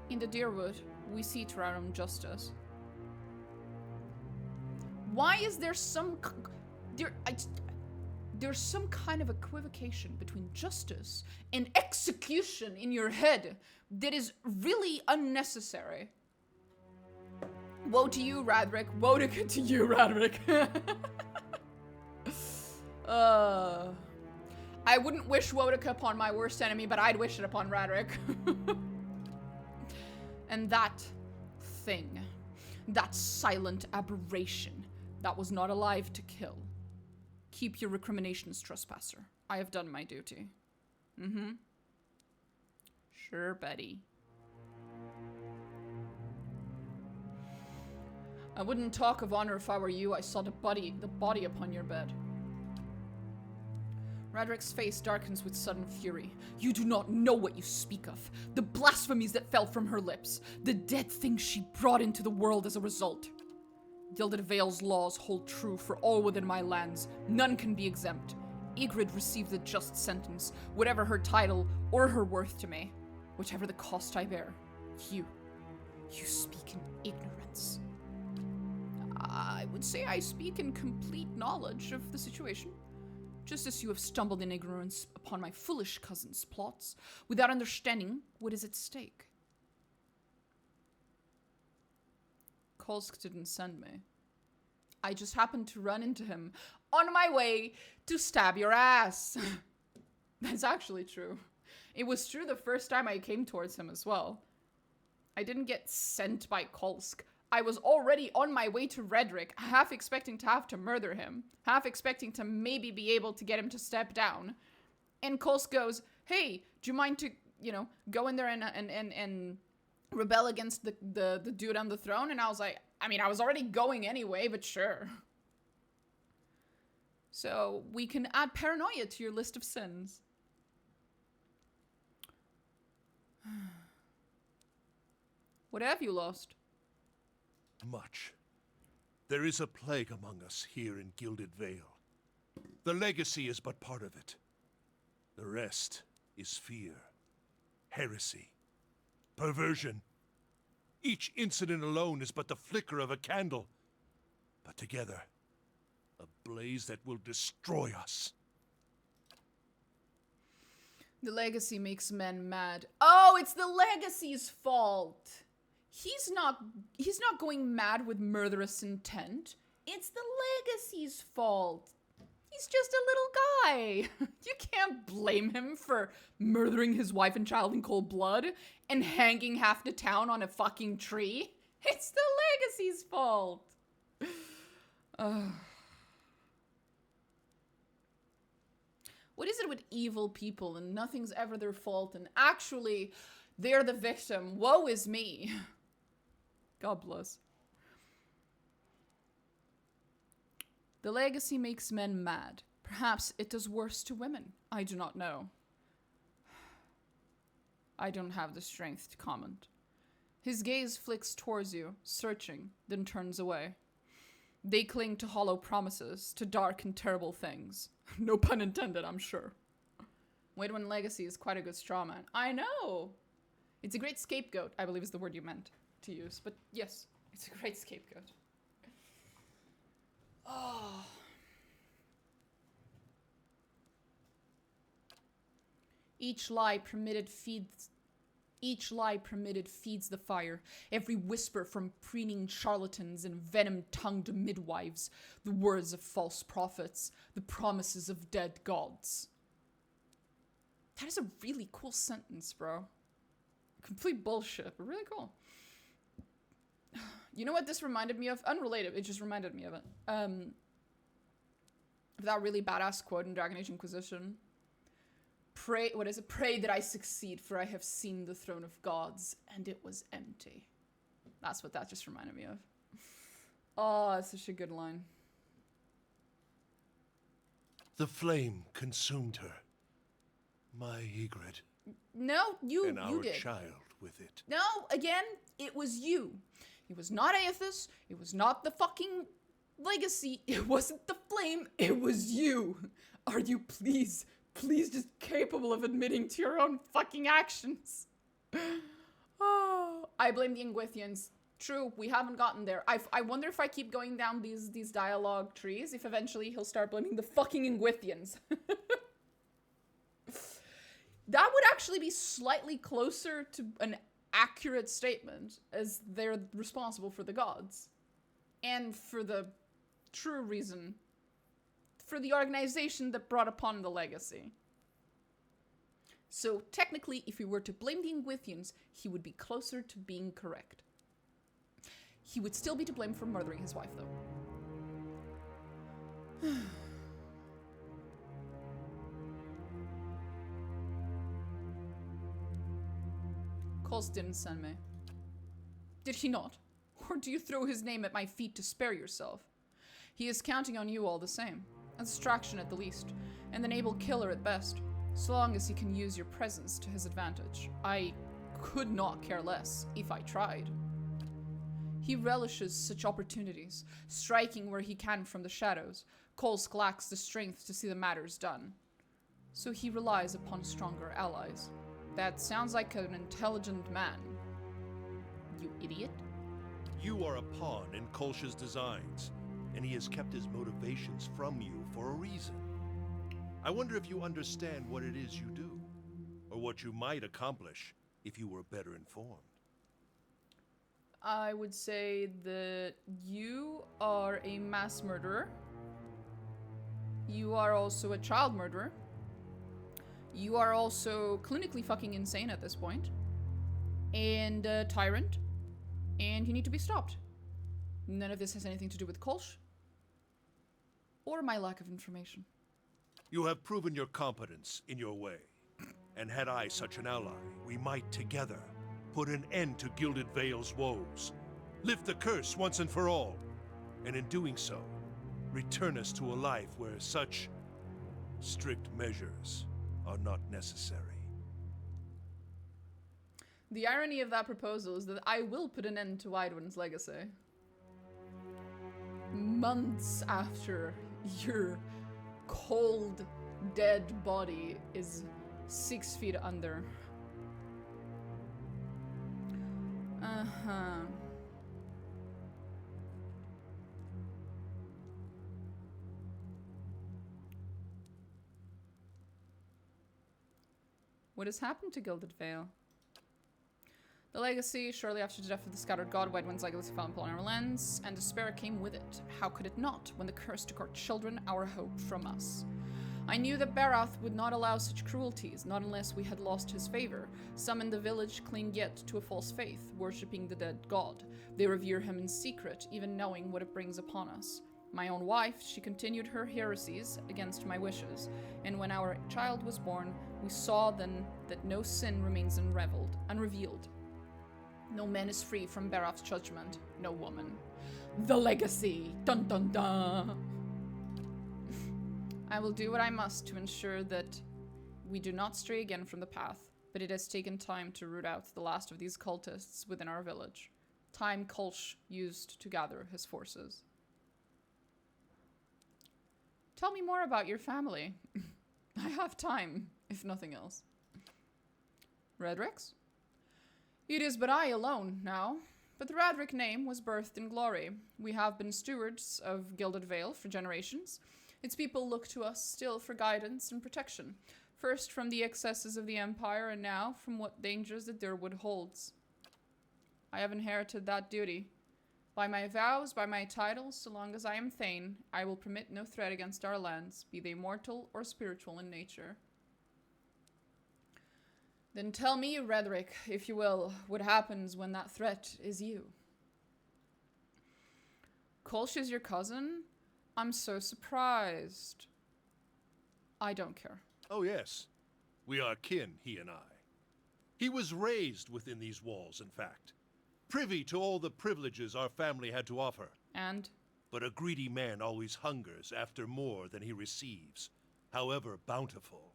In the Deerwood, we see Tyrant justice. Why is there some... There's some kind of equivocation between justice and execution in your head that is really unnecessary. Woe to you, Radric. Woe to you, Radric. I wouldn't wish Wodica upon my worst enemy, but I'd wish it upon Radric. And that thing, that silent aberration, that was not alive to kill. Keep your recriminations, trespasser. I have done my duty. Sure, Betty. I wouldn't talk of honor if I were you. I saw the body upon your bed. Radric's face darkens with sudden fury. You do not know what you speak of. The blasphemies that fell from her lips. The dead things she brought into the world as a result. Gilded Vale's laws hold true for all within my lands. None can be exempt. Ygritte received a just sentence, whatever her title or her worth to me. Whichever the cost I bear. You speak in ignorance. I would say I speak in complete knowledge of the situation. Just as you have stumbled in ignorance upon my foolish cousin's plots, without understanding what is at stake. Kolsk didn't send me. I just happened to run into him on my way to stab your ass. That's actually true. It was true the first time I came towards him as well. I didn't get sent by Kolsk. I was already on my way to Redrick, half expecting to have to murder him, half expecting to maybe be able to get him to step down. And Kolsk goes, hey, do you mind to, go in there and rebel against the dude on the throne? And I was like, I mean, I was already going anyway, but sure. So we can add paranoia to your list of sins. What have you lost? Much. There is a plague among us here in Gilded Vale. The legacy is but part of it. The rest is fear, heresy, perversion. Each incident alone is but the flicker of a candle, but together, a blaze that will destroy us. The legacy makes men mad. Oh, it's the legacy's fault. He's not going mad with murderous intent. It's the legacy's fault. He's just a little guy. You can't blame him for murdering his wife and child in cold blood and hanging half the town on a fucking tree. It's the legacy's fault. What is it with evil people and nothing's ever their fault and actually they're the victim? Woe is me. God bless. The legacy makes men mad. Perhaps it does worse to women. I do not know. I don't have the strength to comment. His gaze flicks towards you, searching, then turns away. They cling to hollow promises, to dark and terrible things. No pun intended, I'm sure. Waidwen Legacy is quite a good straw man. I know! It's a great scapegoat, I believe is the word you meant to use. But yes, it's a great scapegoat. Oh. Each lie permitted feeds the fire. Every whisper from preening charlatans and venom-tongued midwives. The words of false prophets. The promises of dead gods. That is a really cool sentence, bro. Complete bullshit, but really cool. You know what this reminded me of? Unrelated, it just reminded me of it. That really badass quote in Dragon Age Inquisition. Pray, what is it? Pray that I succeed, for I have seen the throne of gods, and it was empty. That's what that just reminded me of. Oh, that's such a good line. The flame consumed her. My Ygritte. No, you and our did. child with it. No, again, it was you. It was not Aethys. It was not the fucking Legacy, it wasn't the flame, it was you. Are you please just capable of admitting to your own fucking actions? Oh, I blame the Ingwithians. True, we haven't gotten there. I wonder if I keep going down these dialogue trees, if eventually he'll start blaming the fucking Ingwithians. That would actually be slightly closer to an accurate statement, as they're responsible for the gods. And for the true reason. For the organization that brought upon the legacy. So, technically, if we were to blame the Ingwithians, he would be closer to being correct. He would still be to blame for murdering his wife, though. Coles didn't send me. Did he not? Or do you throw his name at my feet to spare yourself? He is counting on you all the same. A distraction at the least, and an able killer at best, so long as he can use your presence to his advantage. I could not care less if I tried. He relishes such opportunities, striking where he can from the shadows. Kolsk lacks the strength to see the matters done, so he relies upon stronger allies. That sounds like an intelligent man. You idiot. You are a pawn in Kolsch's designs, and he has kept his motivations from you for a reason. I wonder if you understand what it is you do, or what you might accomplish if you were better informed. I would say that you are a mass murderer. You are also a child murderer. You are also clinically fucking insane at this point. And a tyrant. And you need to be stopped. None of this has anything to do with Kolsch. Or my lack of information. You have proven your competence in your way. And had I such an ally, we might together put an end to Gilded Vale's woes, lift the curse once and for all, and in doing so, return us to a life where such strict measures are not necessary. The irony of that proposal is that I will put an end to Widewind's legacy. Months after your cold, dead body is 6 feet under. What has happened to Gilded Vale? The legacy, shortly after the death of the scattered god, Widewind's legacy fell upon our lands, and despair came with it. How could it not, when the curse took our children, our hope, from us? I knew that Barath would not allow such cruelties, not unless we had lost his favor. Some in the village cling yet to a false faith, worshipping the dead god. They revere him in secret, even knowing what it brings upon us. My own wife, she continued her heresies against my wishes, and when our child was born, we saw then that no sin remains unrevealed. No man is free from Barath's judgment, no woman. The legacy! Dun dun dun! I will do what I must to ensure that we do not stray again from the path, but it has taken time to root out the last of these cultists within our village. Time Kolsch used to gather his forces. Tell me more about your family. I have time, if nothing else. Redrix? It is but I alone now, but the Radric name was birthed in glory. We have been stewards of Gilded Vale for generations. Its people look to us still for guidance and protection, first from the excesses of the Empire and now from what dangers the Durwood holds. I have inherited that duty. By my vows, by my titles, so long as I am Thane, I will permit no threat against our lands, be they mortal or spiritual in nature. Then tell me, Redric, if you will, what happens when that threat is you. Kolsch is your cousin? I'm so surprised. I don't care. Oh yes, we are kin, he and I. He was raised within these walls, in fact. Privy to all the privileges our family had to offer. And? But a greedy man always hungers after more than he receives, however bountiful.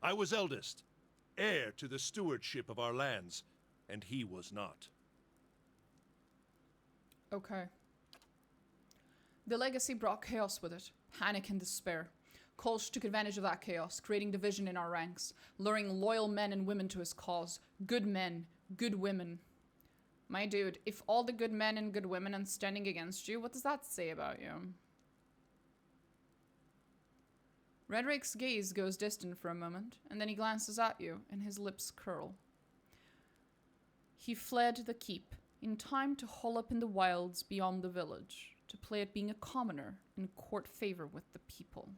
I was eldest, heir to the stewardship of our lands, and he was not. Okay. The legacy brought chaos with it, panic and despair. Kolsch took advantage of that chaos, creating division in our ranks, luring loyal men and women to his cause. Good men, good women. My dude, if all the good men and good women are standing against you, what does that say about you? Redrick's gaze goes distant for a moment, and then he glances at you, and his lips curl. He fled the keep, in time to hole up in the wilds beyond the village, to play at being a commoner and court favor with the people.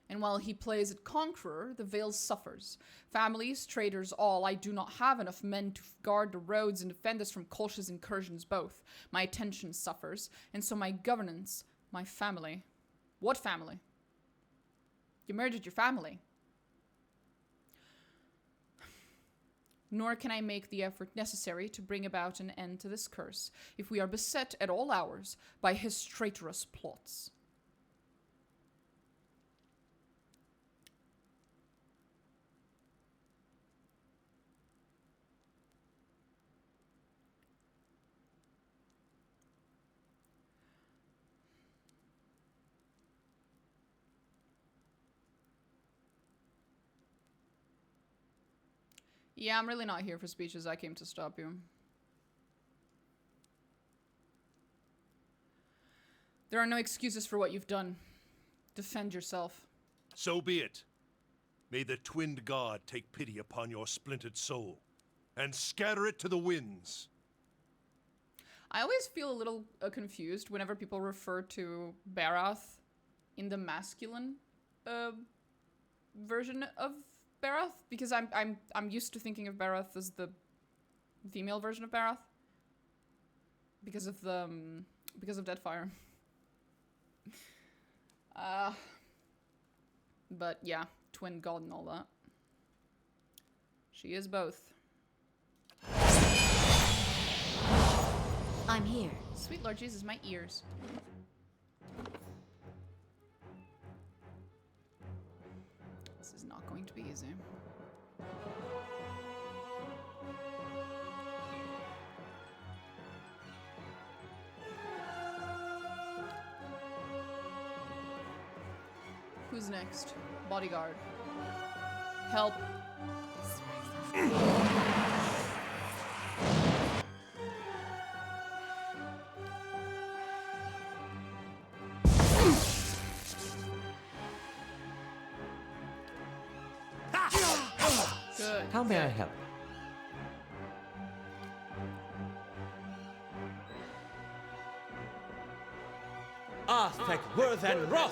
And while he plays at conqueror, the Vale suffers. Families, traders, all. I do not have enough men to guard the roads and defend us from Kolsch's incursions both. My attention suffers, and so my governance, my family. What family? You murdered your family. Nor can I make the effort necessary to bring about an end to this curse, if we are beset at all hours by his traitorous plots. Yeah, I'm really not here for speeches. I came to stop you. There are no excuses for what you've done. Defend yourself. So be it. May the twinned god take pity upon your splintered soul, and scatter it to the winds. I always feel a little confused whenever people refer to Barath in the masculine version of Barath, because I'm used to thinking of Barath as the female version of Barath because of Deadfire. But yeah, twin god and all that. She is both. I'm here. Sweet Lord Jesus, my ears. This is not going to be easy. Who's next? Bodyguard. Help. Good. How may I help? Arthek Worth and Wrath!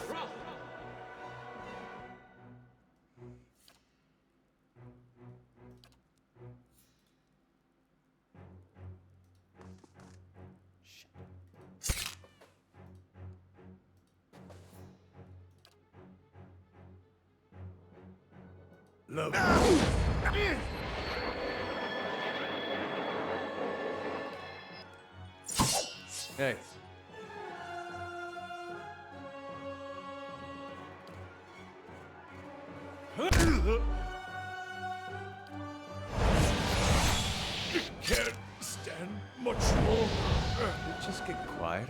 Love. Hey. Can't stand much more. Just get quieter.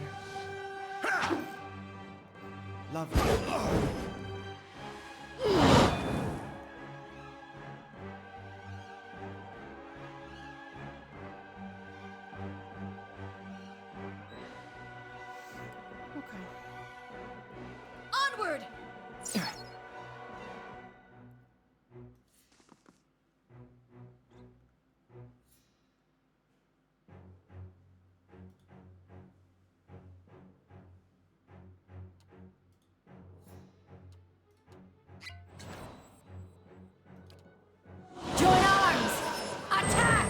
Lovely. Okay. Onward! Join arms! Attack!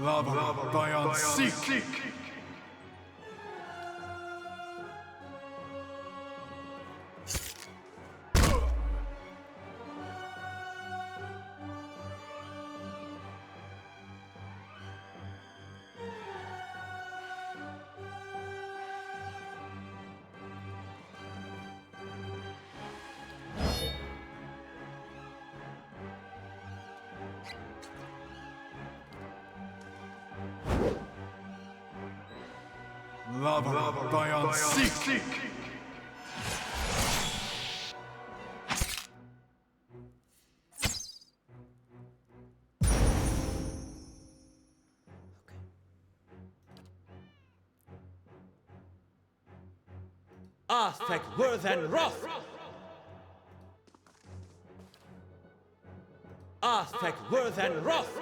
Lava, Dion, seek! Lava Dion Seek. Arthek Worthen Roth! Arthek Worthen Roth!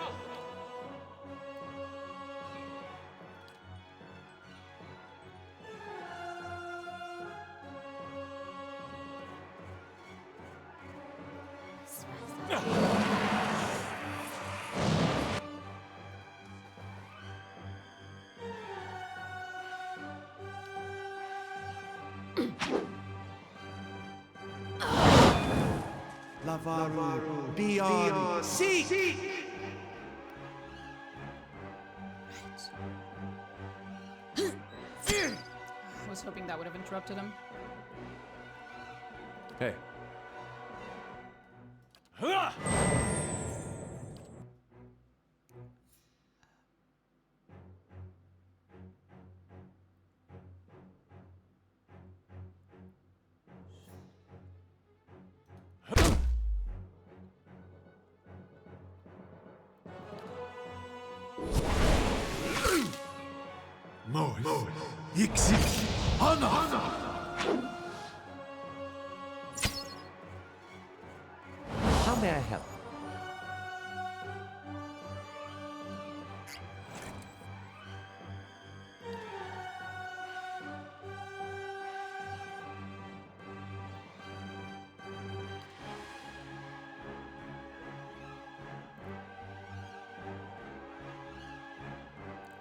Lavaru Dion Seek. I was hoping that would have interrupted him. Hey. Mois. Ixik. Hana. How may I help?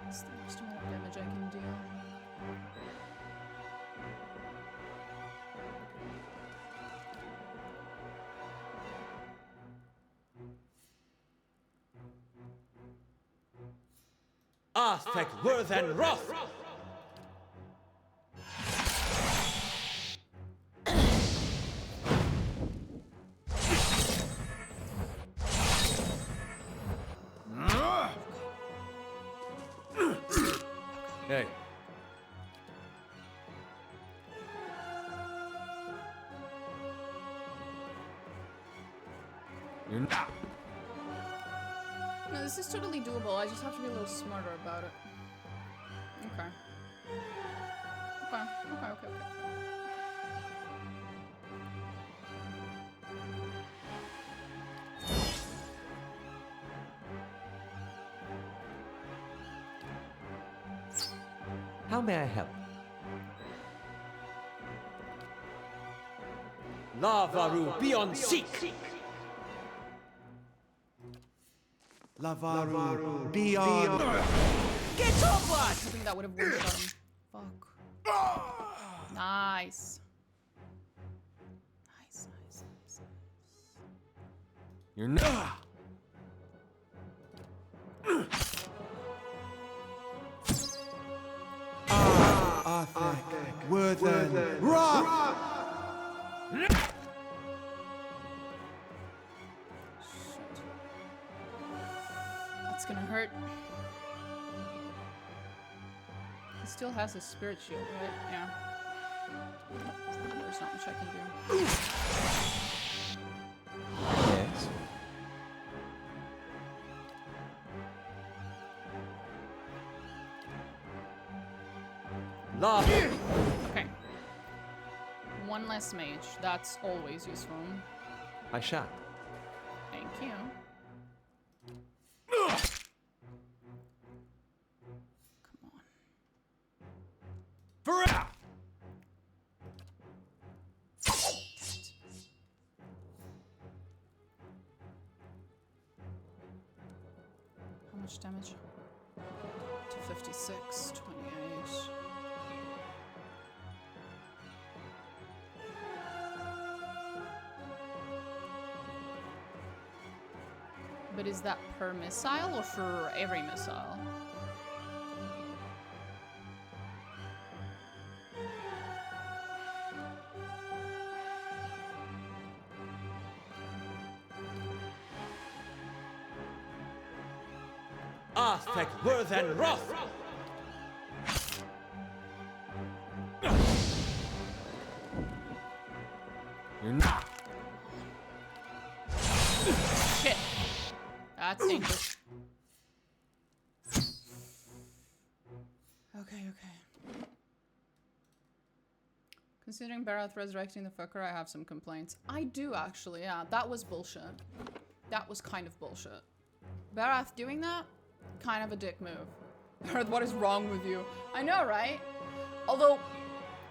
What's the most amount of damage I can deal? Arthek Worthen Roth! Hey. You're not. No, this is totally doable. I just have to be a little smarter about it. Okay. Okay. How may I help? Lavaru Beyond Seek! Lavaru Dion. Get off I us! think that would have worked on him. Fuck. Nice. Nice. You're not. Arthek Worthen Roth. Shit. That's gonna hurt. He still has his spirit shield, right? Yeah. There's not much I can do. Yes. Okay. One less mage. That's always useful. I shall. Thank you. Come on. Forever! How much damage? 256, 28. But is that per missile or for every missile? Arthek Worthen Roth! Shit. That's dangerous. Okay. Considering Barath resurrecting the fucker, I have some complaints. I do, actually, yeah. That was bullshit. That was kind of bullshit. Barath doing that? Kind of a dick move. Barath, what is wrong with you? I know, right? Although,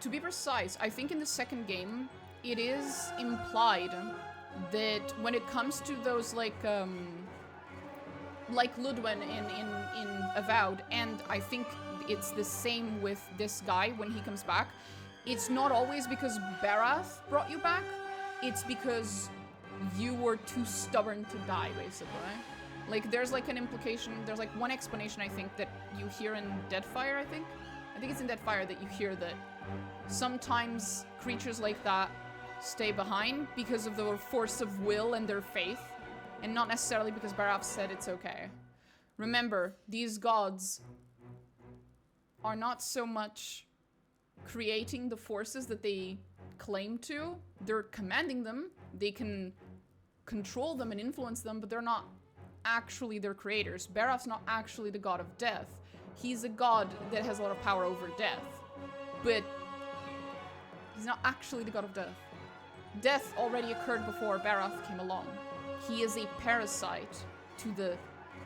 to be precise, I think in the second game, it is implied that when it comes to those, like Ludwig in Avowed, and I think it's the same with this guy when he comes back, it's not always because Barath brought you back, it's because you were too stubborn to die, basically. Like, there's like an implication, there's like one explanation, I think, that you hear in Deadfire, I think it's in Deadfire that you hear that sometimes creatures like that stay behind because of their force of will and their faith, and not necessarily because Barath said it's okay. Remember, these gods are not so much creating the forces that they claim to. They're commanding them, they can control them and influence them, but they're not actually their creators. Barath's not actually the god of death. He's a god that has a lot of power over death, but he's not actually the god of death. Death already occurred before Barath came along. He is a parasite to the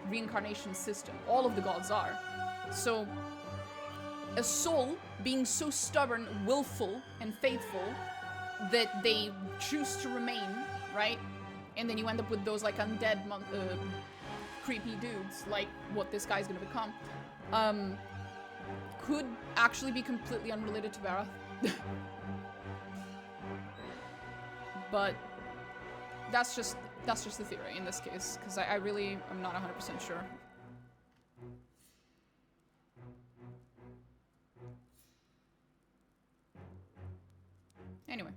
reincarnation system. All of the gods are. So, a soul being so stubborn, willful, and faithful that they choose to remain, right? And then you end up with those like undead, creepy dudes, like what this guy's gonna become, could actually be completely unrelated to Barath. But that's just the theory in this case, because I really am not 100% sure. Anyway.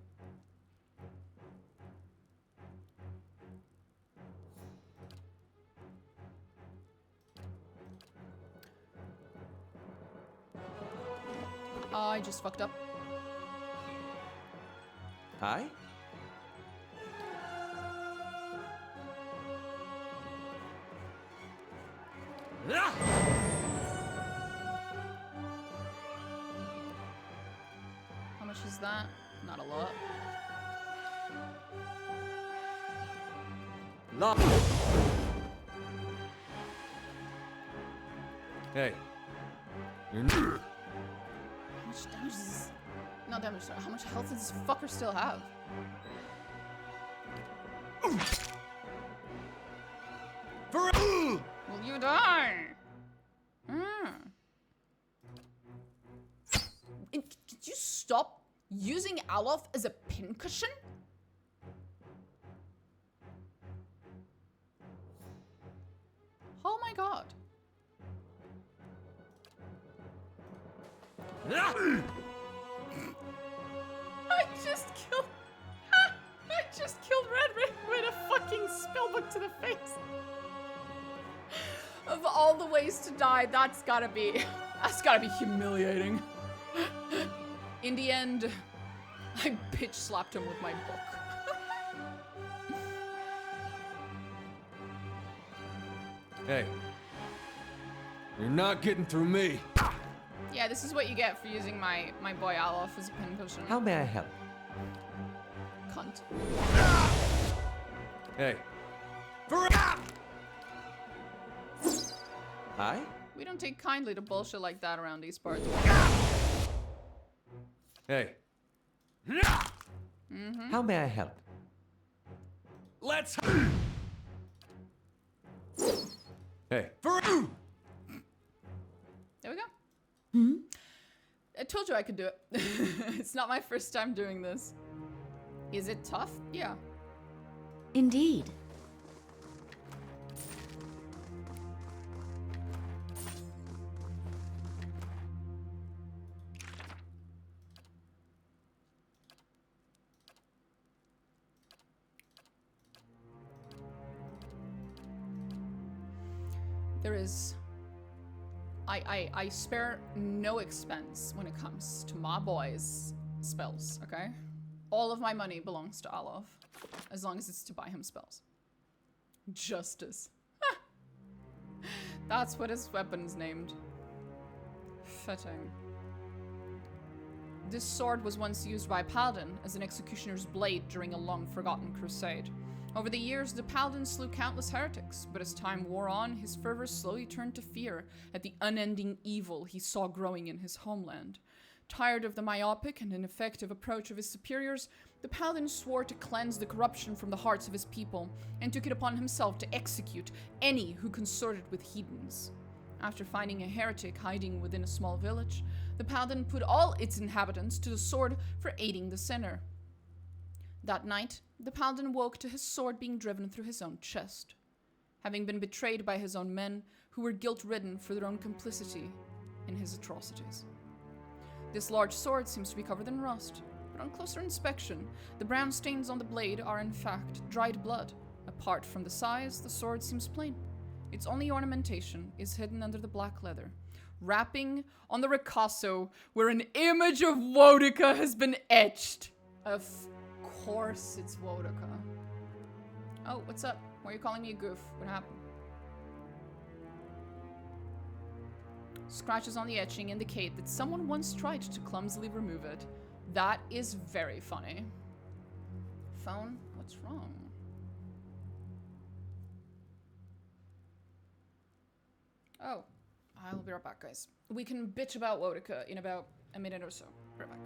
I just fucked up. Hi? How much is that? Not a lot. Hey. You're How much damage is this? Not damage, sorry. How much health does this fucker still have? Will you die? And could you stop using Alof as a pincushion? Oh my god. I just killed Red with a fucking spellbook to the face. Of all the ways to die, that's gotta be humiliating. In the end, I bitch slapped him with my book. Hey. You're not getting through me. Yeah, this is what you get for using my boy Alof as a pincushion. How may I help? Cunt. Hey. Hi? We don't take kindly to bullshit like that around these parts. Hey. How may I help? Let's. Hey. There we go. I told you I could do it. It's not my first time doing this. Is it tough? Yeah. Indeed. There is... I spare no expense when it comes to my boy's spells, okay? All of my money belongs to Alof, as long as it's to buy him spells. Justice. That's what his weapon's named. Fitting. This sword was once used by Paladin as an executioner's blade during a long-forgotten crusade. Over the years, the Paladin slew countless heretics, but as time wore on, his fervor slowly turned to fear at the unending evil he saw growing in his homeland. Tired of the myopic and ineffective approach of his superiors, the Paladin swore to cleanse the corruption from the hearts of his people, and took it upon himself to execute any who consorted with heathens. After finding a heretic hiding within a small village, the Paladin put all its inhabitants to the sword for aiding the sinner. That night, the Paladin woke to his sword being driven through his own chest, having been betrayed by his own men who were guilt-ridden for their own complicity in his atrocities. This large sword seems to be covered in rust, but on closer inspection, the brown stains on the blade are in fact dried blood. Apart from the size, the sword seems plain. Its only ornamentation is hidden under the black leather, wrapping on the ricasso where an image of Wodica has been etched. Of course it's Wodica. Oh, what's up? Why are you calling me a goof? What happened? Scratches on the etching indicate that someone once tried to clumsily remove it. That is very funny. Phone? What's wrong? Oh, I'll be right back, guys. We can bitch about Wodica in about a minute or so. Right back.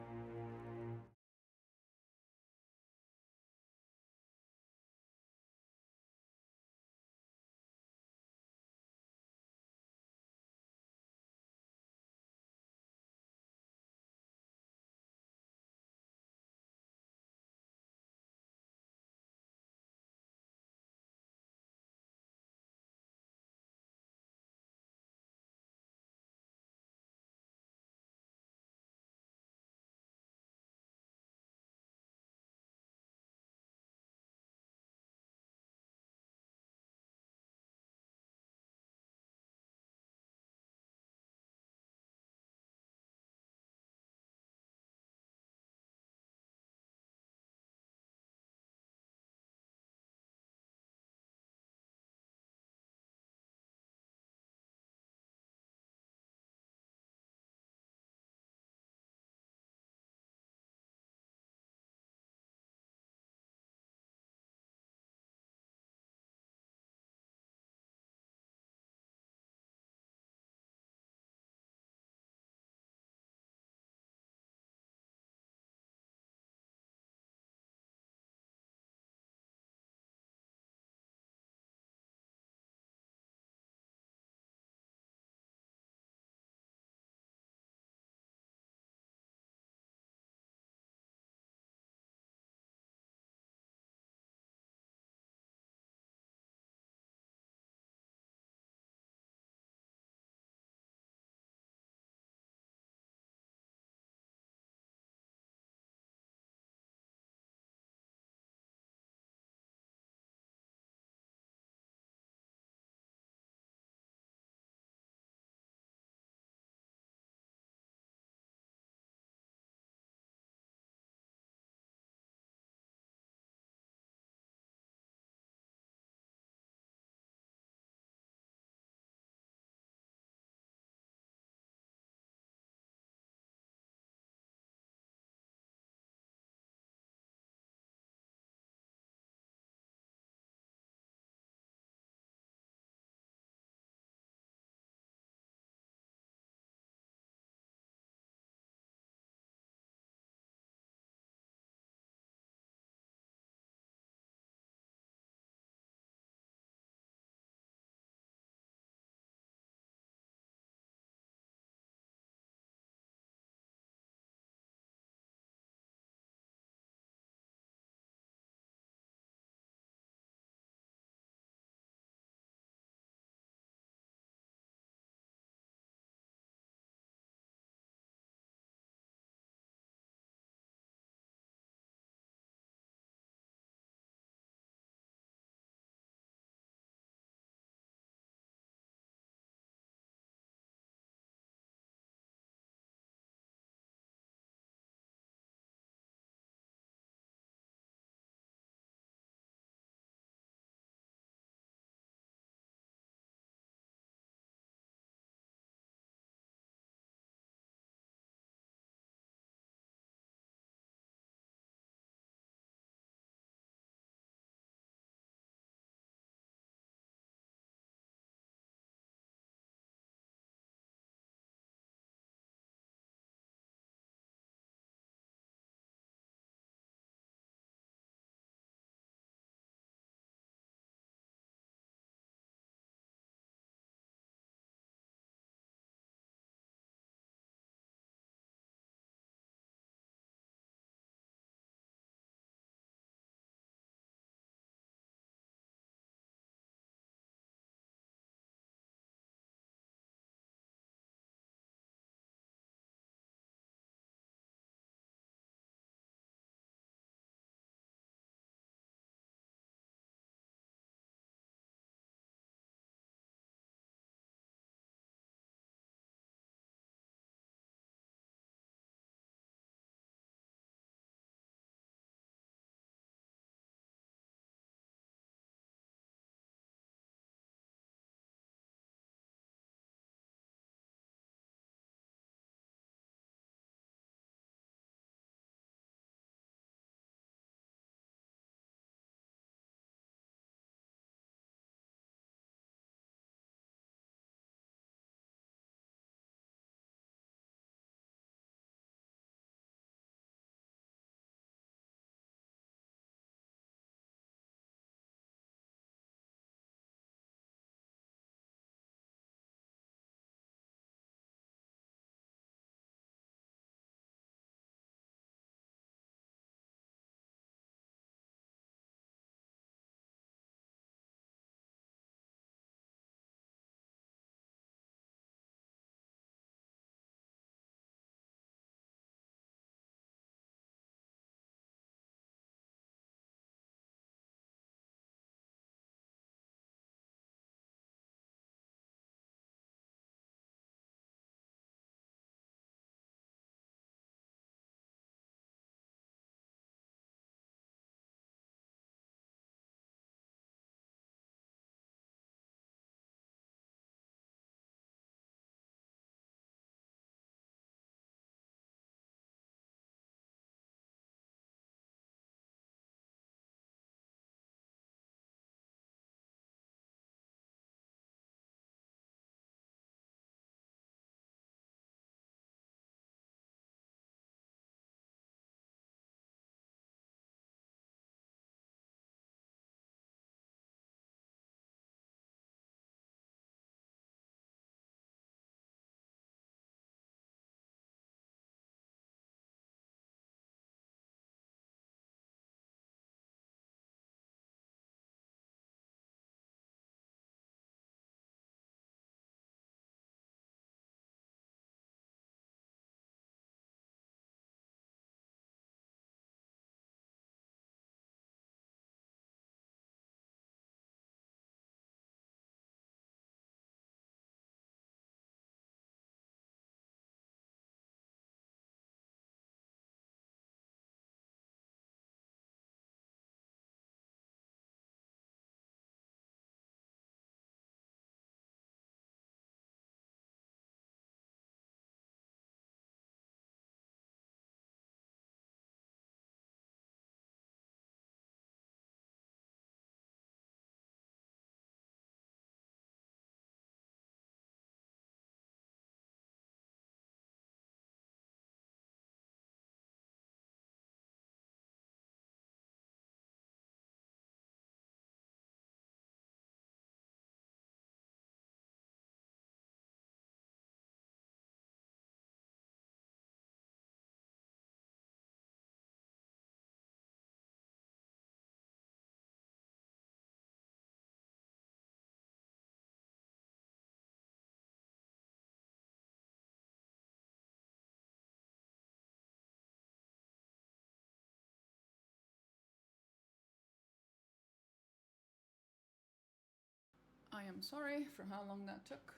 I am sorry for how long that took.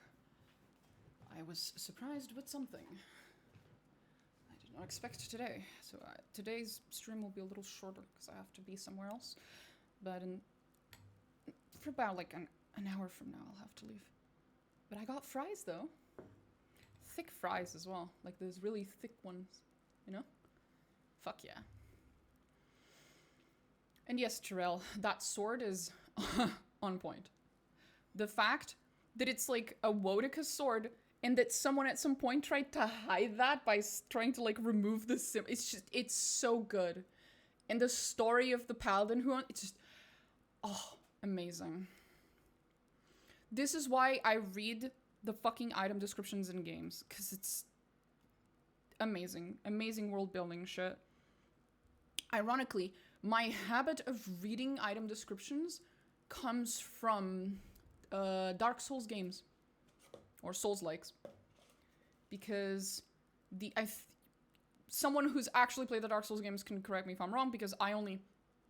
I was surprised with something. I did not expect today. So today's stream will be a little shorter because I have to be somewhere else. But for about like an hour from now, I'll have to leave. But I got fries though. Thick fries as well. Like those really thick ones, you know? Fuck yeah. And yes, Terrell, that sword is on point. The fact that it's like a Wodica sword and that someone at some point tried to hide that by trying to like remove the sim. It's so good. And the story of the paladin who, it's just, oh, amazing. This is why I read the fucking item descriptions in games, because it's amazing. Amazing world building shit. Ironically, my habit of reading item descriptions comes from Dark Souls games. Or Souls-likes. Because someone who's actually played the Dark Souls games can correct me if I'm wrong, because I only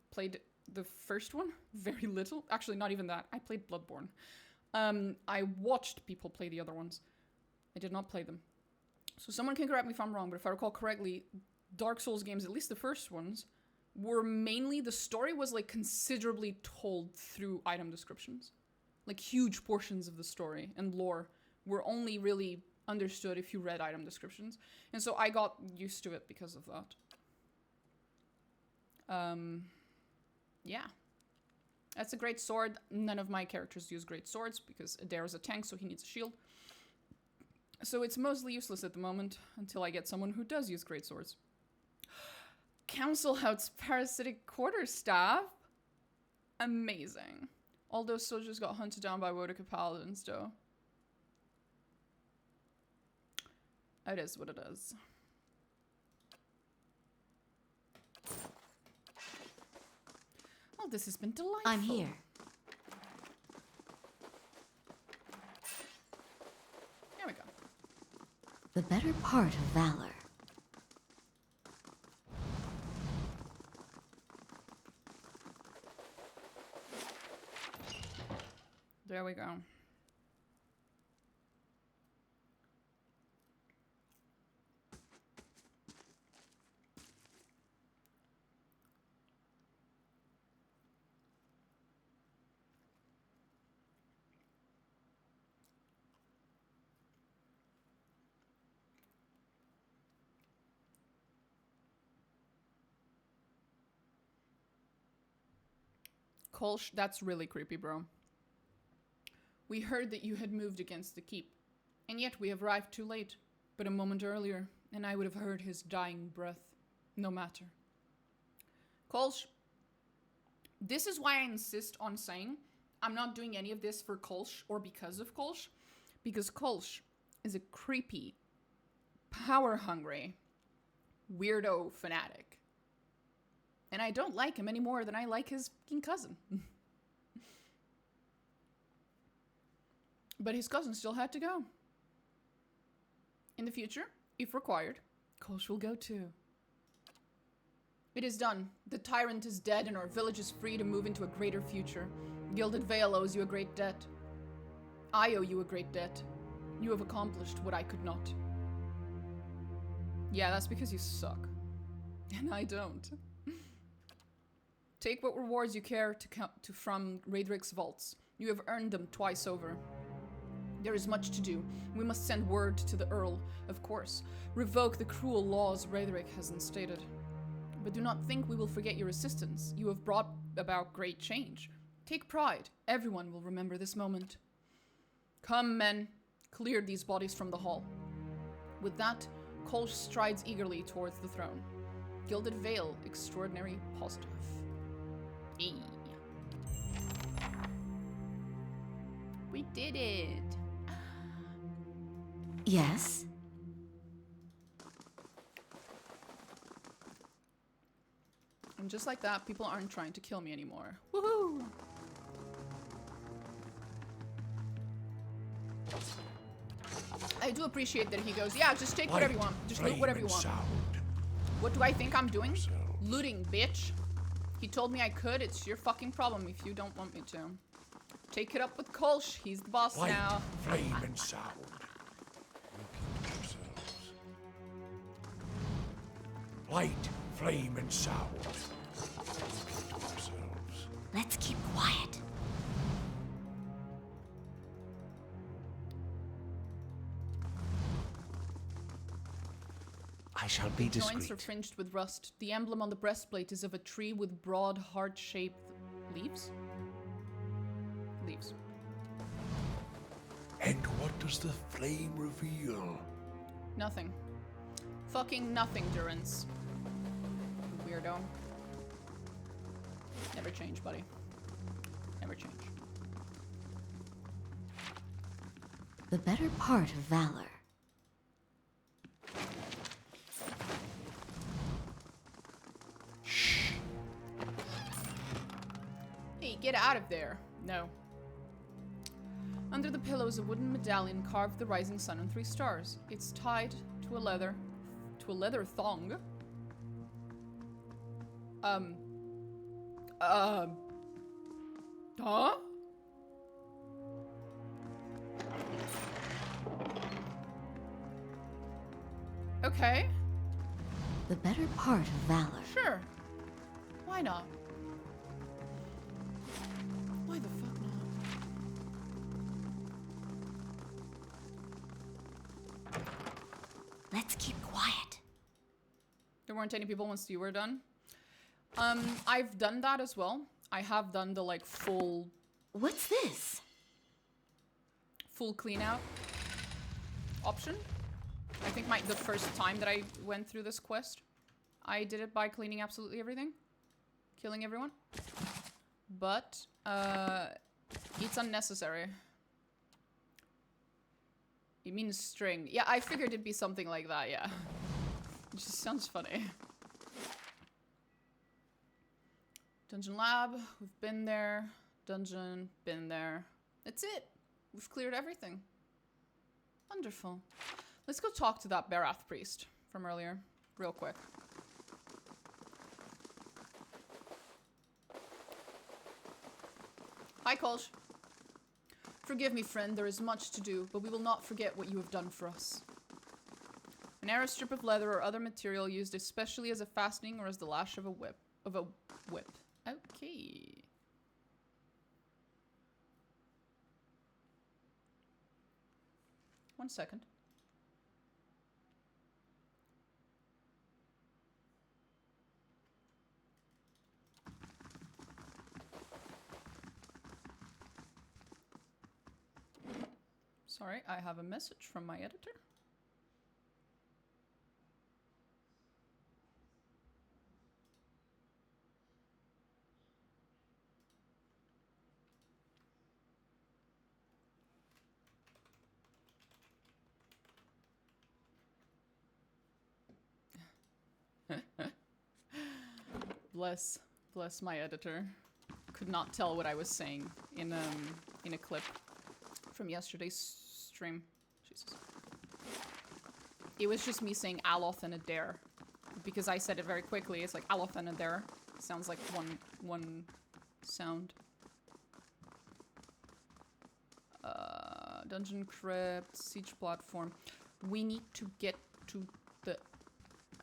played the first one very little. Actually, not even that. I played Bloodborne. I watched people play the other ones. I did not play them. So someone can correct me if I'm wrong, but if I recall correctly, Dark Souls games, at least the first ones, were mainly, the story was like considerably told through item descriptions. Like huge portions of the story and lore were only really understood if you read item descriptions. And so I got used to it because of that. Yeah. That's a great sword. None of my characters use great swords because Adair is a tank, so he needs a shield. So it's mostly useless at the moment until I get someone who does use great swords. Council House Parasitic Quarterstaff. Amazing. All those soldiers got hunted down by Wodica paladins, though. It is what it is. Well, this has been delightful. I'm here. There we go. The better part of valor. There we go. Kolsch, that's really creepy, bro. We heard that you had moved against the keep, and yet we have arrived too late, but a moment earlier, and I would have heard his dying breath. No matter. Kolsch, this is why I insist on saying I'm not doing any of this for Kolsch or because of Kolsch, because Kolsch is a creepy, power-hungry, weirdo fanatic. And I don't like him any more than I like his fucking cousin. But his cousin still had to go. In the future, if required, Kolsch will go too. It is done. The tyrant is dead and our village is free to move into a greater future. Gilded Vale owes you a great debt. I owe you a great debt. You have accomplished what I could not. Yeah, that's because you suck. And I don't. Take what rewards you care to from Raedric's vaults. You have earned them twice over. There is much to do. We must send word to the Earl, of course. Revoke the cruel laws Raedric has instated. But do not think we will forget your assistance. You have brought about great change. Take pride. Everyone will remember this moment. Come, men. Clear these bodies from the hall. With that, Kolsch strides eagerly towards the throne. Gilded Vale, extraordinary positive. Hey. We did it. Yes? And just like that, people aren't trying to kill me anymore. Woohoo! I do appreciate that he goes, yeah, just take whatever you want. Just loot whatever you want. What do I think I'm doing? Looting, bitch. He told me I could. It's your fucking problem if you don't want me to. Take it up with Kolsch. He's the boss Light, now. flame, and sound. Repeat yourselves. Light, flame, and sound. Repeat yourselves. Let's keep quiet. I shall be Joints are discreet. fringed with rust. The emblem on the breastplate is of a tree with broad, heart-shaped leaves. Leaves. And what does the flame reveal? Nothing. Fucking nothing, Durance. Weirdo. Never change, buddy. Never change. The better part of valor. Hey, get out of there. No. Under the pillow is a wooden medallion carved with the rising sun and 3 stars. It's tied to a leather thong. Huh? Okay, The better part of valor. sure. Why not? Why the fuck not? Let's keep quiet. There weren't any people once you were done. I've done that as well. I have done the like full What's this? clean out option. I think the first time that I went through this quest, I did it by cleaning absolutely everything, killing everyone. But it's unnecessary. It means string. Yeah, I figured it'd be something like that. Yeah, it just sounds funny. Dungeon lab, we've been there. Dungeon, been there. That's it. We've cleared everything. Wonderful. Let's go talk to that Barath priest from earlier, real quick. Hi, Kolsch. Forgive me, friend, there is much to do, but we will not forget what you have done for us. An arrow strip of leather or other material used especially as a fastening or as the lash of a whip. Okay. One second. Sorry, I have a message from my editor. Bless my editor. Could not tell what I was saying in a clip from yesterday's stream. Jesus. It was just me saying Aloth and Adair. Because I said it very quickly. It's like Aloth and Adair. Sounds like one sound. Dungeon crypt, siege platform. We need to get to the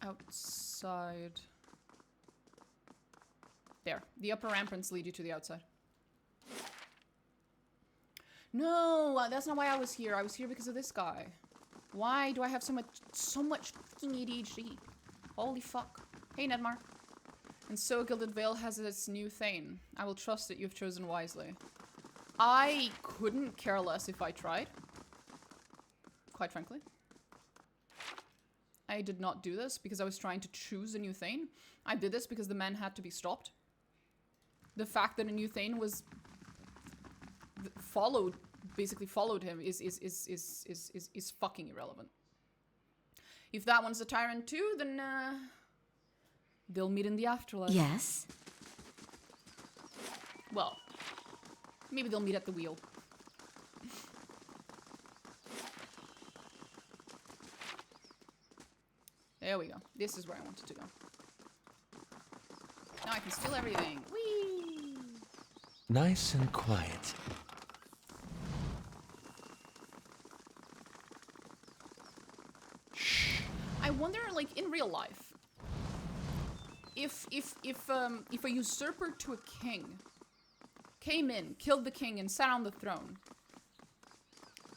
outside. There. The upper ramparts lead you to the outside. No, that's not why I was here. I was here because of this guy. Why do I have so much fucking ADHD? Holy fuck. Hey, Nedmar. And so Gilded Vale has its new Thane. I will trust that you've chosen wisely. I couldn't care less if I tried. Quite frankly. I did not do this because I was trying to choose a new Thane. I did this because the man had to be stopped. The fact that a new Thane was basically followed him is fucking irrelevant. If that one's a tyrant too, then they'll meet in the afterlife. Yes? Well, maybe they'll meet at the wheel. There we go. This is where I wanted to go. Now I can steal everything. Whee! Nice and quiet. real life, if a usurper to a king came in, killed the king, and sat on the throne,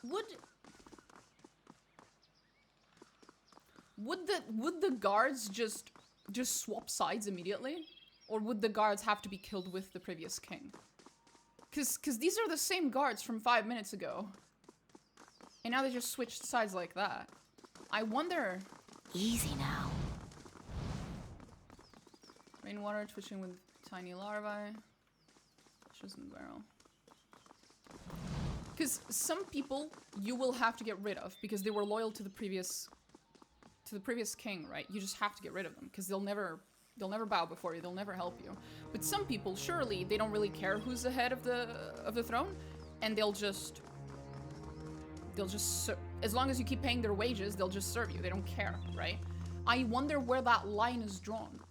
would the guards just swap sides immediately, or would the guards have to be killed with the previous king? Cause these are the same guards from 5 minutes ago, and now they just switched sides like that. I wonder. Easy now. Rainwater twitching with tiny larvae. Fishes in the barrel. Because some people you will have to get rid of because they were loyal to the previous king, right? You just have to get rid of them because they'll never bow before you. They'll never help you. But some people, surely they don't really care who's ahead of the throne, and they'll just as long as you keep paying their wages, they'll just serve you. They don't care, right? I wonder where that line is drawn.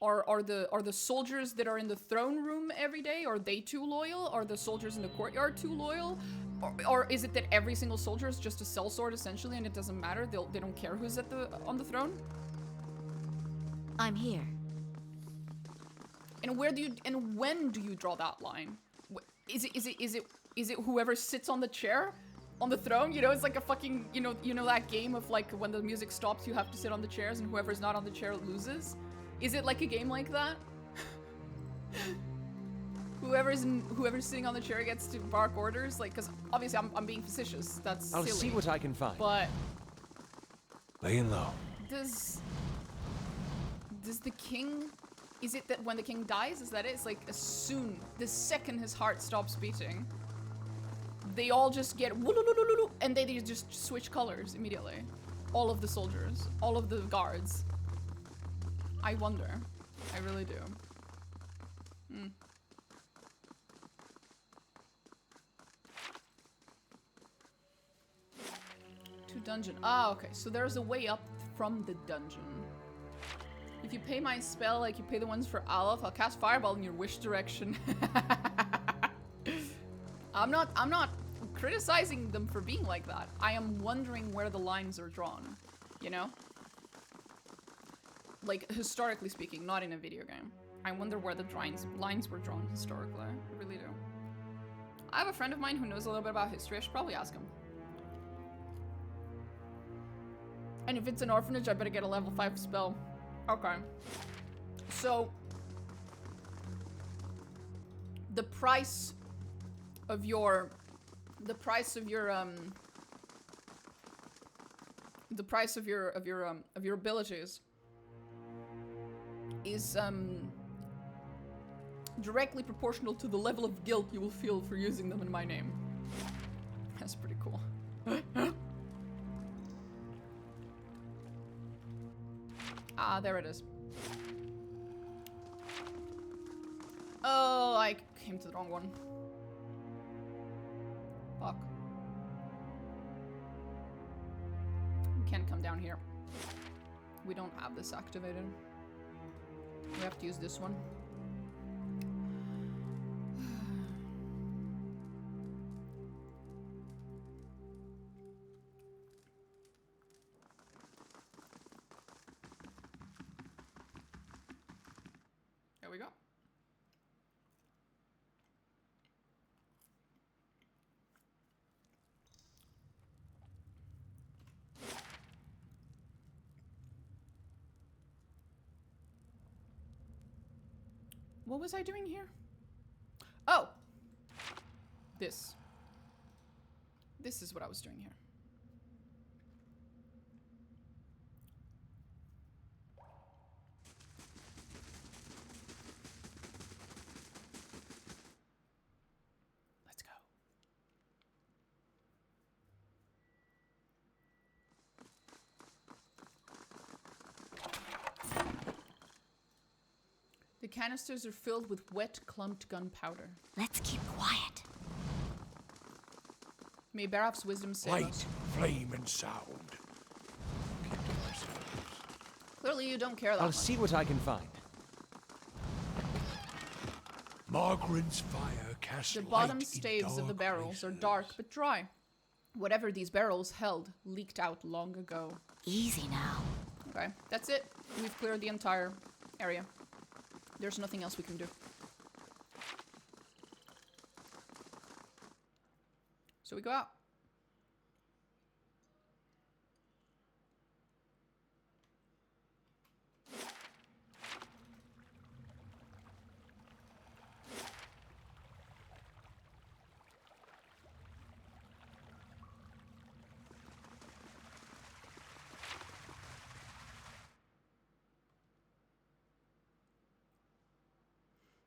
Are the soldiers that are in the throne room every day, are they too loyal? Are the soldiers in the courtyard too loyal? Or is it that every single soldier is just a sellsword essentially, and it doesn't matter? They don't care who's on the throne? I'm here. And when do you draw that line? Is it whoever sits on the chair, on the throne? You know, it's like a fucking, you know that game of like when the music stops, you have to sit on the chairs, and whoever's not on the chair loses. Is it like a game like that? Whoever's sitting on the chair gets to bark orders, like, because obviously I'm being facetious. That's I'll silly. see what I can find. But Laying low. does the king? Is it that when the king dies, is that it? It's like the second his heart stops beating, they all just get woo-loo-loo-loo-loo, and they just switch colors immediately. All of the soldiers, all of the guards. I wonder. I really do. To dungeon. Ah, okay. So there's a way up from the dungeon. If you pay my spell like you pay the ones for Aleph, I'll cast Fireball in your wish direction. I'm not criticizing them for being like that. I am wondering where the lines are drawn, you know? Like, historically speaking, not in a video game. I wonder where the lines were drawn historically. I really do. I have a friend of mine who knows a little bit about history. I should probably ask him. And if it's an orphanage, I better get a level 5 spell. Okay. So, the price of your abilities is directly proportional to the level of guilt you will feel for using them in my name. That's pretty cool. Ah, there it is. Oh, I came to the wrong one. Fuck. We can't come down here. We don't have this activated. We have to use this one. There we go. What was I doing here? Oh! This. This is what I was doing here. Let's go. The canisters are filled with wet, clumped gunpowder. Let's keep quiet. May Baraf's wisdom save Light, us. flame, and sound. Keep to ourselves. Clearly you don't care that I'll much. see what I can find. Margaret's fire casts The light bottom in staves of the dark barrels are places. dark but dry. Whatever these barrels held leaked out long ago. Easy now. Okay, that's it. We've cleared the entire area. There's nothing else we can do. So we go out.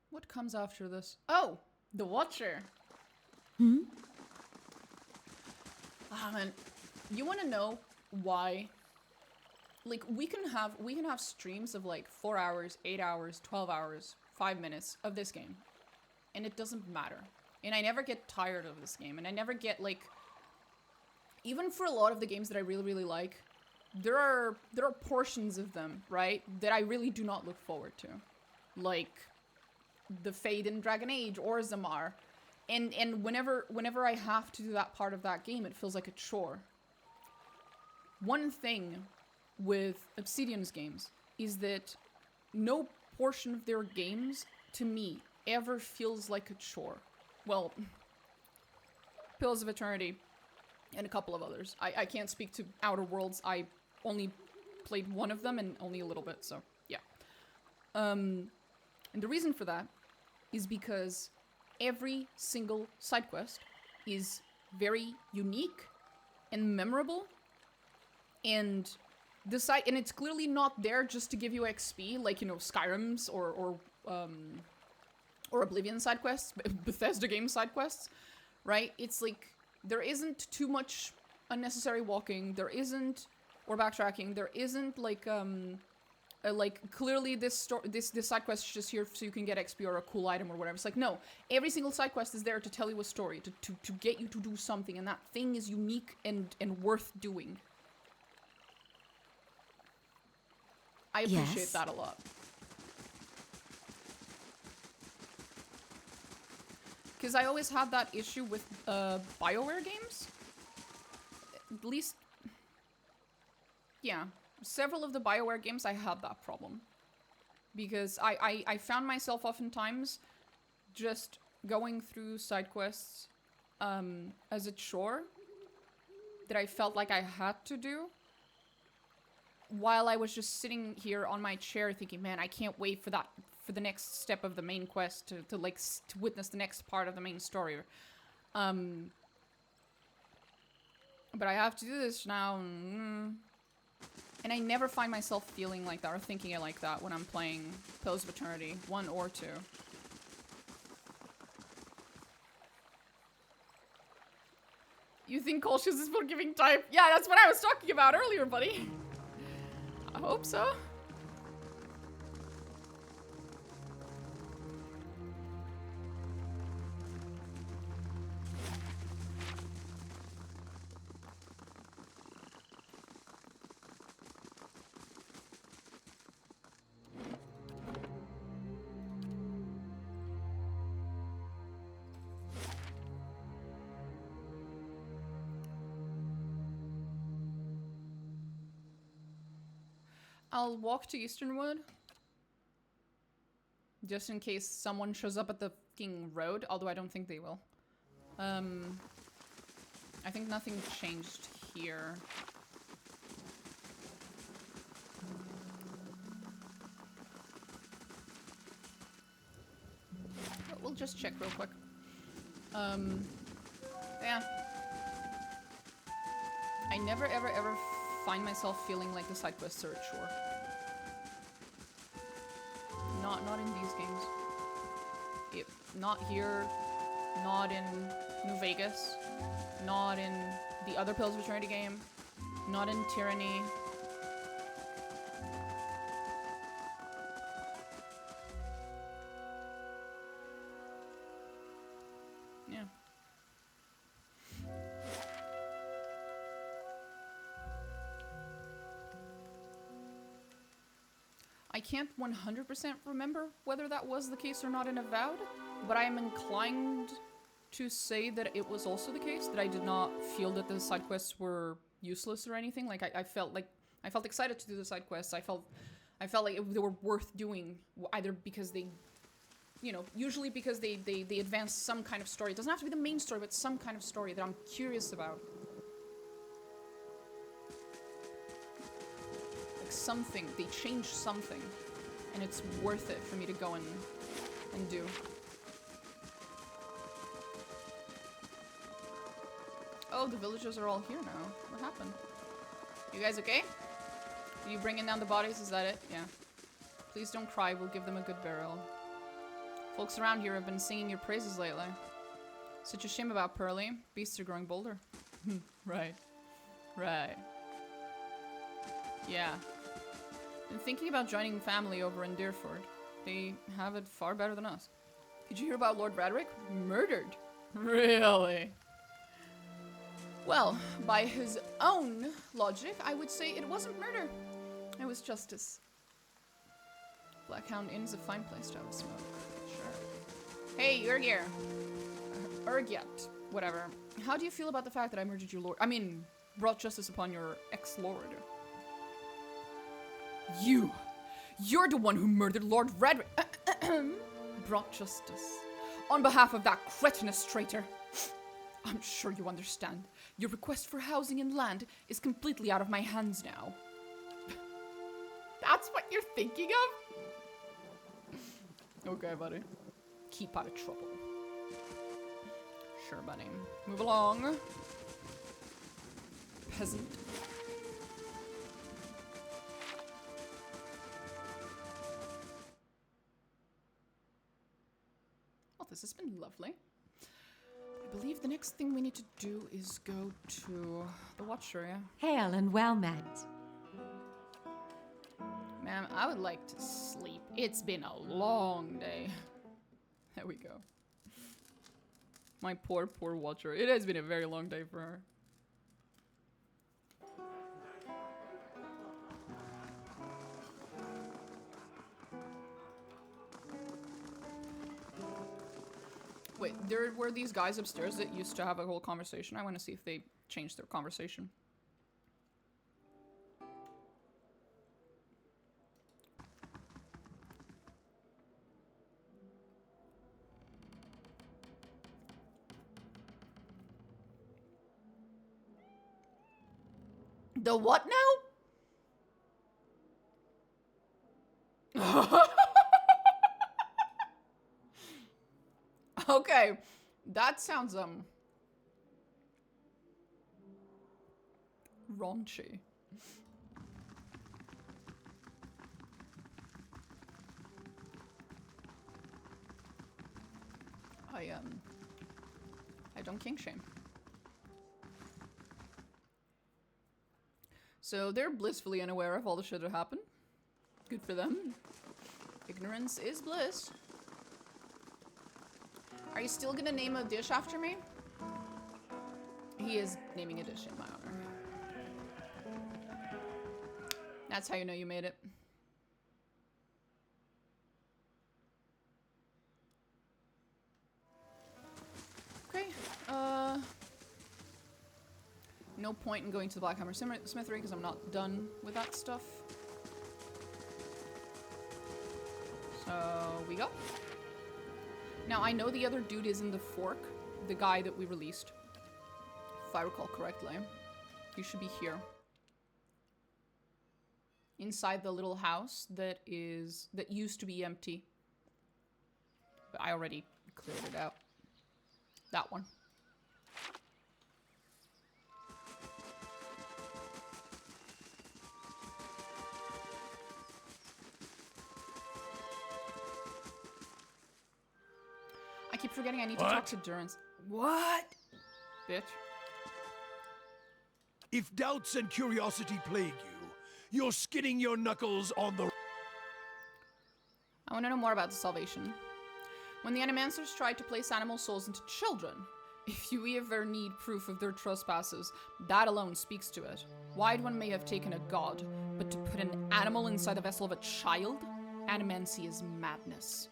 What comes after this? Oh, the Watcher. Ah, man, you want to know why? Like, we can have streams of like 4 hours, 8 hours, 12 hours, 5 minutes of this game, and it doesn't matter. And I never get tired of this game, and I never get like, even for a lot of the games that I really, really like, there are portions of them, right, that I really do not look forward to, like the Fade in Dragon Age or Zamar. And whenever I have to do that part of that game, it feels like a chore. One thing with Obsidian's games is that no portion of their games, to me, ever feels like a chore. Well, Pillars of Eternity and a couple of others. I can't speak to Outer Worlds. I only played one of them and only a little bit, so yeah. And the reason for that is because every single side quest is very unique and memorable, and and it's clearly not there just to give you XP, like, you know, Skyrim's or Oblivion side quests, Bethesda game side quests, right? It's like there isn't too much unnecessary walking, there isn't, or backtracking, there isn't like clearly this side quest is just here so you can get XP or a cool item or whatever. It's like, no, every single side quest is there to tell you a story, to get you to do something, and that thing is unique and worth doing. I appreciate that a lot. Because I always had that issue with BioWare games. At least, yeah. Several of the BioWare games, I had that problem. Because I found myself oftentimes just going through side quests as a chore that I felt like I had to do, while I was just sitting here on my chair thinking, man, I can't wait for the next step of the main quest to witness the next part of the main story. But I have to do this now. And I never find myself feeling like that or thinking it like that when I'm playing Pillars of Eternity 1 or 2. You think Colchis is forgiving type? Yeah, that's what I was talking about earlier, buddy. I hope so. I'll walk to Easternwood. Just in case someone shows up at the fucking road, although I don't think they will. I think nothing changed here. But we'll just check real quick. Yeah. I never ever find myself feeling like the side quests are a chore. Not in these games. Not here. Not in New Vegas. Not in the other Pillars of Eternity game. Not in Tyranny. Yeah. I can't 100% remember whether that was the case or not in Avowed, but I am inclined to say that it was also the case, that I did not feel that the side quests were useless or anything. Like, I felt like I felt excited to do the side quests. I felt like they were worth doing, either because they, you know, usually because they advance some kind of story. It doesn't have to be the main story, but some kind of story that I'm curious about. Like something, they change something, and it's worth it for me to go and do. Oh, the villagers are all here now. What happened? You guys okay? Are you bringing down the bodies? Is that it? Yeah. Please don't cry. We'll give them a good burial. Folks around here have been singing your praises lately. Such a shame about Pearly. Beasts are growing bolder. Right. Right. Yeah. Been thinking about joining family over in Deerford. They have it far better than us. Did you hear about Lord Radric? Murdered. Really? Well, by his own logic, I would say it wasn't murder. It was justice. Blackhound Inn's a fine place to have a smoke. Sure. Hey, Urgir. Urgyat. Whatever. How do you feel about the fact that I murdered your lord? I mean, brought justice upon your ex-lord. You're the one who murdered Lord Radric. Brought justice. On behalf of that cretinous traitor. I'm sure you understand. Your request for housing and land is completely out of my hands now. That's what you're thinking of? Okay, buddy. Keep out of trouble. Sure, buddy. Move along. Peasant. Well, this has been lovely. I believe the next thing we need to do is go to the watch area. Hail and well met. Ma'am, I would like to sleep. It's been a long day. There we go. My poor, poor watcher. It has been a very long day for her. Wait, there were these guys upstairs that used to have a whole conversation. I want to see if they changed their conversation. The what now? Okay, that sounds raunchy. I don't kink shame. So they're blissfully unaware of all the shit that happened. Good for them. Ignorance is bliss. Are you still gonna name a dish after me? He is naming a dish in my honor. That's how you know you made it. Okay, no point in going to the Blackhammer Smithery because I'm not done with that stuff. So we go. Now I know the other dude is in the fork, the guy that we released. If I recall correctly. He should be here. Inside the little house that used to be empty. But I already cleared it out. That one. I keep forgetting I need to talk to Durance. What? Bitch. If doubts and curiosity plague you, you're skinning your knuckles on the... I want to know more about the salvation. When the Animancers tried to place animal souls into children, if you ever need proof of their trespasses, that alone speaks to it. Why'd one may have taken a god, but to put an animal inside the vessel of a child? Animancy is madness.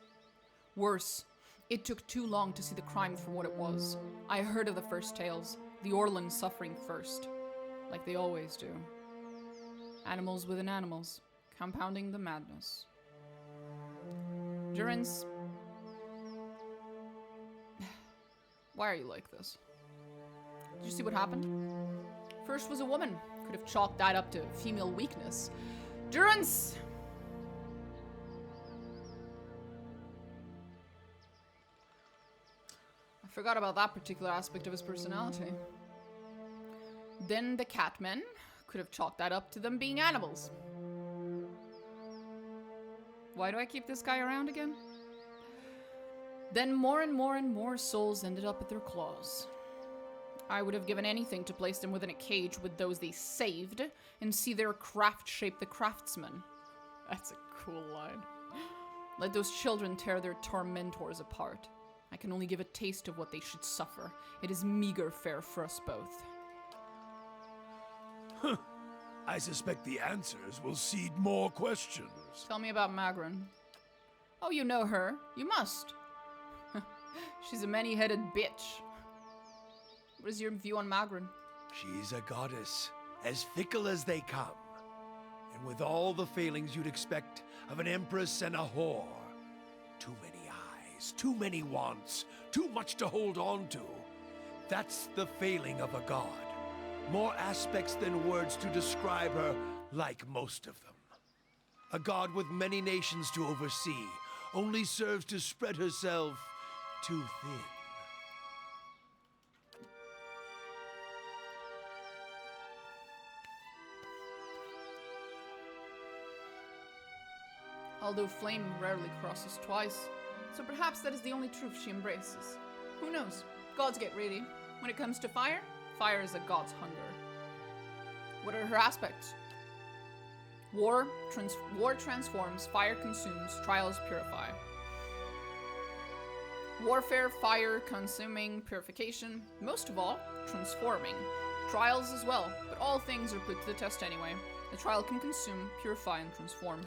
Worse, it took too long to see the crime for what it was. I heard of the first tales, the Orlans suffering first, like they always do. Animals within animals, compounding the madness. Durance, why are you like this? Did you see what happened? First was a woman. Could have chalked that up to female weakness. Durance! I forgot about that particular aspect of his personality. Then the catmen. Could have chalked that up to them being animals. Why do I keep this guy around again? Then more and more and more souls ended up at their claws. I would have given anything to place them within a cage with those they saved and see their craft shape the craftsman. That's a cool line. Let those children tear their tormentors apart. I can only give a taste of what they should suffer. It is meager fare for us both. I suspect the answers will seed more questions. Tell me about Magrin. Oh, you know her. You must. She's a many-headed bitch. What is your view on Magrin? She's a goddess, as fickle as they come. And with all the failings you'd expect of an empress and a whore. Too many eyes, too many wants, too much to hold on to. That's the failing of a god. More aspects than words to describe her, like most of them. A god with many nations to oversee, only serves to spread herself too thin. Although flame rarely crosses twice, so perhaps that is the only truth she embraces. Who knows? Gods get ready. When it comes to fire, fire is a god's hunger. What are her aspects? War transforms, fire consumes, trials purify. Warfare, fire, consuming, purification, most of all, transforming. Trials as well, but all things are put to the test anyway. The trial can consume, purify, and transform.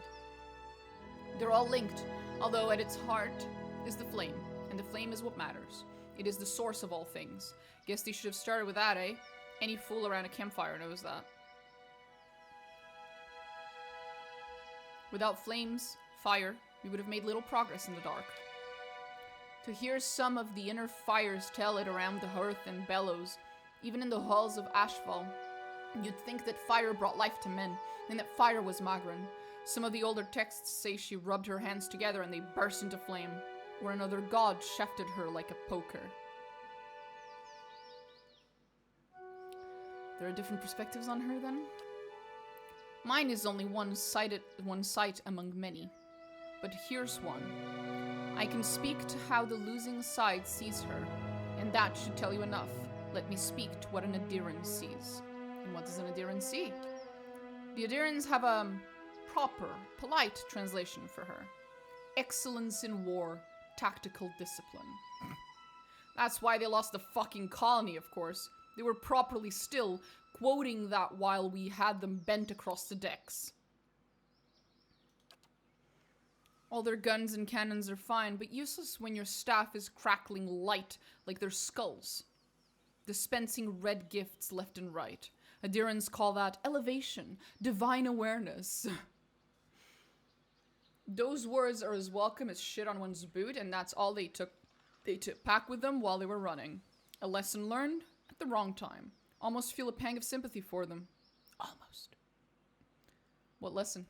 They're all linked, although at its heart is the flame, and the flame is what matters. It is the source of all things. Guess they should have started with that, eh? Any fool around a campfire knows that. Without flames, fire, we would have made little progress in the dark. To hear some of the inner fires tell it around the hearth and bellows, even in the halls of Ashval, you'd think that fire brought life to men, and that fire was Magrin. Some of the older texts say she rubbed her hands together and they burst into flame, or another god shafted her like a poker. There are different perspectives on her then? Mine is only one sight among many, but here's one. I can speak to how the losing side sees her, and that should tell you enough. Let me speak to what an Adiran sees. And what does an Adiran see? The Adirans have a proper, polite translation for her. Excellence in war, tactical discipline. That's why they lost the fucking colony, of course. They were properly still, quoting that while we had them bent across the decks. All their guns and cannons are fine, but useless when your staff is crackling light like their skulls. Dispensing red gifts left and right. Adirans call that elevation, divine awareness. Those words are as welcome as shit on one's boot, and that's all they took back with them while they were running. A lesson learned at the wrong time. Almost feel a pang of sympathy for them. Almost. What lesson?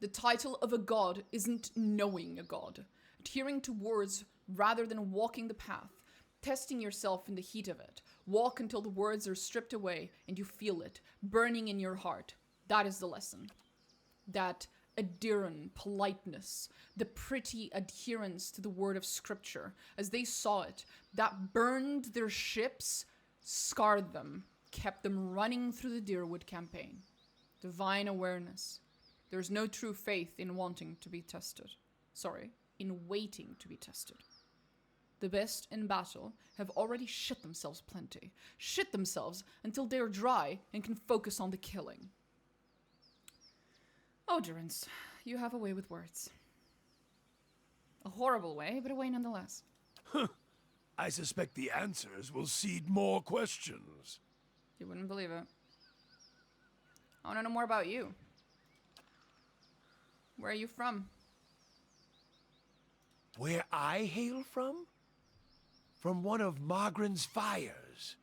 The title of a god isn't knowing a god. Adhering to words rather than walking the path. Testing yourself in the heat of it. Walk until the words are stripped away and you feel it, burning in your heart. That is the lesson. That Adiran politeness, the pretty adherence to the word of scripture, as they saw it, that burned their ships, scarred them, kept them running through the Deerwood campaign. Divine awareness. There's no true faith in wanting to be tested. Sorry, in waiting to be tested. The best in battle have already shit themselves plenty. Shit themselves until they're dry and can focus on the killing. Oh, Durance, you have a way with words. A horrible way, but a way nonetheless. I suspect the answers will seed more questions. You wouldn't believe it. I want to know more about you. Where are you from? Where I hail from? From one of Magran's fires.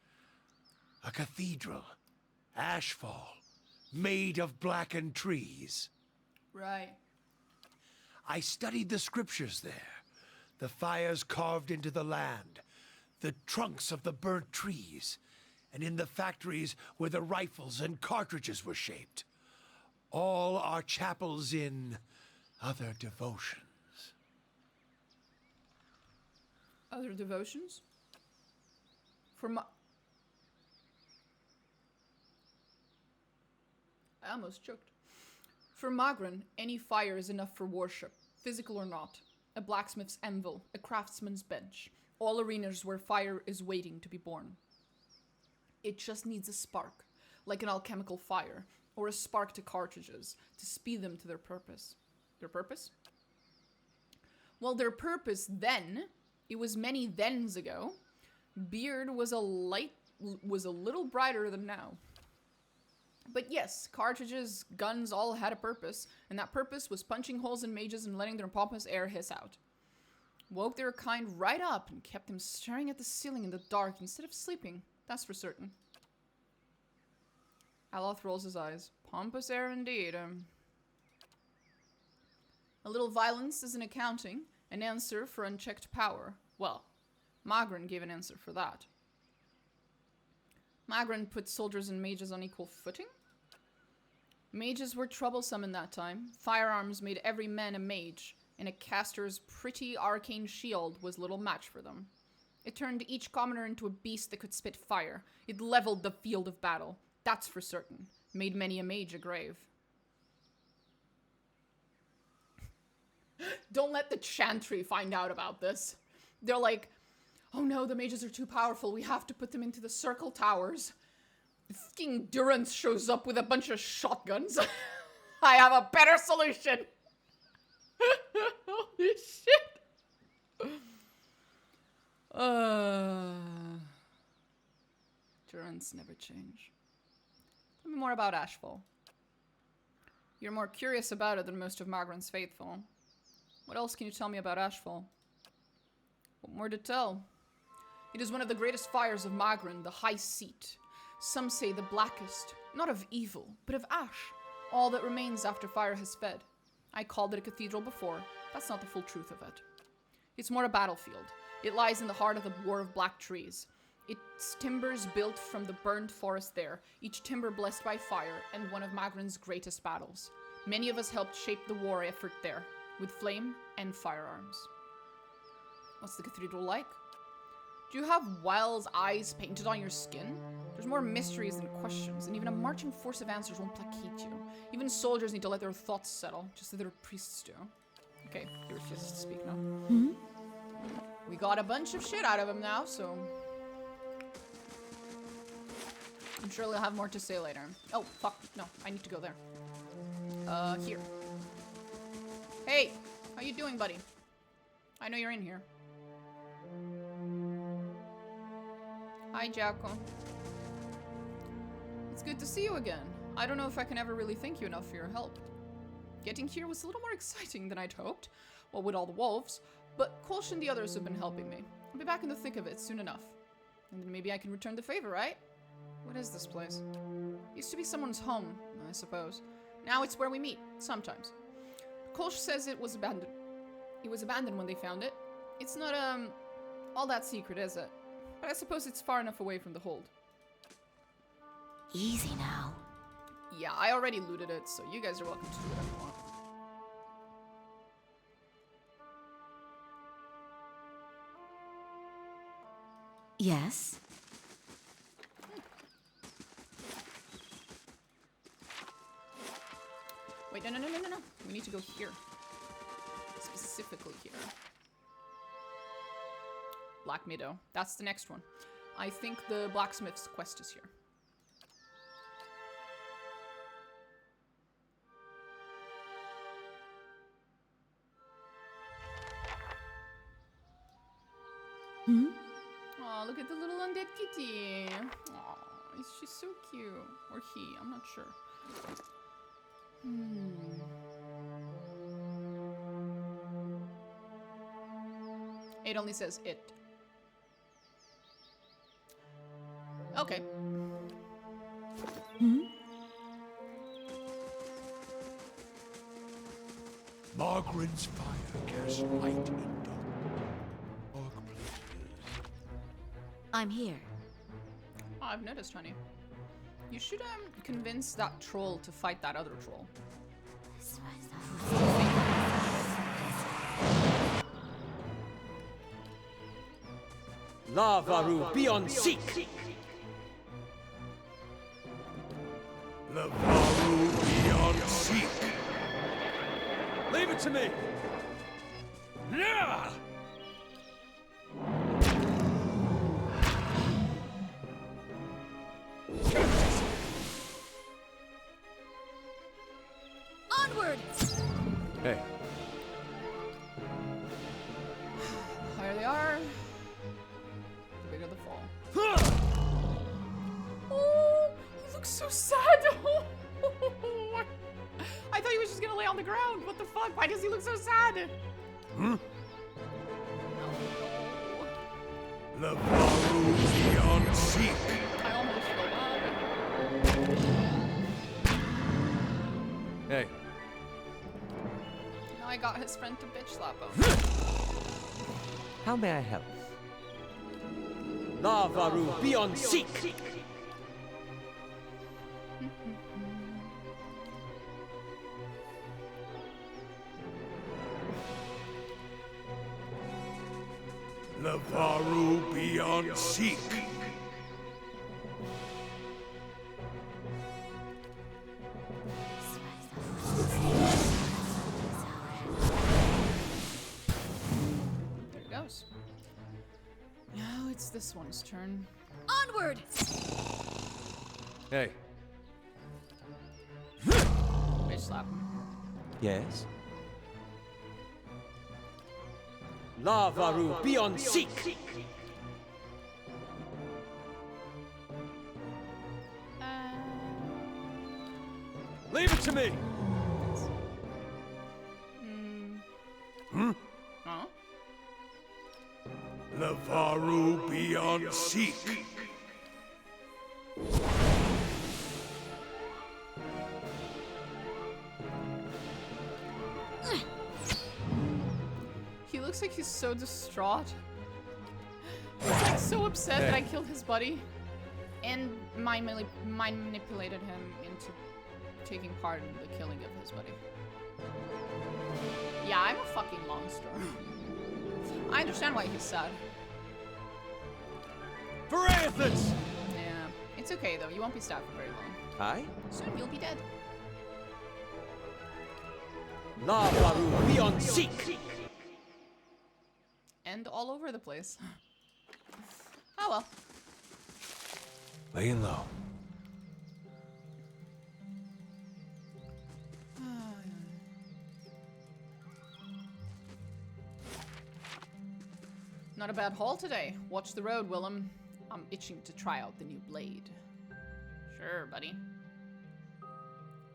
A cathedral. Ashfall. Made of blackened trees. Right. I studied the scriptures there. The fires carved into the land. The trunks of the burnt trees. And in the factories where the rifles and cartridges were shaped. All are chapels in other devotions. Other devotions? I almost choked. For Magran, any fire is enough for worship, physical or not. A blacksmith's anvil, a craftsman's bench. All arenas where fire is waiting to be born. It just needs a spark, like an alchemical fire, or a spark to cartridges, to speed them to their purpose. Their purpose? Well, their purpose then, it was many thens ago, beard was a little brighter than now. But yes, cartridges, guns all had a purpose, and that purpose was punching holes in mages and letting their pompous air hiss out. Woke their kind right up and kept them staring at the ceiling in the dark instead of sleeping, that's for certain. Aloth rolls his eyes. Pompous air indeed. A little violence is an accounting, an answer for unchecked power. Well, Magran gave an answer for that. Magran put soldiers and mages on equal footing? Mages were troublesome in that time. Firearms made every man a mage, and a caster's pretty arcane shield was little match for them. It turned each commoner into a beast that could spit fire. It leveled the field of battle, that's for certain. Made many a mage a grave. Don't let the Chantry find out about this. They're like, oh no, the mages are too powerful. We have to put them into the circle towers. Fucking Durance shows up with a bunch of shotguns. I have a better solution. Holy shit. Durance never change. Tell me more about Ashfall. You're more curious about it than most of Magran's faithful. What else can you tell me about Ashfall? What more to tell? It is one of the greatest fires of Magran, the High Seat. Some say the blackest, not of evil, but of ash. All that remains after fire has fed. I called it a cathedral before. That's not the full truth of it. It's more a battlefield. It lies in the heart of the War of Black Trees. Its timbers built from the burned forest there, each timber blessed by fire, and one of Magran's greatest battles. Many of us helped shape the war effort there, with flame and firearms. What's the cathedral like? Do you have Wild's eyes painted on your skin? There's more mysteries than questions, and even a marching force of answers won't placate you. Even soldiers need to let their thoughts settle, just as their priests do. Okay, he refuses to speak now. We got a bunch of shit out of him now, so... I'm sure he'll have more to say later. Oh, fuck. No, I need to go there. Here. Hey! How you doing, buddy? I know you're in here. Hi, Jacko. It's good to see you again. I don't know if I can ever really thank you enough for your help. Getting here was a little more exciting than I'd hoped, well, with all the wolves, but Kolsch and the others have been helping me. I'll be back in the thick of it soon enough. And then maybe I can return the favor, right? What is this place? Used to be someone's home, I suppose. Now it's where we meet, sometimes. Kolsch says it was abandoned. It was abandoned when they found it. It's not, all that secret, is it? But I suppose it's far enough away from the hold. Easy now. Yeah, I already looted it, so you guys are welcome to do whatever you want. Yes? Wait, no. We need to go here. Specifically here. Black Meadow. That's the next one. I think the blacksmith's quest is here. Aw, look at the little undead kitty. Aw, she's so cute. Or he, I'm not sure. It only says it. Okay. Margaret's fire casts light in dark places. I'm here. Oh, I've noticed, honey. You should convince that troll to fight that other troll. Lavaru beyond seek. Lavaru beyond seek. Leave it to me. Yeah. Onward! Hey, The higher they are, the bigger the fall. Oh, he looks so sad. I thought he was just gonna lay on the ground. What the fuck? Why does he look so sad? Lavaru beyond seek. I almost feel bad. hey. Now I got his friend to bitch slap him. How may I help? Lavaru beyond seek. Lavaru beyond seek. There it goes. Now it's this one's turn. Onward! Hey. Bitch slap him. Yes? Lavaru beyond seek. Leave it to me. Huh? Lavaru beyond seek. He looks like he's so distraught. He's like so upset that I killed his buddy and mind manipulated him into taking part in the killing of his buddy. Yeah, I'm a fucking monster. I understand why he's sad. For Athens. Yeah, it's okay though. You won't be stabbed for very long. I? Soon you'll be dead. Lavaru beyond seek. And all over the place. Oh well. Laying low. Not a bad haul today. Watch the road, Willem. I'm itching to try out the new blade. Sure, buddy.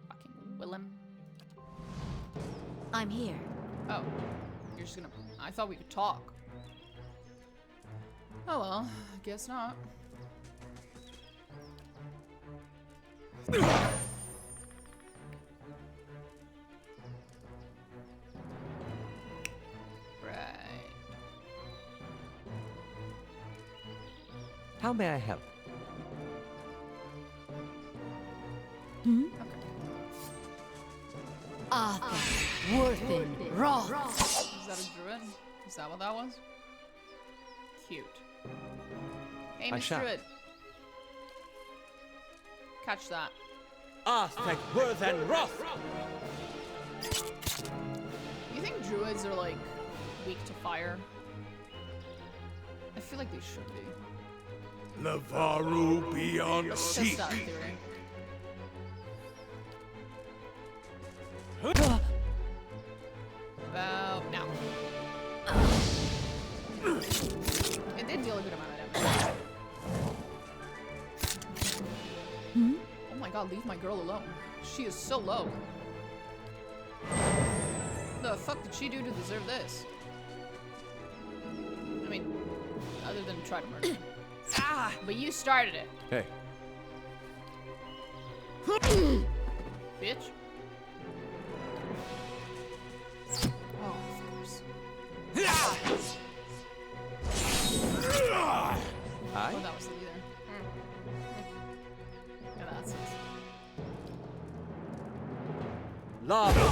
Fucking Willem. I'm here. Oh, you're just gonna... I thought we could talk. Oh well, guess not. Right. How may I help? Arthur, Worthen, Roth. Is that a druid? Is that what that was? Cute. Hey, I Miss shall. Druid. Catch that. Arthur Worthen Roth. You think druids are like weak to fire? I feel like they should be. Lavaru beyond Test seek. that theory. About now. It did deal a good amount of damage. Oh my my god, leave my girl alone. She is so low. The fuck did she do to deserve this? I mean, other than try to murder me. Ah! But you started it. Hey. Bitch. Oh, of course. I? Oh, that was the leader. Yeah, that's it. Lava.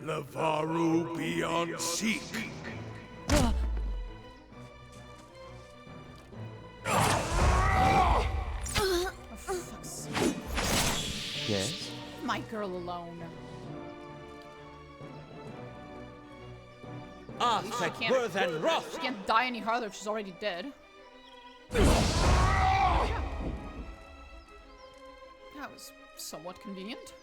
Lavaru beyond seek. Oh, for fuck's sake. Yes? My girl alone. Affect worth and wrath. She can't die any harder if she's already dead. That was somewhat convenient.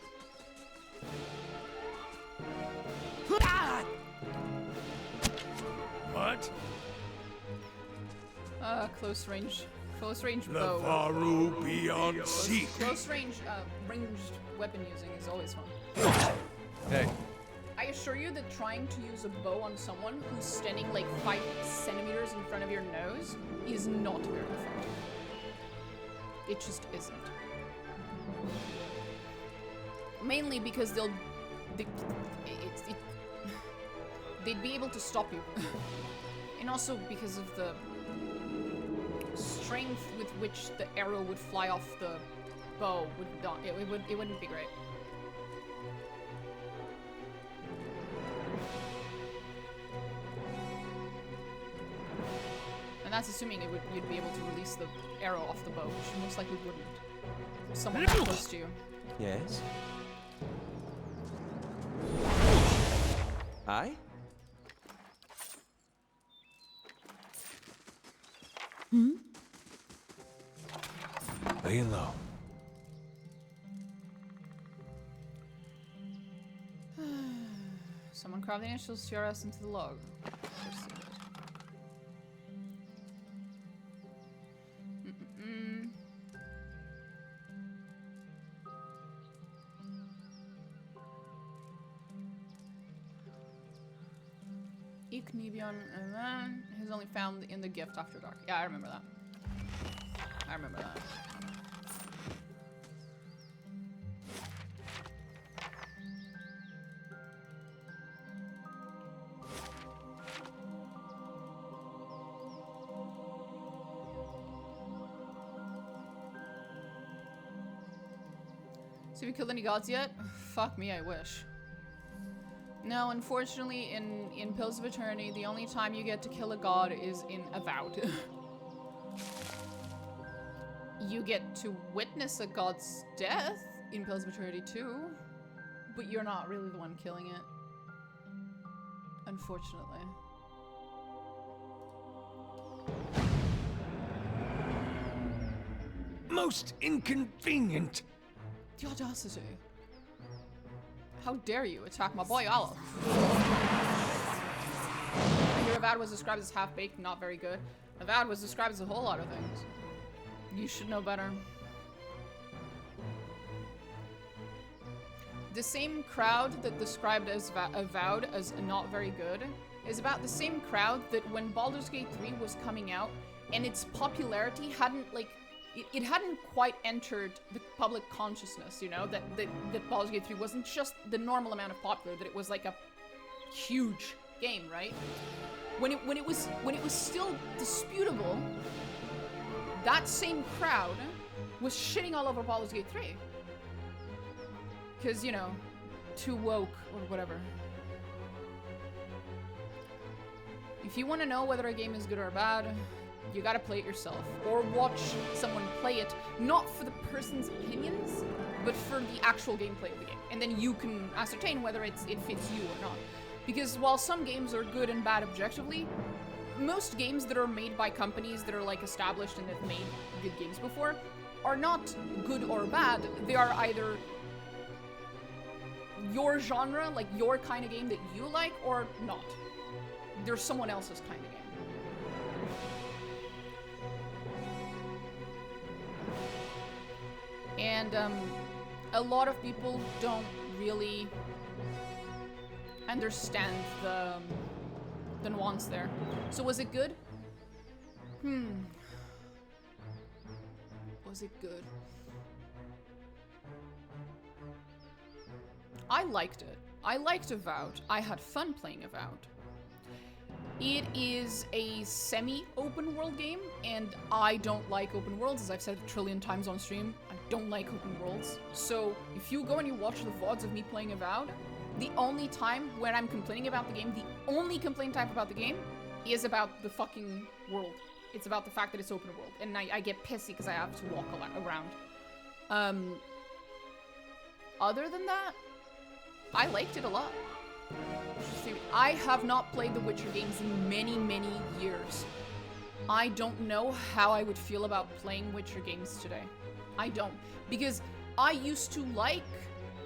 What? Close range bow. Lavaru beyond seek. Close range, ranged weapon using is always fun. Hey. I assure you that trying to use a bow on someone who's standing like 5 centimeters in front of your nose is not very effective. It just isn't. Mainly because they'd be able to stop you. And also because of the strength with which the arrow would fly off the bow would not, it wouldn't be great. And that's assuming you'd be able to release the arrow off the bow, which you most likely wouldn't. Someone that close to you. Yes? I? Laying low. Someone carved the initials TRS into the log. Nebion, and then he's only found in the gift after dark. Yeah, I remember that. I remember that. So have you killed any gods yet? Fuck me, I wish. No, unfortunately, in Pills of Eternity, the only time you get to kill a god is in Avowed. You get to witness a god's death in Pills of Eternity too, but you're not really the one killing it. Unfortunately. Most inconvenient. The audacity. How dare you attack my boy Olive? Your Avowed was described as half-baked, not very good. Avowed was described as a whole lot of things. You should know better. The same crowd that described as Avowed as not very good is about the same crowd that when Baldur's Gate 3 was coming out and its popularity hadn't, like, it hadn't quite entered the public consciousness, you know, that Baldur's Gate 3 wasn't just the normal amount of popular, that it was like a huge game, right? When it was still disputable, that same crowd was shitting all over Baldur's Gate 3. Cause, you know, too woke or whatever. If you want to know whether a game is good or bad, you gotta play it yourself, or watch someone play it, not for the person's opinions, but for the actual gameplay of the game. And then you can ascertain whether it fits you or not. Because while some games are good and bad objectively, most games that are made by companies that are like established and have made good games before are not good or bad. They are either your genre, like your kind of game that you like, or not. There's someone else's kind of game. And a lot of people don't really understand the nuance there. So was it good? Was it good? I liked it. I liked Avowed. I had fun playing Avowed. It is a semi-open world game, and I don't like open worlds, as I've said a trillion times on stream. I don't like open worlds. So if you go and you watch the VODs of me playing Avowed, the only time when I'm complaining about the game, the only complaint type about the game, is about the fucking world. It's about the fact that it's open world, and I get pissy because I have to walk around. Other than that, I liked it a lot. I have not played the Witcher games in many, many years. I don't know how I would feel about playing Witcher games today. I don't. Because I used to like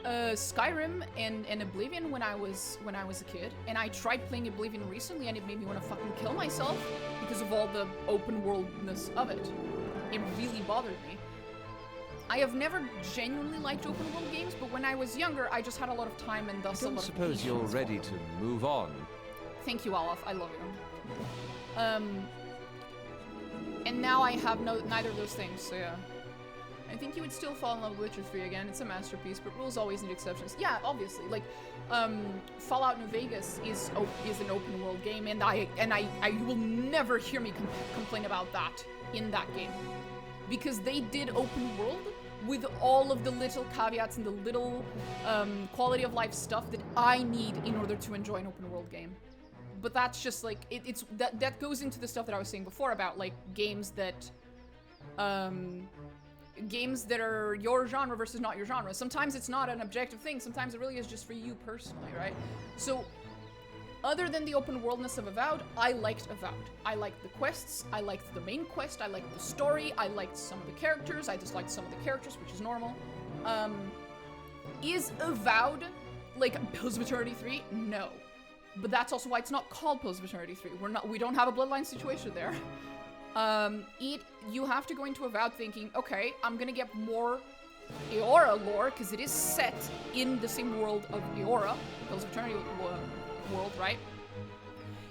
Skyrim and Oblivion when I was a kid, and I tried playing Oblivion recently and it made me want to fucking kill myself because of all the open worldness of it. It really bothered me. I have never genuinely liked open world games, but when I was younger, I just had a lot of time and thus a lot of patience. I suppose you're ready to move on. Thank you, Olaf. I love you. And now I have neither of those things, so yeah. I think you would still fall in love with Witcher 3 again. It's a masterpiece, but rules always need exceptions. Yeah, obviously. Like, Fallout New Vegas is an open world game, and I will never hear me complain about that in that game. Because they did open world with all of the little caveats and the little quality of life stuff that I need in order to enjoy an open world game. But that's just like, that goes into the stuff that I was saying before about like games that are your genre versus not your genre. Sometimes it's not an objective thing, sometimes it really is just for you personally, right? So other than the open worldness of Avowed, I liked Avowed. I liked the quests, I liked the main quest, I liked the story, I liked some of the characters, I disliked some of the characters, which is normal. Is Avowed like Pillars of Eternity 3? No. But that's also why it's not called Pillars of Eternity 3. We don't have a bloodline situation there. You have to go into Avowed thinking, okay, I'm gonna get more Eora lore, because it is set in the same world of Eora, Pillars of Eternity world, right?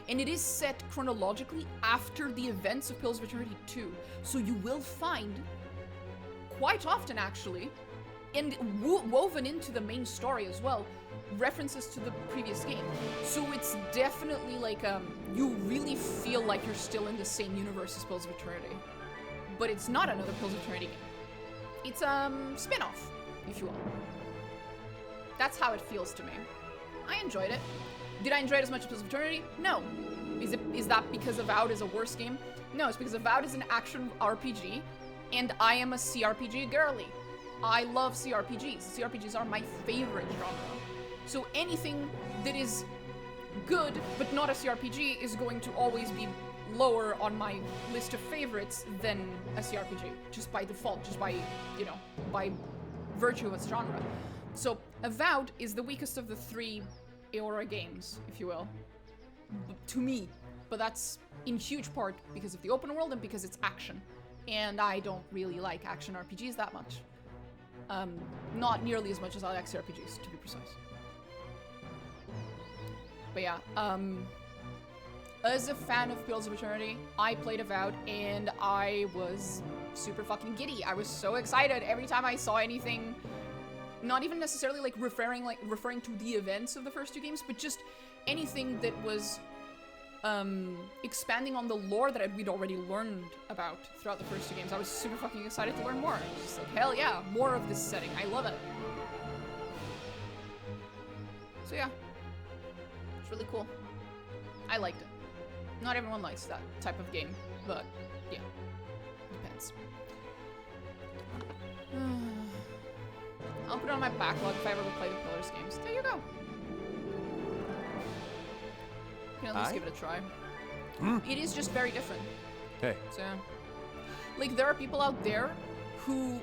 And it is set chronologically after the events of Pillars of Eternity 2. So you will find, quite often actually, and woven into the main story as well, references to the previous game. So it's definitely like, you really feel like you're still in the same universe as Pillars of Eternity. But it's not another Pillars of Eternity game. It's a spin-off, if you will. That's how it feels to me. I enjoyed it. Did I enjoy it as much as Pillars of Eternity? No. Is that because Avowed is a worse game? No, it's because Avowed is an action RPG, and I am a CRPG girly. I love CRPGs. CRPGs are my favorite genre. So anything that is good, but not a CRPG, is going to always be lower on my list of favorites than a CRPG. Just by default, just by, you know, by virtue of its genre. So Avowed is the weakest of the three Eora games, if you will, to me, but that's in huge part because of the open world and because it's action, and I don't really like action RPGs that much. Not nearly as much as I like CRPGs, to be precise. But yeah, as a fan of Pillars of Eternity, I played Avowed and I was super fucking giddy. I was so excited every time I saw anything. Not even necessarily like referring to the events of the first two games, but just anything that was expanding on the lore that we'd already learned about throughout the first two games. I was super fucking excited to learn more. I was just like, hell yeah, more of this setting. I love it. So yeah, it's really cool. I liked it. Not everyone likes that type of game, but yeah, depends. I'll put it on my backlog if I ever play the Pillars games. There you go. You can at least give it a try. It is just very different. Hey. So, like, there are people out there who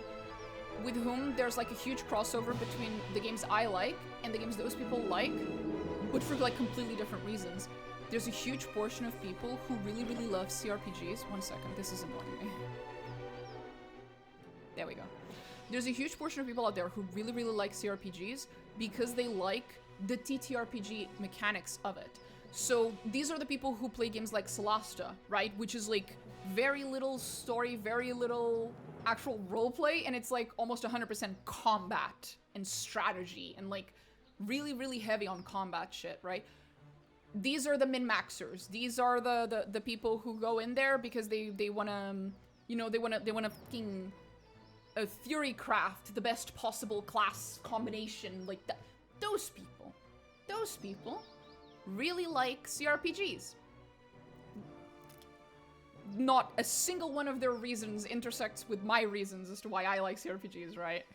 with whom there's like a huge crossover between the games I like and the games those people like, but for like completely different reasons. There's a huge portion of people who really, really love CRPGs. One second, this is annoying me. There we go. There's a huge portion of people out there who really, really like CRPGs because they like the TTRPG mechanics of it. So these are the people who play games like Solasta, right? Which is like very little story, very little actual roleplay, and it's like almost 100% combat and strategy and like really, really heavy on combat shit, right? These are the min-maxers. These are the people who go in there because they wanna, you know, they wanna fucking theory craft the best possible class combination, like that. Those people really like CRPGs. Not a single one of their reasons intersects with my reasons as to why I like CRPGs, right?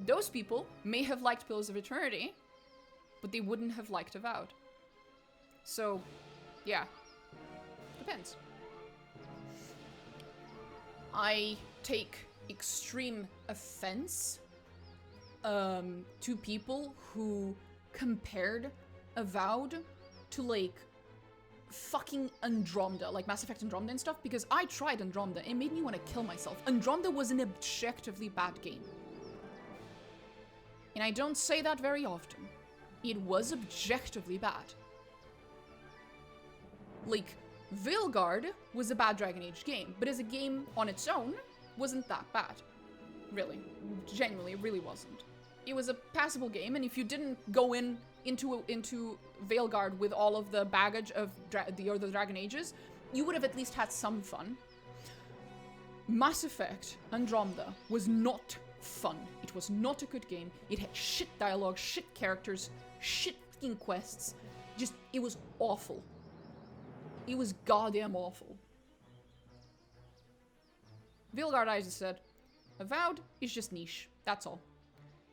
Those people may have liked Pillars of Eternity, but they wouldn't have liked Avowed. So, yeah. Depends. I take extreme offense to people who compared Avowed to like fucking Andromeda, like Mass Effect Andromeda and stuff, because I tried Andromeda. It made me want to kill myself. Andromeda was an objectively bad game. And I don't say that very often. It was objectively bad. Like, Veilguard was a bad Dragon Age game, but as a game on its own, wasn't that bad. Really. Genuinely, it really wasn't. It was a passable game, and if you didn't go into Veilguard with all of the baggage of the other Dragon Ages, you would have at least had some fun. Mass Effect Andromeda was not fun. It was not a good game. It had shit dialogue, shit characters, shit fucking quests. Just, it was awful. It was goddamn awful. Veilguard, I just said, Avowed is just niche. That's all.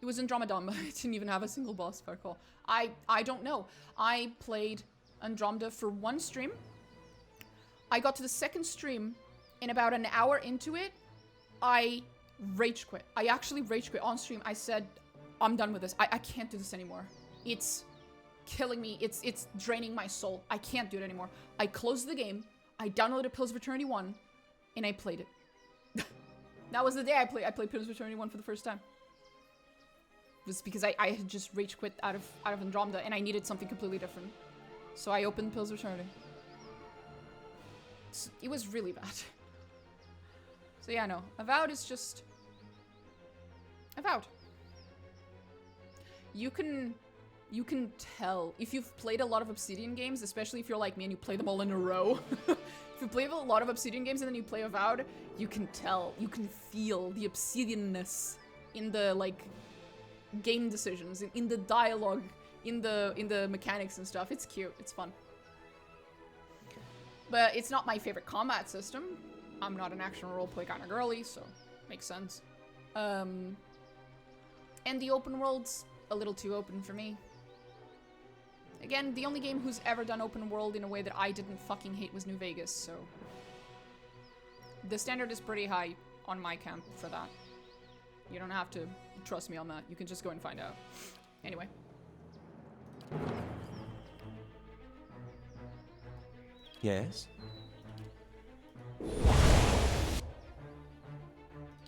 It was Andromeda, but it didn't even have a single boss, if I recall. I don't know. I played Andromeda for one stream. I got to the second stream, and about an hour into it, I rage quit. I actually rage quit on stream. I said, I'm done with this. I can't do this anymore. It's killing me. It's draining my soul. I can't do it anymore. I closed the game. I downloaded Pillars of Eternity 1, and I played it. That was the day I played Pillars of Eternity 1 for the first time. It was because I had just rage quit out of Andromeda, and I needed something completely different. So I opened Pillars of Eternity. It was really bad. So yeah, no. Avowed is just... Avowed. You can tell. If you've played a lot of Obsidian games, especially if you're like me and you play them all in a row. If you play a lot of Obsidian games and then you play Avowed, you can tell. You can feel the Obsidian-ness in the, like, game decisions, in the dialogue, in the mechanics and stuff. It's cute. It's fun. But it's not my favorite combat system. I'm not an action roleplay kind of girly, so makes sense. And the open world's a little too open for me. Again, the only game who's ever done open world in a way that I didn't fucking hate was New Vegas, so... The standard is pretty high on my camp for that. You don't have to trust me on that. You can just go and find out. Anyway. Yes?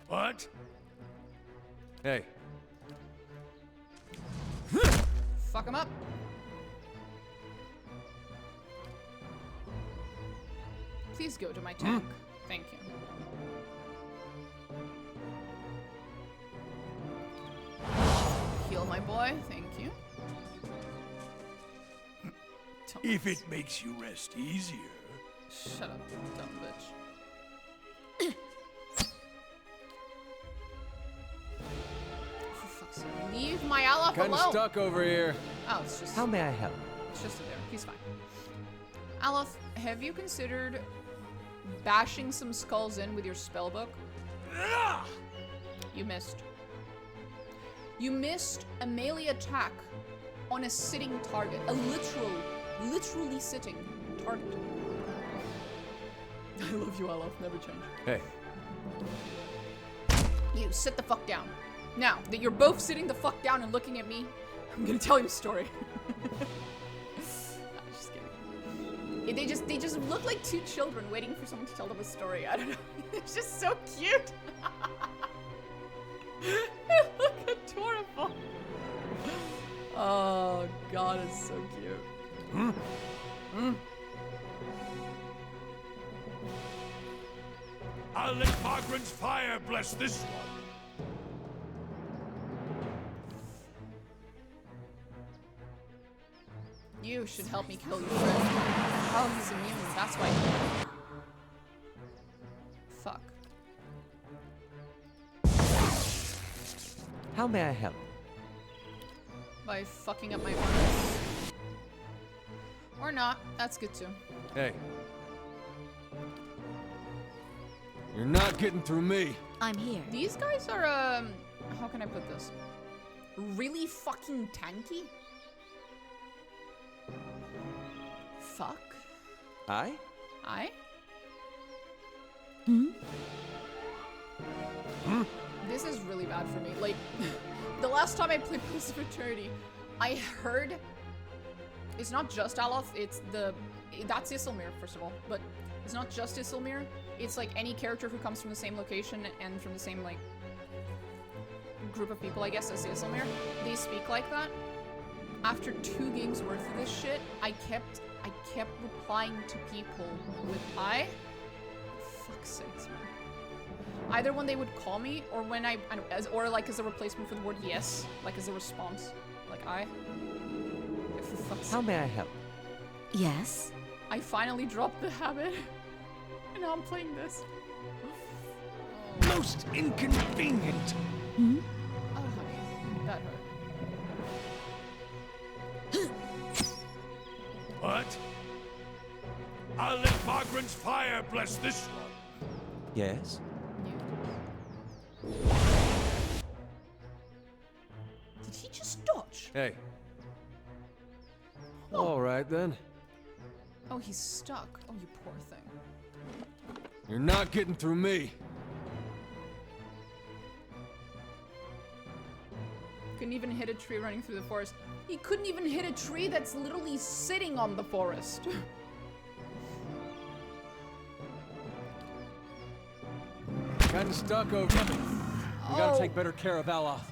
What? Hey. Fuck him up. Please go to my tank. Thank you. Heal my boy. Thank you. If it makes you rest easier. Shut up, dumb bitch. For fuck's sake. Leave my ally Kinda alone. stuck over here. Oh, it's just... How may I help? It's just there. He's fine. Aleph, have you considered bashing some skulls in with your spellbook? You missed. You missed a melee attack on a sitting target. A literally sitting target. I love you, Aleph. Never change. Hey. You sit the fuck down. Now that you're both sitting the fuck down and looking at me, I'm gonna tell you a story. I'm just kidding. They just look like two children waiting for someone to tell them a story. I don't know. It's just so cute. They look adorable. Oh god, it's so cute. I'll let Margaret's fire bless this one. You should help me kill your friend. Oh, he's immune. That's why. Fuck. How may I help? By fucking up my arms. Or not. That's good too. Hey. You're not getting through me. I'm here. These guys are, how can I put this? Really fucking tanky? Fuck. I? This is really bad for me. Like, the last time I played Pillars of Eternity, I heard it's not just Aloth, it's that's Isilmir, first of all, but it's not just Isilmir, it's like any character who comes from the same location and from the same, like, group of people, I guess, as Isilmir. They speak like that. After 2 games worth of this shit, I kept replying to people with I. Fuck's sakes, man. Either when they would call me, or when or like as a replacement for the word yes, like as a response, like I. For fuck's How sake. may I help? Yes? I finally dropped the habit, and now I'm playing this. Most inconvenient. Oh, honey, that hurt. What? I'll let Margaret's fire bless this one. Yes? Did he just dodge? Hey. All right then. Oh, he's stuck. Oh, you poor thing. You're not getting through me. Couldn't even hit a tree running through the forest. He couldn't even hit a tree that's literally sitting on the forest. Kinda stuck over me. We gotta take better care of Aloth.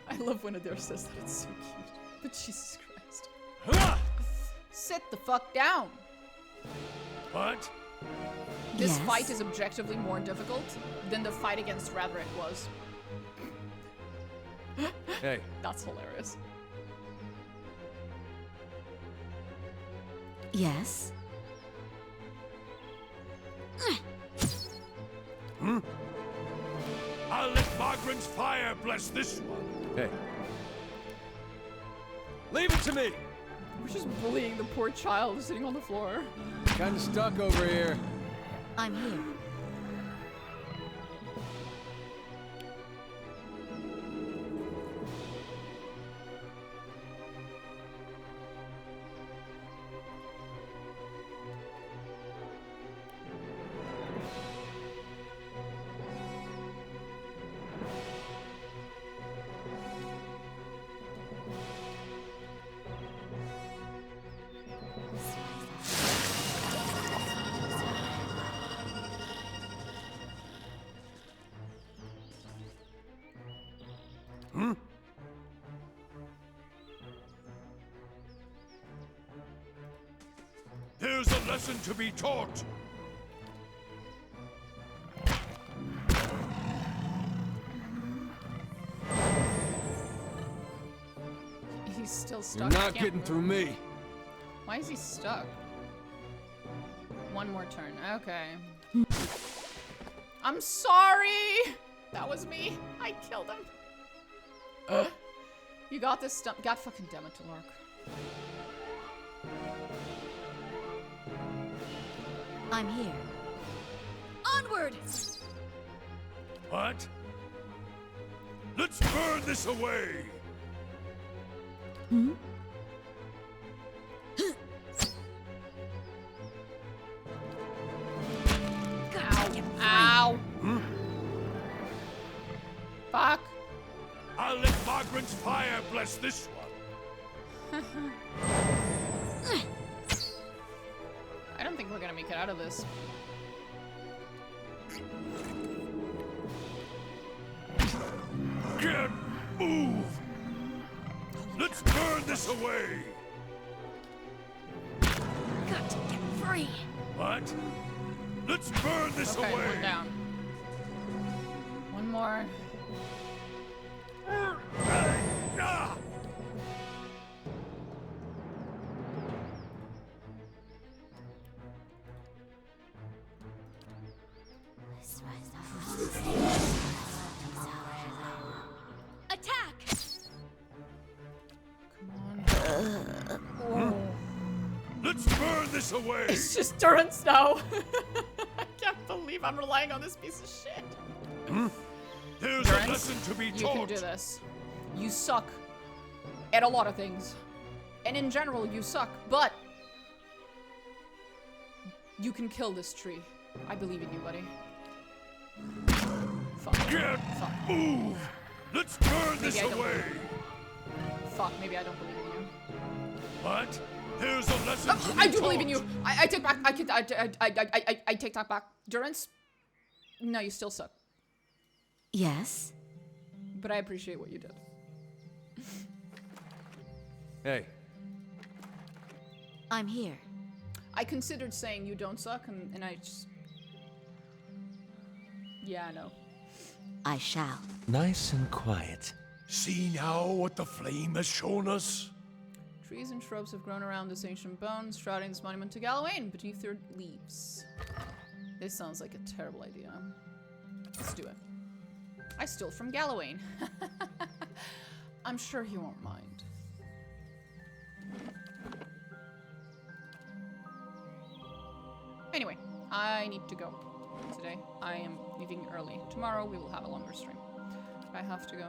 I love when Adair says that. It's so cute. But Jesus Christ. Sit the fuck down. What? This Yes? fight is objectively more difficult than the fight against Radric was. Hey. That's hilarious. Yes? I'll let Margaret's fire bless this one. Hey. Leave it to me! We're just bullying the poor child sitting on the floor. Kinda stuck over here. I'm here. There's a lesson to be taught. He's still stuck. You're I not can't getting move. through me. Why is he stuck? One more turn. Okay. I'm sorry! That was me. I killed him. You got this stuff. God fucking damn it, Talark. I'm here. Onward! What? Let's burn this away. Ow. Ow. tyrant's fire bless this one. I don't think we're gonna make it out of this. Get move! Let's burn this away! Got to get free. What? Let's burn this Okay, away! one down. One more. Ah! Attack! Come on. Let's burn this away! It's just turrets now. I can't believe I'm relying on this piece of shit. There's Durance, a lesson to be you taught. can do this. You suck at a lot of things. And in general, you suck, but you can kill this tree. I believe in you, buddy. Fuck. Get Fuck. move! Let's burn this I don't away! Fuck, maybe I don't believe in you. What? Here's a lesson to be I do believe in taught. you. I take back. I take that back. Durance, no, you still suck. Yes? But I appreciate what you did. Hey, I'm here. I considered saying you don't suck, and I just... Yeah, I know. I shall. nice and quiet. See now what the flame has shown us? Trees and shrubs have grown around this ancient bones, shrouding this monument to Galawain beneath their leaves. This sounds like a terrible idea. Let's do it. I stole from Galawain. I'm sure he won't mind. Anyway, I need to go today. I am leaving early. Tomorrow we will have a longer stream. I have to go.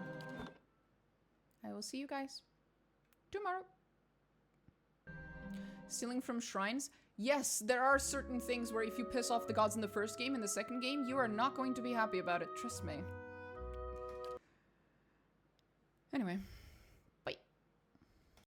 I will see you guys tomorrow. Stealing from shrines? Yes, there are certain things where if you piss off the gods in the first game, in the second game, you are not going to be happy about it. Trust me. Anyway.